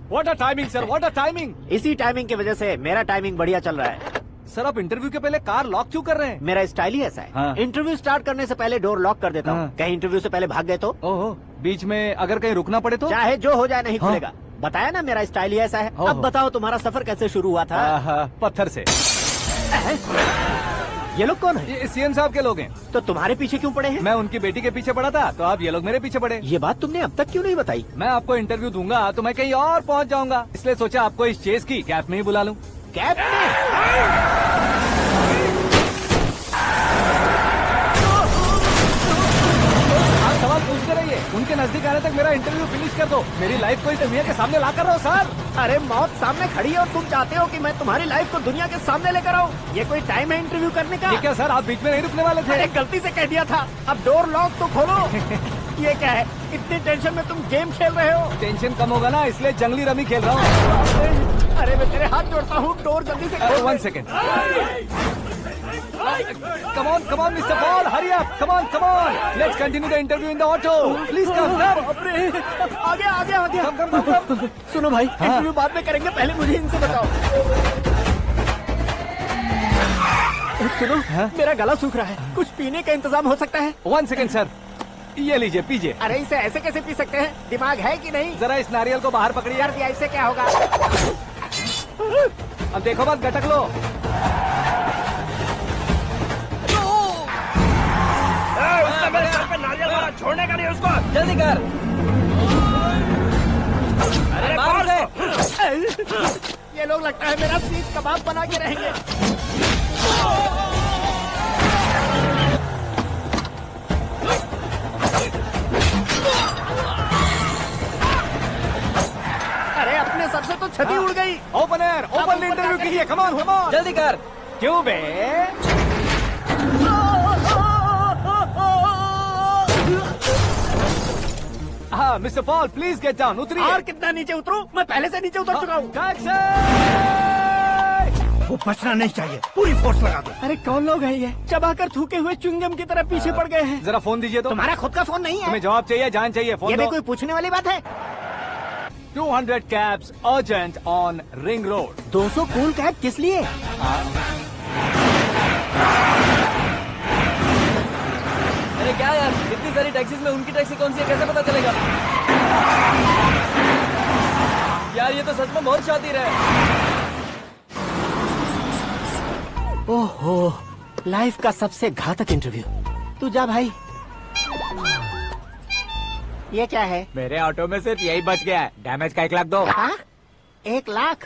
What a timing sir, what a timing. इसी टाइमिंग की वजह से मेरा टाइमिंग बढ़िया चल रहा है। सर, आप इंटरव्यू के पहले कार लॉक क्यों कर रहे हैं? मेरा स्टाइल ही ऐसा है। हाँ। इंटरव्यू स्टार्ट करने से पहले डोर लॉक कर देता हूँ। हाँ। कहीं इंटरव्यू से पहले भाग गए तो? ओहो, बीच में अगर कहीं रुकना पड़े तो? चाहे जो हो जाए नहीं हाँ। खुलेगा। बताया ना मेरा स्टाइल ही ऐसा है। अब बताओ तुम्हारा सफर कैसे शुरू हुआ था? पत्थर से। ये लोग कौन है? ये सीएम साहब के लोग हैं। तो तुम्हारे पीछे क्यों पड़े हैं? मैं उनकी बेटी के पीछे पड़ा था, तो आप ये लोग मेरे पीछे पड़े। ये बात तुमने अब तक क्यों नहीं बताई? मैं आपको इंटरव्यू दूंगा तो मैं कहीं और पहुंच जाऊंगा, इसलिए सोचा आपको इस चेस की कैप में ही बुला लूं। कैप में? आप सवाल पूछते रहिए, उनके नजदीक आने तक मेरा इंटरव्यू फिनिश कर दो। मेरी लाइफ को इस दुनिया के सामने ला कर रहो सर। अरे मौत सामने खड़ी है और तुम चाहते हो कि मैं तुम्हारी लाइफ को दुनिया के सामने लेकर आऊं? ये कोई टाइम है इंटरव्यू करने का? ये क्या सर, आप बीच में नहीं रुकने वाले थे? अरे गलती से कह दिया था। अब डोर लॉक तो खोलो। ये क्या है, इतनी टेंशन में तुम गेम खेल रहे हो? टेंशन कम होगा ना, इसलिए जंगली रमी खेल रहा हूँ। अरे मैं तेरे हाथ जोड़ता हूँ, डोर जल्दी से खोल। 1 second. Come on, Mr. Paul, hurry up! Come on! Let's continue the interview in the auto. Please come. आगे। सुनो भाई, इंटरव्यू बाद में करेंगे, पहले मुझे इनसे बताओ। सुनो, मेरा गला सूख रहा है, कुछ पीने का इंतजाम हो सकता है? 1 सेकेंड सर, ये लीजिए पीजिए। अरे इसे ऐसे कैसे पी सकते हैं? दिमाग है कि नहीं? जरा इस नारियल को बाहर पकड़िए। कर दिया, इससे क्या होगा? अब देखो मत, गटक लो। उसने मेरे सर पे नारियल मारा, छोड़ने का नहीं उसको। जल्दी कर। अरे मार दे। ये लोग लगता है मेरा सीख कबाब बना के रहेंगे। अरे अपने सर से तो छती उड़ गई। ओपनर, ओपन इंटरव्यू कीजिए। कम ऑन, कम ऑन, जल्दी कर। क्यों बे? हाँ mister Paul, please get down. उतरिए। और कितना नीचे उतरूं? मैं पहले से नीचे उतर चुका हूँ। वो बचना नहीं चाहिए, पूरी फोर्स लगा दो। अरे कौन लोग हैं ये? चबाकर थूके हुए च्युइंगम की तरह पीछे पड़ गए हैं। जरा फोन दीजिए तो। तुम्हारा खुद का फोन नहीं है? तुम्हें जवाब चाहिए, जान चाहिए, फोन ये भी दो। कोई पूछने वाली बात है? 200 cabs urgent on Ring Road. 200 cool cab किस लिए? अरे क्या यार, इतनी सारी टैक्सीज में उनकी टैक्सी कौन सी है, कैसे पता चलेगा? यार ये तो सच में बहुत शातिर है। ओहो, लाइफ का सबसे घातक इंटरव्यू। तू जा भाई। ये क्या है? मेरे ऑटो में सिर्फ यही बच गया है। डैमेज का 1 लाख दो। 1 लाख?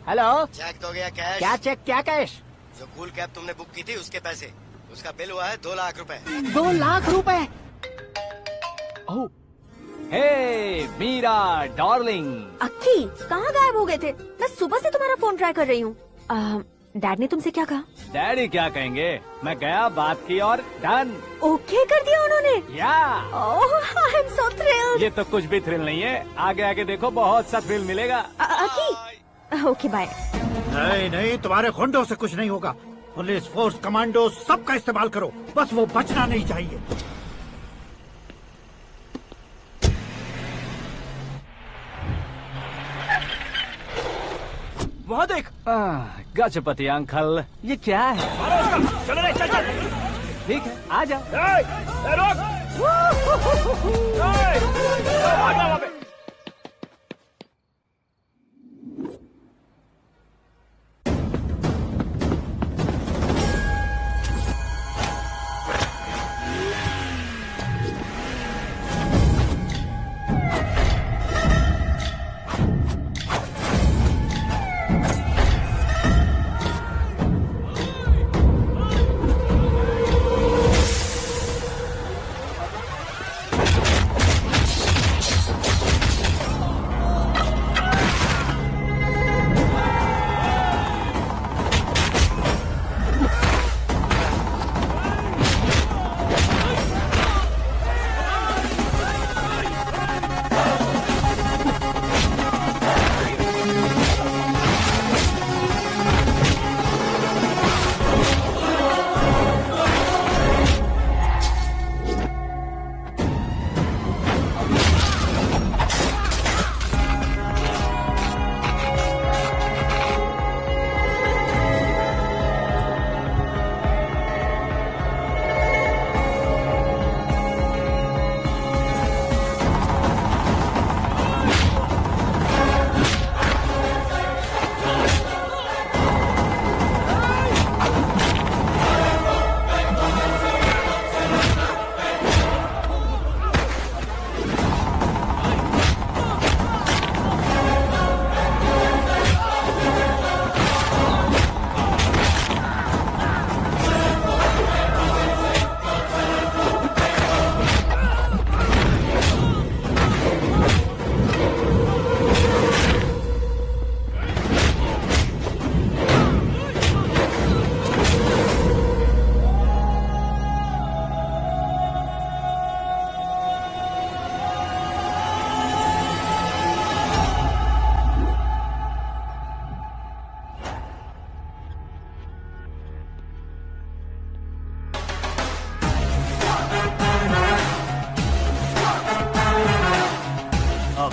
हेलो, चेक तो गया कैश। क्या चेक, क्या कैश? जो कूल कैब तुमने बुक की थी उसके पैसे, उसका बिल हुआ है 2 लाख रुपए। 2 लाख रुपए? ओह, हे मीरा डार्लिंग। अक्की, कहाँ गायब हो गए थे? मैं सुबह से तुम्हारा फोन ट्राई कर रही हूँ। डैड ने तुमसे क्या कहा? डैडी क्या कहेंगे, मैं गया, बात की और डन। ओके कर दिया उन्होंने? या। ओह, आई एम सो थ्रिल्ड। ये तो कुछ भी थ्रिल नहीं है, आगे आगे देखो बहुत सा थ्रिल मिलेगा। अक्की, ओके बाय। नहीं नहीं, तुम्हारे गुंडों से कुछ नहीं होगा। पुलिस फोर्स, कमांडो, सबका इस्तेमाल करो, बस वो बचना नहीं चाहिए। वहाँ देख। गजपति अंकल, ये क्या है? चलो रे, चल चल। ठीक है, आ जा।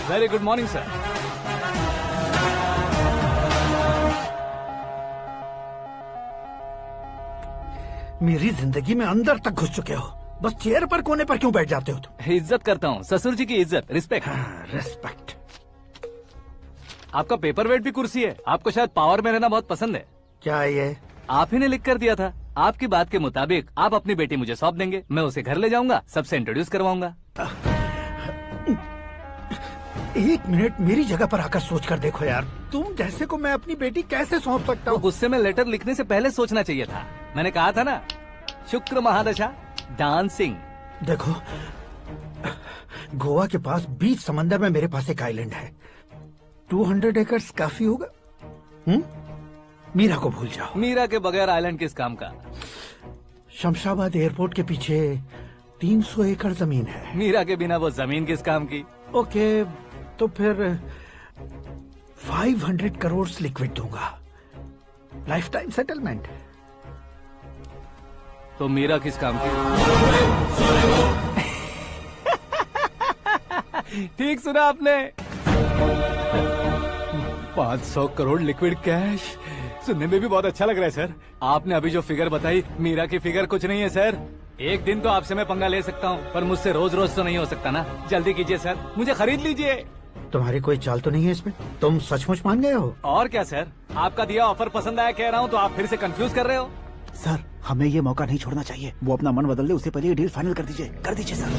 Very good morning, sir. मेरी जिंदगी में अंदर तक घुस चुके हो, बस चेयर पर कोने पर क्यों बैठ जाते हो तुम? इज्जत करता हूँ, ससुर जी की इज्जत, रिस्पेक्ट। रिस्पेक्ट। आपका पेपर वेट भी कुर्सी है। आपको शायद पावर में रहना बहुत पसंद है। क्या है ये? आप ही ने लिख कर दिया था। आपकी बात के मुताबिक आप अपनी बेटी मुझे सौंप देंगे, मैं उसे घर ले जाऊंगा, सबसे इंट्रोड्यूस करवाऊंगा। एक मिनट मेरी जगह पर आकर सोच कर देखो यार, तुम जैसे को मैं अपनी बेटी कैसे सौंप सकता हूँ? गुस्से में लेटर लिखने से पहले सोचना चाहिए था। मैंने कहा था ना, शुक्र महादशा डांसिंग। देखो, गोवा के पास बीच समंदर में मेरे पास एक आइलैंड है, 200 एकर्स काफी होगा। मीरा को भूल जाओ। मीरा के बगैर आइलैंड किस काम का? शमशाबाद एयरपोर्ट के पीछे 300 एकड़ जमीन है। मीरा के बिना वो जमीन किस काम की? ओके, तो फिर 500 करोड़ लिक्विड दूंगा, लाइफ टाइम सेटलमेंट। तो मीरा किस काम की? ठीक सुना आपने, 500 करोड़ लिक्विड कैश। सुनने में भी बहुत अच्छा लग रहा है सर। आपने अभी जो फिगर बताई, मीरा की फिगर कुछ नहीं है सर। एक दिन तो आपसे मैं पंगा ले सकता हूँ, पर मुझसे रोज रोज तो नहीं हो सकता ना। जल्दी कीजिए सर, मुझे खरीद लीजिए। तुम्हारी कोई चाल तो नहीं है इसमें? तुम सचमुच मान गए हो? और क्या सर, आपका दिया ऑफर पसंद आया कह रहा हूँ, तो आप फिर से कंफ्यूज कर रहे हो। सर, हमें ये मौका नहीं छोड़ना चाहिए। वो अपना मन बदल दे, उससे पहले ये डील फाइनल कर दीजिए। कर दीजिए सर।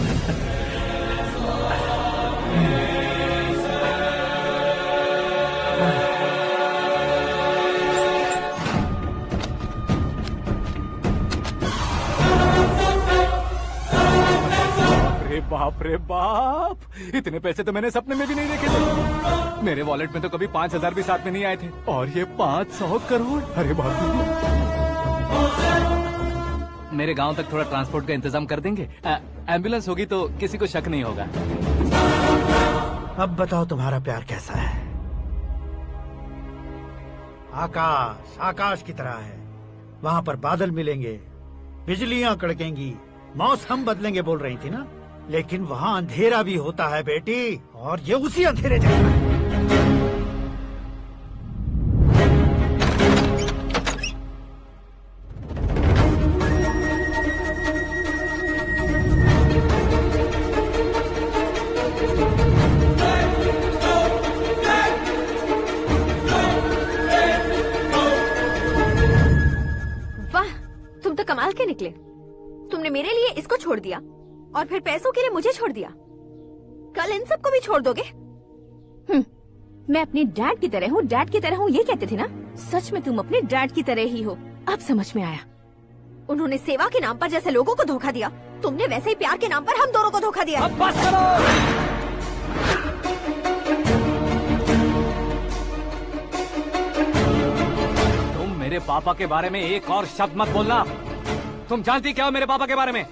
बाप रे बाप, इतने पैसे तो मैंने सपने में भी नहीं देखे थे। मेरे वॉलेट में तो कभी 5000 भी साथ में नहीं आए थे, और ये 500 करोड़। अरे बाप रे। मेरे गांव तक थोड़ा ट्रांसपोर्ट का इंतजाम कर देंगे? एम्बुलेंस होगी तो किसी को शक नहीं होगा। अब बताओ तुम्हारा प्यार कैसा है? आकाश आकाश की तरह है, वहाँ पर बादल मिलेंगे, बिजलियाँ कड़केंगी, मौसम बदलेंगे बोल रही थी ना, लेकिन वहाँ अंधेरा भी होता है बेटी, और ये उसी अंधेरे जैसा है। वाह, तुम तो कमाल के निकले। तुमने मेरे लिए इसको छोड़ दिया और फिर पैसों के लिए मुझे छोड़ दिया। कल इन सबको भी छोड़ दोगे? मैं अपने डैड की तरह हूँ, डैड की तरह हूँ, ये कहते थे ना। सच में तुम अपने डैड की तरह ही हो, अब समझ में आया। उन्होंने सेवा के नाम पर जैसे लोगों को धोखा दिया, तुमने वैसे ही प्यार के नाम पर हम दोनों को धोखा दिया। अब बस करो। तुम मेरे पापा के बारे में एक और शब्द मत बोलना। तुम जानती क्या हो मेरे पापा के बारे में?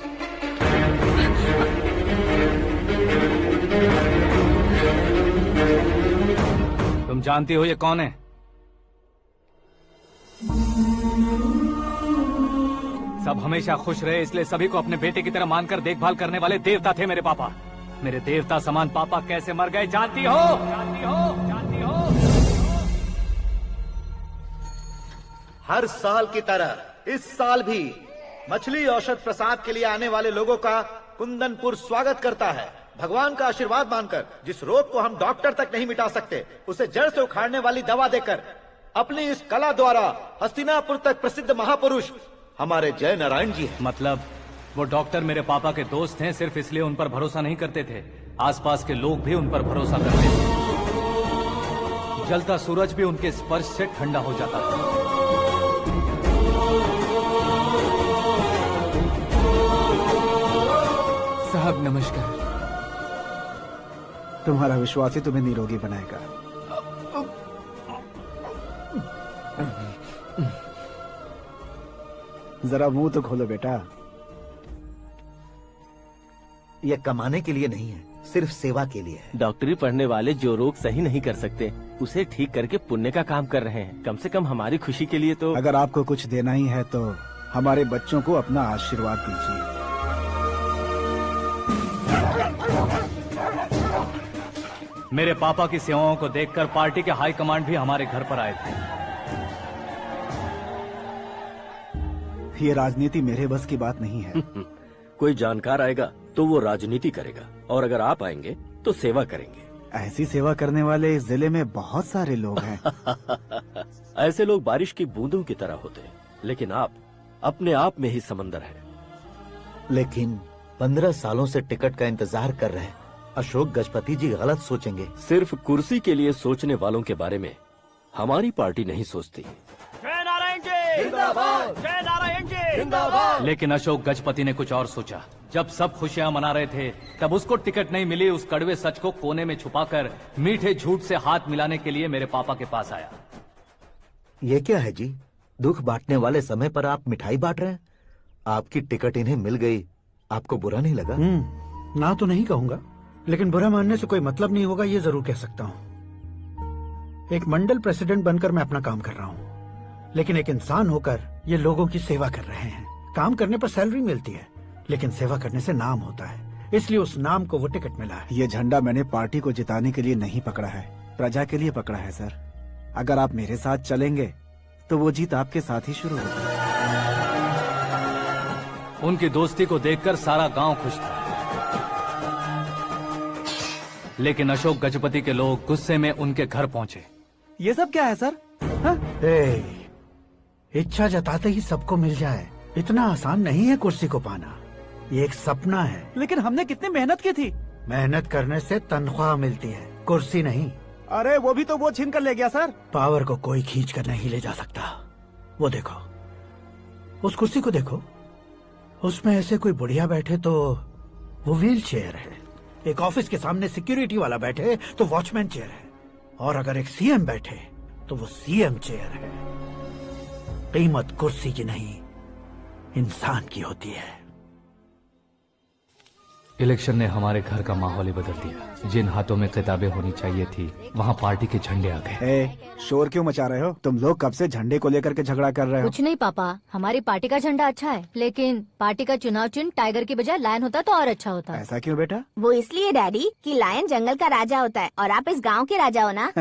तुम जानती हो ये कौन है? सब हमेशा खुश रहे, इसलिए सभी को अपने बेटे की तरह मानकर देखभाल करने वाले देवता थे मेरे पापा। मेरे देवता समान पापा कैसे मर गए जानती हो? जानती हो? जानती हो? हर साल की तरह इस साल भी मछली औषध प्रसाद के लिए आने वाले लोगों का कुंदनपुर स्वागत करता है। भगवान का आशीर्वाद मानकर जिस रोग को हम डॉक्टर तक नहीं मिटा सकते, उसे जड़ से उखाड़ने वाली दवा देकर अपनी इस कला द्वारा हस्तिनापुर तक प्रसिद्ध महापुरुष हमारे जय नारायण जी हैं। मतलब वो डॉक्टर मेरे पापा के दोस्त हैं, सिर्फ इसलिए उन पर भरोसा नहीं करते थे, आसपास के लोग भी उन पर भरोसा करते थे। जलता सूरज भी उनके स्पर्श से ठंडा हो जाता था। साहब नमस्कार। तुम्हारा विश्वास ही तुम्हें निरोगी बनाएगा। जरा मुंह तो खोलो बेटा। यह कमाने के लिए नहीं है, सिर्फ सेवा के लिए है। डॉक्टरी पढ़ने वाले जो रोग सही नहीं कर सकते, उसे ठीक करके पुण्य का काम कर रहे हैं। कम से कम हमारी खुशी के लिए तो। अगर आपको कुछ देना ही है तो हमारे बच्चों को अपना आशीर्वाद दीजिए। मेरे पापा की सेवाओं को देखकर पार्टी के हाई कमांड भी हमारे घर पर आए थे। ये राजनीति मेरे बस की बात नहीं है। कोई जानकार आएगा तो वो राजनीति करेगा, और अगर आप आएंगे तो सेवा करेंगे। ऐसी सेवा करने वाले इस जिले में बहुत सारे लोग हैं। ऐसे लोग बारिश की बूंदों की तरह होते हैं, लेकिन आप अपने आप में ही समंदर हैं। लेकिन 15 सालों से टिकट का इंतजार कर रहे हैं। अशोक गजपति जी गलत सोचेंगे। सिर्फ कुर्सी के लिए सोचने वालों के बारे में हमारी पार्टी नहीं सोचती। जय नारायण जी जिंदाबाद, जय नारायण जी जिंदाबाद। लेकिन अशोक गजपति ने कुछ और सोचा। जब सब खुशियां मना रहे थे तब उसको टिकट नहीं मिली। उस कड़वे सच को कोने में छुपाकर मीठे झूठ से हाथ मिलाने के लिए मेरे पापा के पास आया। ये क्या है जी? दुख बांटने वाले समय पर आप मिठाई बांट रहे हैं। आपकी टिकट इन्हें मिल गई, आपको बुरा नहीं लगा? ना तो नहीं कहूंगा, लेकिन बुरा मानने से कोई मतलब नहीं होगा, ये जरूर कह सकता हूँ। एक मंडल प्रेसिडेंट बनकर मैं अपना काम कर रहा हूँ, लेकिन एक इंसान होकर ये लोगों की सेवा कर रहे हैं। काम करने पर सैलरी मिलती है, लेकिन सेवा करने से नाम होता है, इसलिए उस नाम को वो टिकट मिला है। ये झंडा मैंने पार्टी को जिताने के लिए नहीं पकड़ा है, प्रजा के लिए पकड़ा है सर। अगर आप मेरे साथ चलेंगे तो वो जीत आपके साथ ही शुरू होगी। उनकी दोस्ती को देखकर सारा गांव खुश था, लेकिन अशोक गजपति के लोग गुस्से में उनके घर पहुंचे। ये सब क्या है सर? इच्छा जताते ही सबको मिल जाए, इतना आसान नहीं है कुर्सी को पाना। ये एक सपना है। लेकिन हमने कितनी मेहनत की थी। मेहनत करने से तनख्वाह मिलती है, कुर्सी नहीं। अरे वो भी तो वो छीन कर ले गया सर। पावर को कोई खींच कर नहीं ले जा सकता। वो देखो, उस कुर्सी को देखो, उसमें ऐसे कोई बुढ़िया बैठे तो वो व्हील चेयर है। एक ऑफिस के सामने सिक्योरिटी वाला बैठे तो वॉचमैन चेयर है, और अगर एक सीएम बैठे तो वो सीएम चेयर है। कीमत कुर्सी की नहीं, इंसान की होती है। इलेक्शन ने हमारे घर का माहौल ही बदल दिया। जिन हाथों में किताबें होनी चाहिए थी, वहाँ पार्टी के झंडे आ गए। शोर क्यों मचा रहे हो? तुम लोग कब से झंडे को लेकर के झगड़ा कर रहे हो? कुछ नहीं पापा, हमारी पार्टी का झंडा अच्छा है, लेकिन पार्टी का चुनाव चिन्ह टाइगर की बजाय लायन होता तो और अच्छा होता। ऐसा क्यों बेटा? वो इसलिए डैडी कि लायन जंगल का राजा होता है और आप इस गांव के राजा हो ना।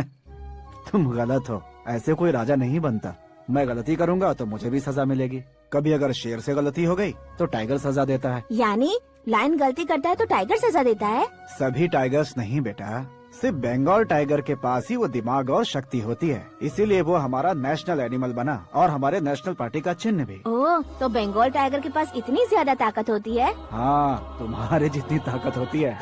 तुम गलत हो, ऐसे कोई राजा नहीं बनता। मैं गलती करूंगा तो मुझे भी सजा मिलेगी। कभी अगर शेर से गलती हो गई तो टाइगर सजा देता है। यानी लायन गलती करता है तो टाइगर सजा देता है? सभी टाइगर्स नहीं बेटा, सिर्फ बंगाल टाइगर के पास ही वो दिमाग और शक्ति होती है, इसीलिए वो हमारा नेशनल एनिमल बना और हमारे नेशनल पार्टी का चिन्ह भी। ओह, तो बंगाल टाइगर के पास इतनी ज्यादा ताकत होती है? हाँ, तुम्हारे जितनी ताकत होती है।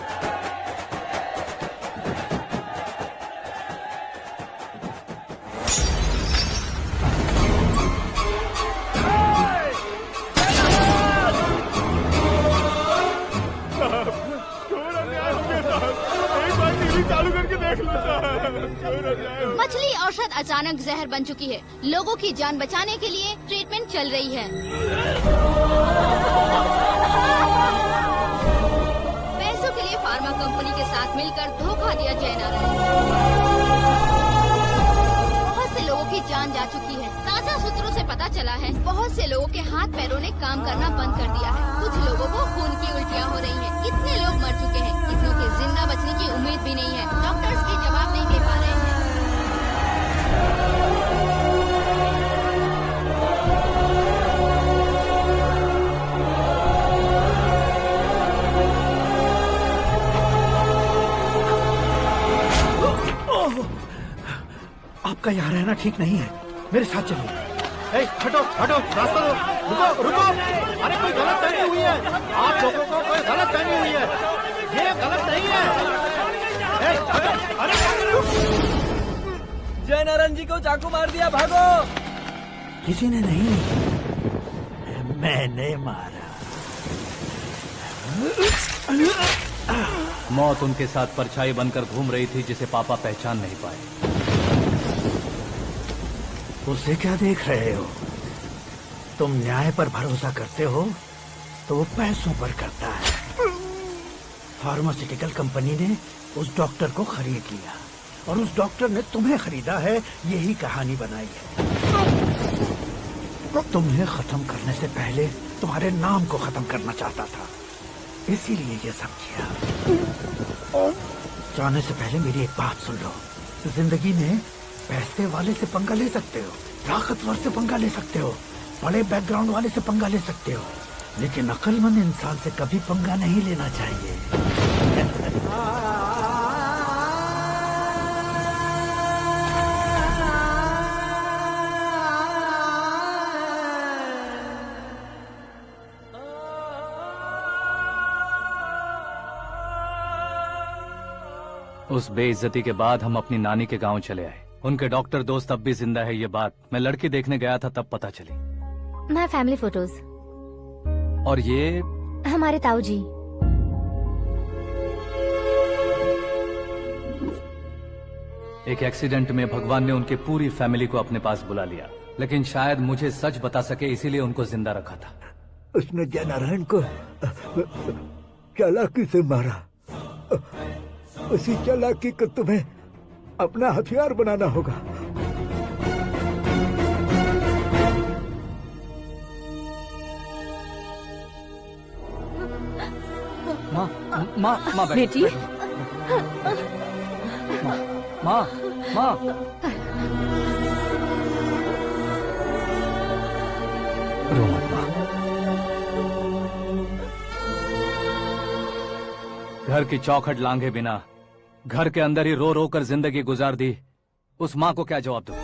चालू करके देख लो। मछली औषध अचानक जहर बन चुकी है। लोगों की जान बचाने के लिए ट्रीटमेंट चल रही है। पैसों के लिए फार्मा कंपनी के साथ मिलकर धोखा दिया जय नारायण। बहुत से लोगों की जान जा चुकी है। ताजा सूत्रों से पता चला है बहुत से लोगों के हाथ पैरों ने काम करना बंद कर दिया है। कुछ लोगों को खून की उल्टियाँ हो रही हैं। कितने लोग मर चुके हैं, कितनों के जिंदा बचने की उम्मीद भी नहीं है। डॉक्टर्स भी जवाब नहीं दे पा रहे हैं। आपका यहाँ रहना ठीक नहीं है, मेरे साथ चलिए। हटो हटो, रास्ता दो। रुको रुको, अरे कोई गलत फहमी हुई है। आप लोगों को कोई गलत फहमी हुई है, ये गलत नहीं है। अरे जय नारायण जी को चाकू मार दिया, भागो। किसी ने नहीं, मैंने मारा। मौत उनके साथ परछाई बनकर घूम रही थी, जिसे पापा पहचान नहीं पाए। उसे क्या देख रहे हो? तुम न्याय पर भरोसा करते हो तो वो पैसों पर करता है। फार्मास्यूटिकल कंपनी ने उस डॉक्टर को खरीद लिया और उस डॉक्टर ने तुम्हें खरीदा है, यही कहानी बनाई है। तुम्हें खत्म करने से पहले तुम्हारे नाम को खत्म करना चाहता था, इसीलिए ये सब किया। जाने से पहले मेरी एक बात सुन लो। जिंदगी में पैसे वाले से पंगा ले सकते हो, ताकतवर से पंगा ले सकते हो, बड़े बैकग्राउंड वाले से पंगा ले सकते हो, लेकिन अक्लमंद इंसान से कभी पंगा नहीं लेना चाहिए। उस बेइज्जती के बाद हम अपनी नानी के गांव चले आए। उनके डॉक्टर दोस्त अब भी जिंदा है, ये बात मैं लड़की देखने गया था तब पता चली। My family photos. और ये हमारे ताऊ जी। एक एक्सीडेंट में भगवान ने उनकी पूरी फैमिली को अपने पास बुला लिया, लेकिन शायद मुझे सच बता सके इसीलिए उनको जिंदा रखा था। उसने जयनारायण को चालाकी से मारा। उसी चालाकी को तुम्हें अपना हथियार बनाना होगा। माँ बेटी। माँ रो मत माँ। घर की चौखट लांघे बिना घर के अंदर ही रो रो कर जिंदगी गुजार दी उस माँ को क्या जवाब दूं?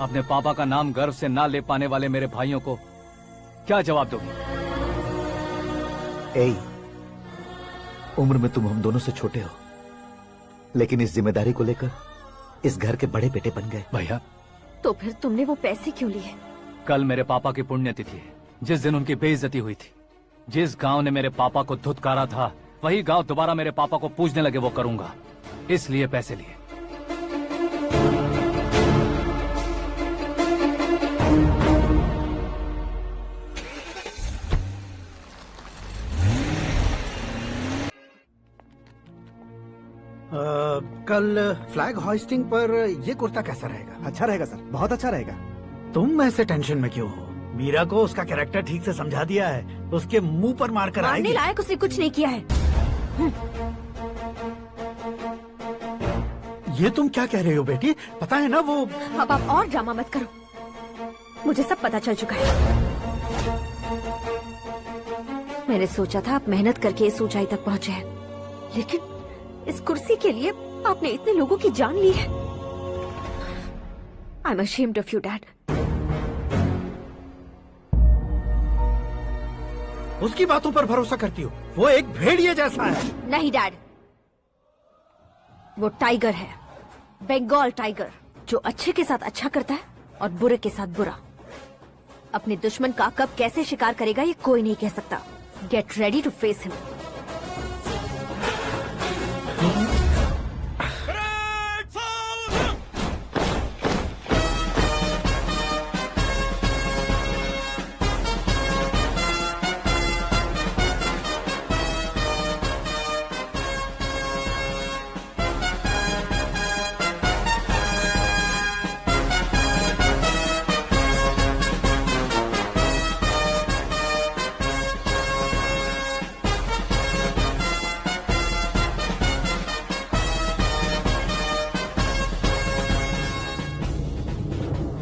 अपने पापा का नाम गर्व से ना ले पाने वाले मेरे भाइयों को क्या जवाब दोगी? उम्र में तुम हम दोनों से छोटे हो, लेकिन इस जिम्मेदारी को लेकर इस घर के बड़े बेटे बन गए। भैया, तो फिर तुमने वो पैसे क्यों लिए? कल मेरे पापा की पुण्यतिथि है, जिस दिन उनकी बेइज्जती हुई थी। जिस गांव ने मेरे पापा को धुतकारा था, वही गांव दोबारा मेरे पापा को पूजने लगे वो करूंगा, इसलिए पैसे लिए। कल फ्लैग होइस्टिंग पर ये कुर्ता कैसा रहेगा? अच्छा रहेगा सर, बहुत अच्छा रहेगा। तुम ऐसे टेंशन में क्यों हो? मीरा को उसका कैरेक्टर ठीक से समझा दिया है, उसके मुंह पर मारकर आएगी। मारने लायक उसने कुछ नहीं किया है। ये तुम क्या कह रहे हो बेटी? पता है ना वो। अब आप और ड्रामा मत करो, मुझे सब पता चल चुका है। मैंने सोचा था आप मेहनत करके इस ऊंचाई तक पहुंचे हैं, लेकिन इस कुर्सी के लिए आपने इतने लोगों की जान ली है। I am ashamed of you dad. उसकी बातों पर भरोसा करती हो? वो एक भेड़िए जैसा है। नहीं डैड, वो टाइगर है, बंगाल टाइगर, जो अच्छे के साथ अच्छा करता है और बुरे के साथ बुरा। अपने दुश्मन का कब कैसे शिकार करेगा ये कोई नहीं कह सकता। Get ready to face him.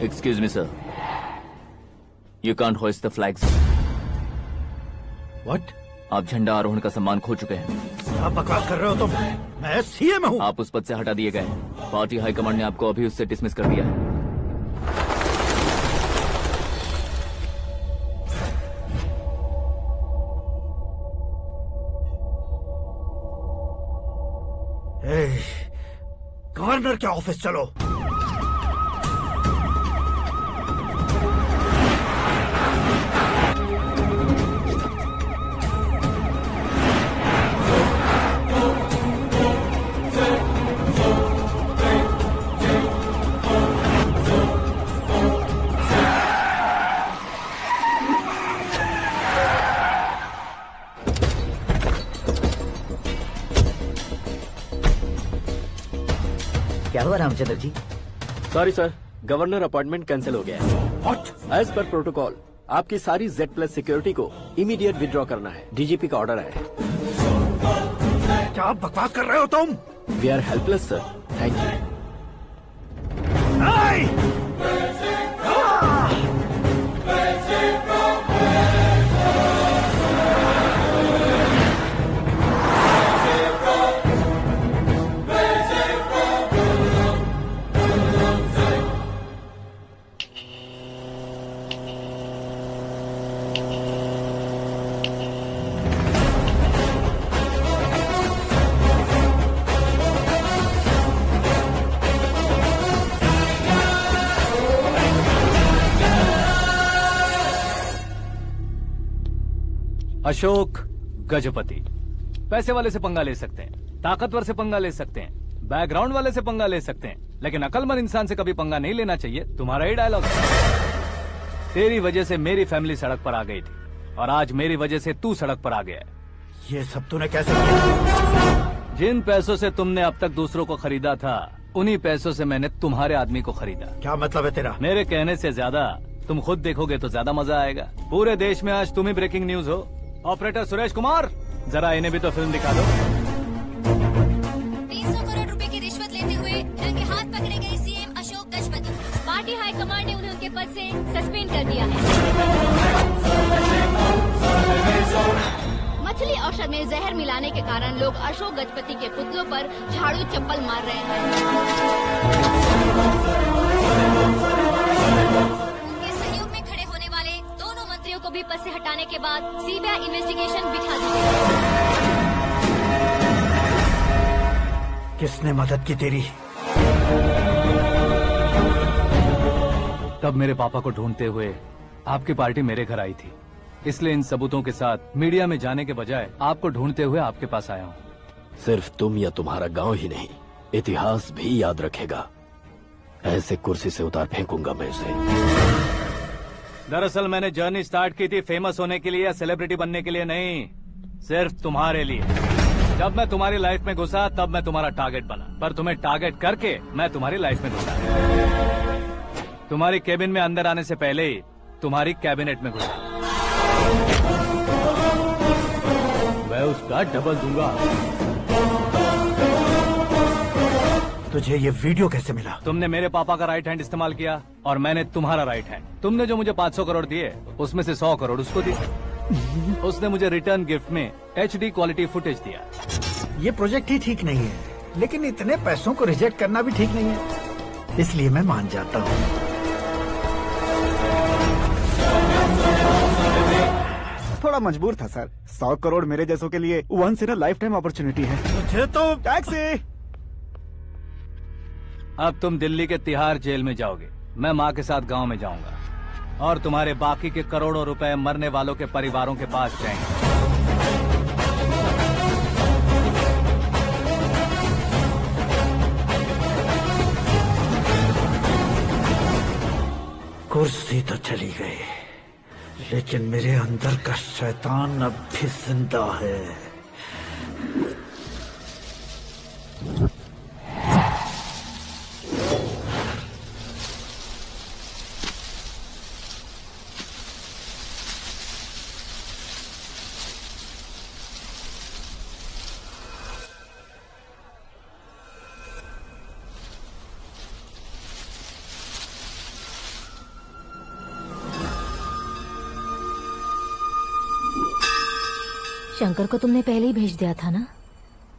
Excuse me, sir. You can't hoist the flags. What? आप झंडा आरोहण का सम्मान खो चुके हैं। क्या बकवास कर रहे हो तुम? मैं सीएम हूँ। आप उस पद से हटा दिए गए। पार्टी हाईकमांड ने आपको अभी उससे डिसमिस कर दिया है। गवर्नर के ऑफिस चलो। क्या हुआ Ramchandra ji? Sorry sir, governor appointment cancel हो गया है। What? एज पर प्रोटोकॉल आपकी सारी Z+ सिक्योरिटी को इमीडिएट विड्रॉ करना है। डीजीपी का ऑर्डर है। क्या बकवास कर रहे हो तुम? We are helpless sir. Thank you. Ashok Gajapati. पैसे वाले से पंगा ले सकते हैं, ताकतवर से पंगा ले सकते हैं, बैकग्राउंड वाले से पंगा ले सकते हैं, लेकिन अकलमंद इंसान से कभी पंगा नहीं लेना चाहिए। तुम्हारा ही डायलॉग। तेरी वजह से मेरी फैमिली सड़क पर आ गई थी और आज मेरी वजह से तू सड़क पर आ गया है। ये सब तूने कैसे किया? जिन पैसों से तुमने अब तक दूसरों को खरीदा था, उन्हीं पैसों से मैंने तुम्हारे आदमी को खरीदा। क्या मतलब है तेरा? मेरे कहने से ज्यादा तुम खुद देखोगे तो ज्यादा मजा आएगा। पूरे देश में आज तुम ही ब्रेकिंग न्यूज हो। ऑपरेटर सुरेश कुमार, जरा इन्हें भी तो फिल्म दिखा दो। 300 करोड़ रुपए की रिश्वत लेते हुए रंगे हाथ पकड़े गए CM Ashok Gajapati. Party high command ने उन्हें उनके पद से सस्पेंड कर दिया है। मछली औषध में जहर मिलाने के कारण लोग अशोक गजपति के पुतलों पर झाड़ू चप्पल मार रहे हैं। उनके सहयोग में खड़े होने वाले दोनों मंत्रियों को भी पद से हटाने के बाद सीबीआई इन्वेस्टिगेशन बिठा दी गई। किसने मदद की तेरी? तब मेरे पापा को ढूंढते हुए आपकी पार्टी मेरे घर आई थी, इसलिए इन सबूतों के साथ मीडिया में जाने के बजाय आपको ढूंढते हुए आपके पास आया हूँ। सिर्फ तुम या तुम्हारा गांव ही नहीं, इतिहास भी याद रखेगा। ऐसे कुर्सी से उतार फेंकूंगा मैं उसे। दरअसल मैंने जर्नी स्टार्ट की थी फेमस होने के लिए या सेलिब्रिटी बनने के लिए नहीं, सिर्फ तुम्हारे लिए। जब मैं तुम्हारी लाइफ में घुसा तब मैं तुम्हारा टारगेट बना, पर तुम्हें टारगेट करके मैं तुम्हारी लाइफ में घुसा। तुम्हारी केबिन में अंदर आने से पहले ही तुम्हारी कैबिनेट में घुसा। मैं उसका डबल दूंगा। तुझे ये वीडियो कैसे मिला? तुमने मेरे पापा का राइट हैंड इस्तेमाल किया और मैंने तुम्हारा राइट हैंड। तुमने जो मुझे 500 करोड़ दिए उसमें से 100 करोड़ उसको दिए। उसने मुझे रिटर्न गिफ्ट में HD क्वालिटी फुटेज दिया। ये प्रोजेक्ट ही ठीक नहीं है, लेकिन इतने पैसों को रिजेक्ट करना भी ठीक नहीं है, इसलिए मैं मान जाता हूँ। थोड़ा मजबूर था सर। 100 करोड़ मेरे जैसों के लिए once in a lifetime opportunity है। मुझे तो टैक्सी। अब तुम दिल्ली के तिहाड़ जेल में जाओगे, मैं माँ के साथ गांव में जाऊंगा और तुम्हारे बाकी के करोड़ों रुपए मरने वालों के परिवारों के पास जाएंगे। कुर्सी तो चली गई, लेकिन मेरे अंदर का शैतान अब भी जिंदा है। शंकर को तुमने पहले ही भेज दिया था ना?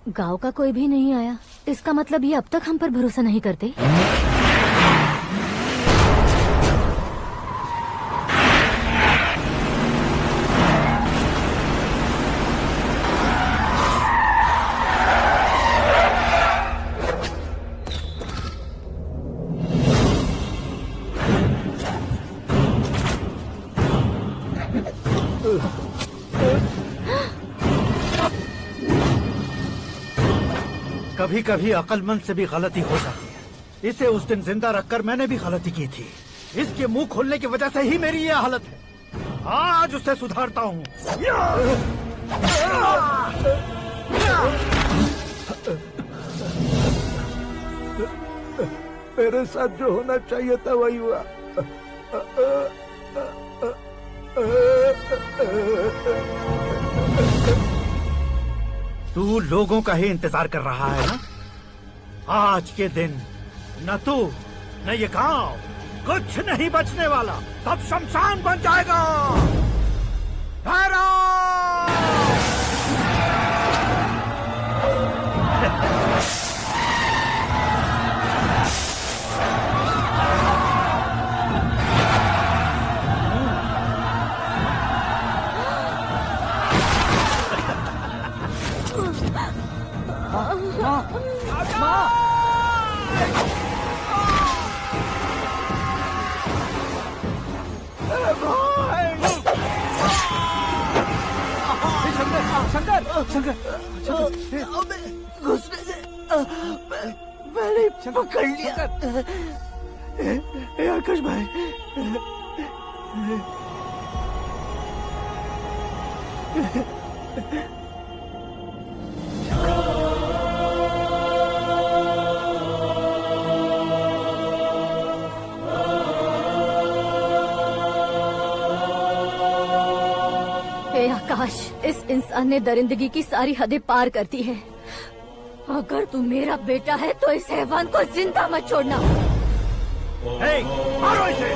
गांव का कोई भी नहीं आया, इसका मतलब ये अब तक हम पर भरोसा नहीं करते। कभी कभी अक्लमंद से भी गलती हो जाती है। इसे उस दिन जिंदा रखकर मैंने भी गलती की थी। इसके मुंह खोलने की वजह से ही मेरी ये हालत है। आज उसे सुधारता हूँ। मेरे साथ जो होना चाहिए था वही हुआ। तू लोगों का ही इंतजार कर रहा है ना? आज के दिन न तू न ये गांव कुछ नहीं बचने वाला, सब शमशान बन जाएगा। घुसने से मैंने पकड़ लिया। आकाश भाई, हे आकाश, इस इंसान ने दरिंदगी की सारी हदें पार कर दी है। अगर तू मेरा बेटा है तो इस हैवान को जिंदा मत छोड़ना। मारो इसे।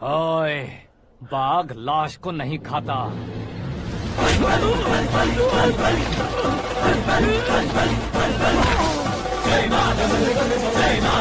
ओए, बाघ लाश को नहीं खाता। जय माता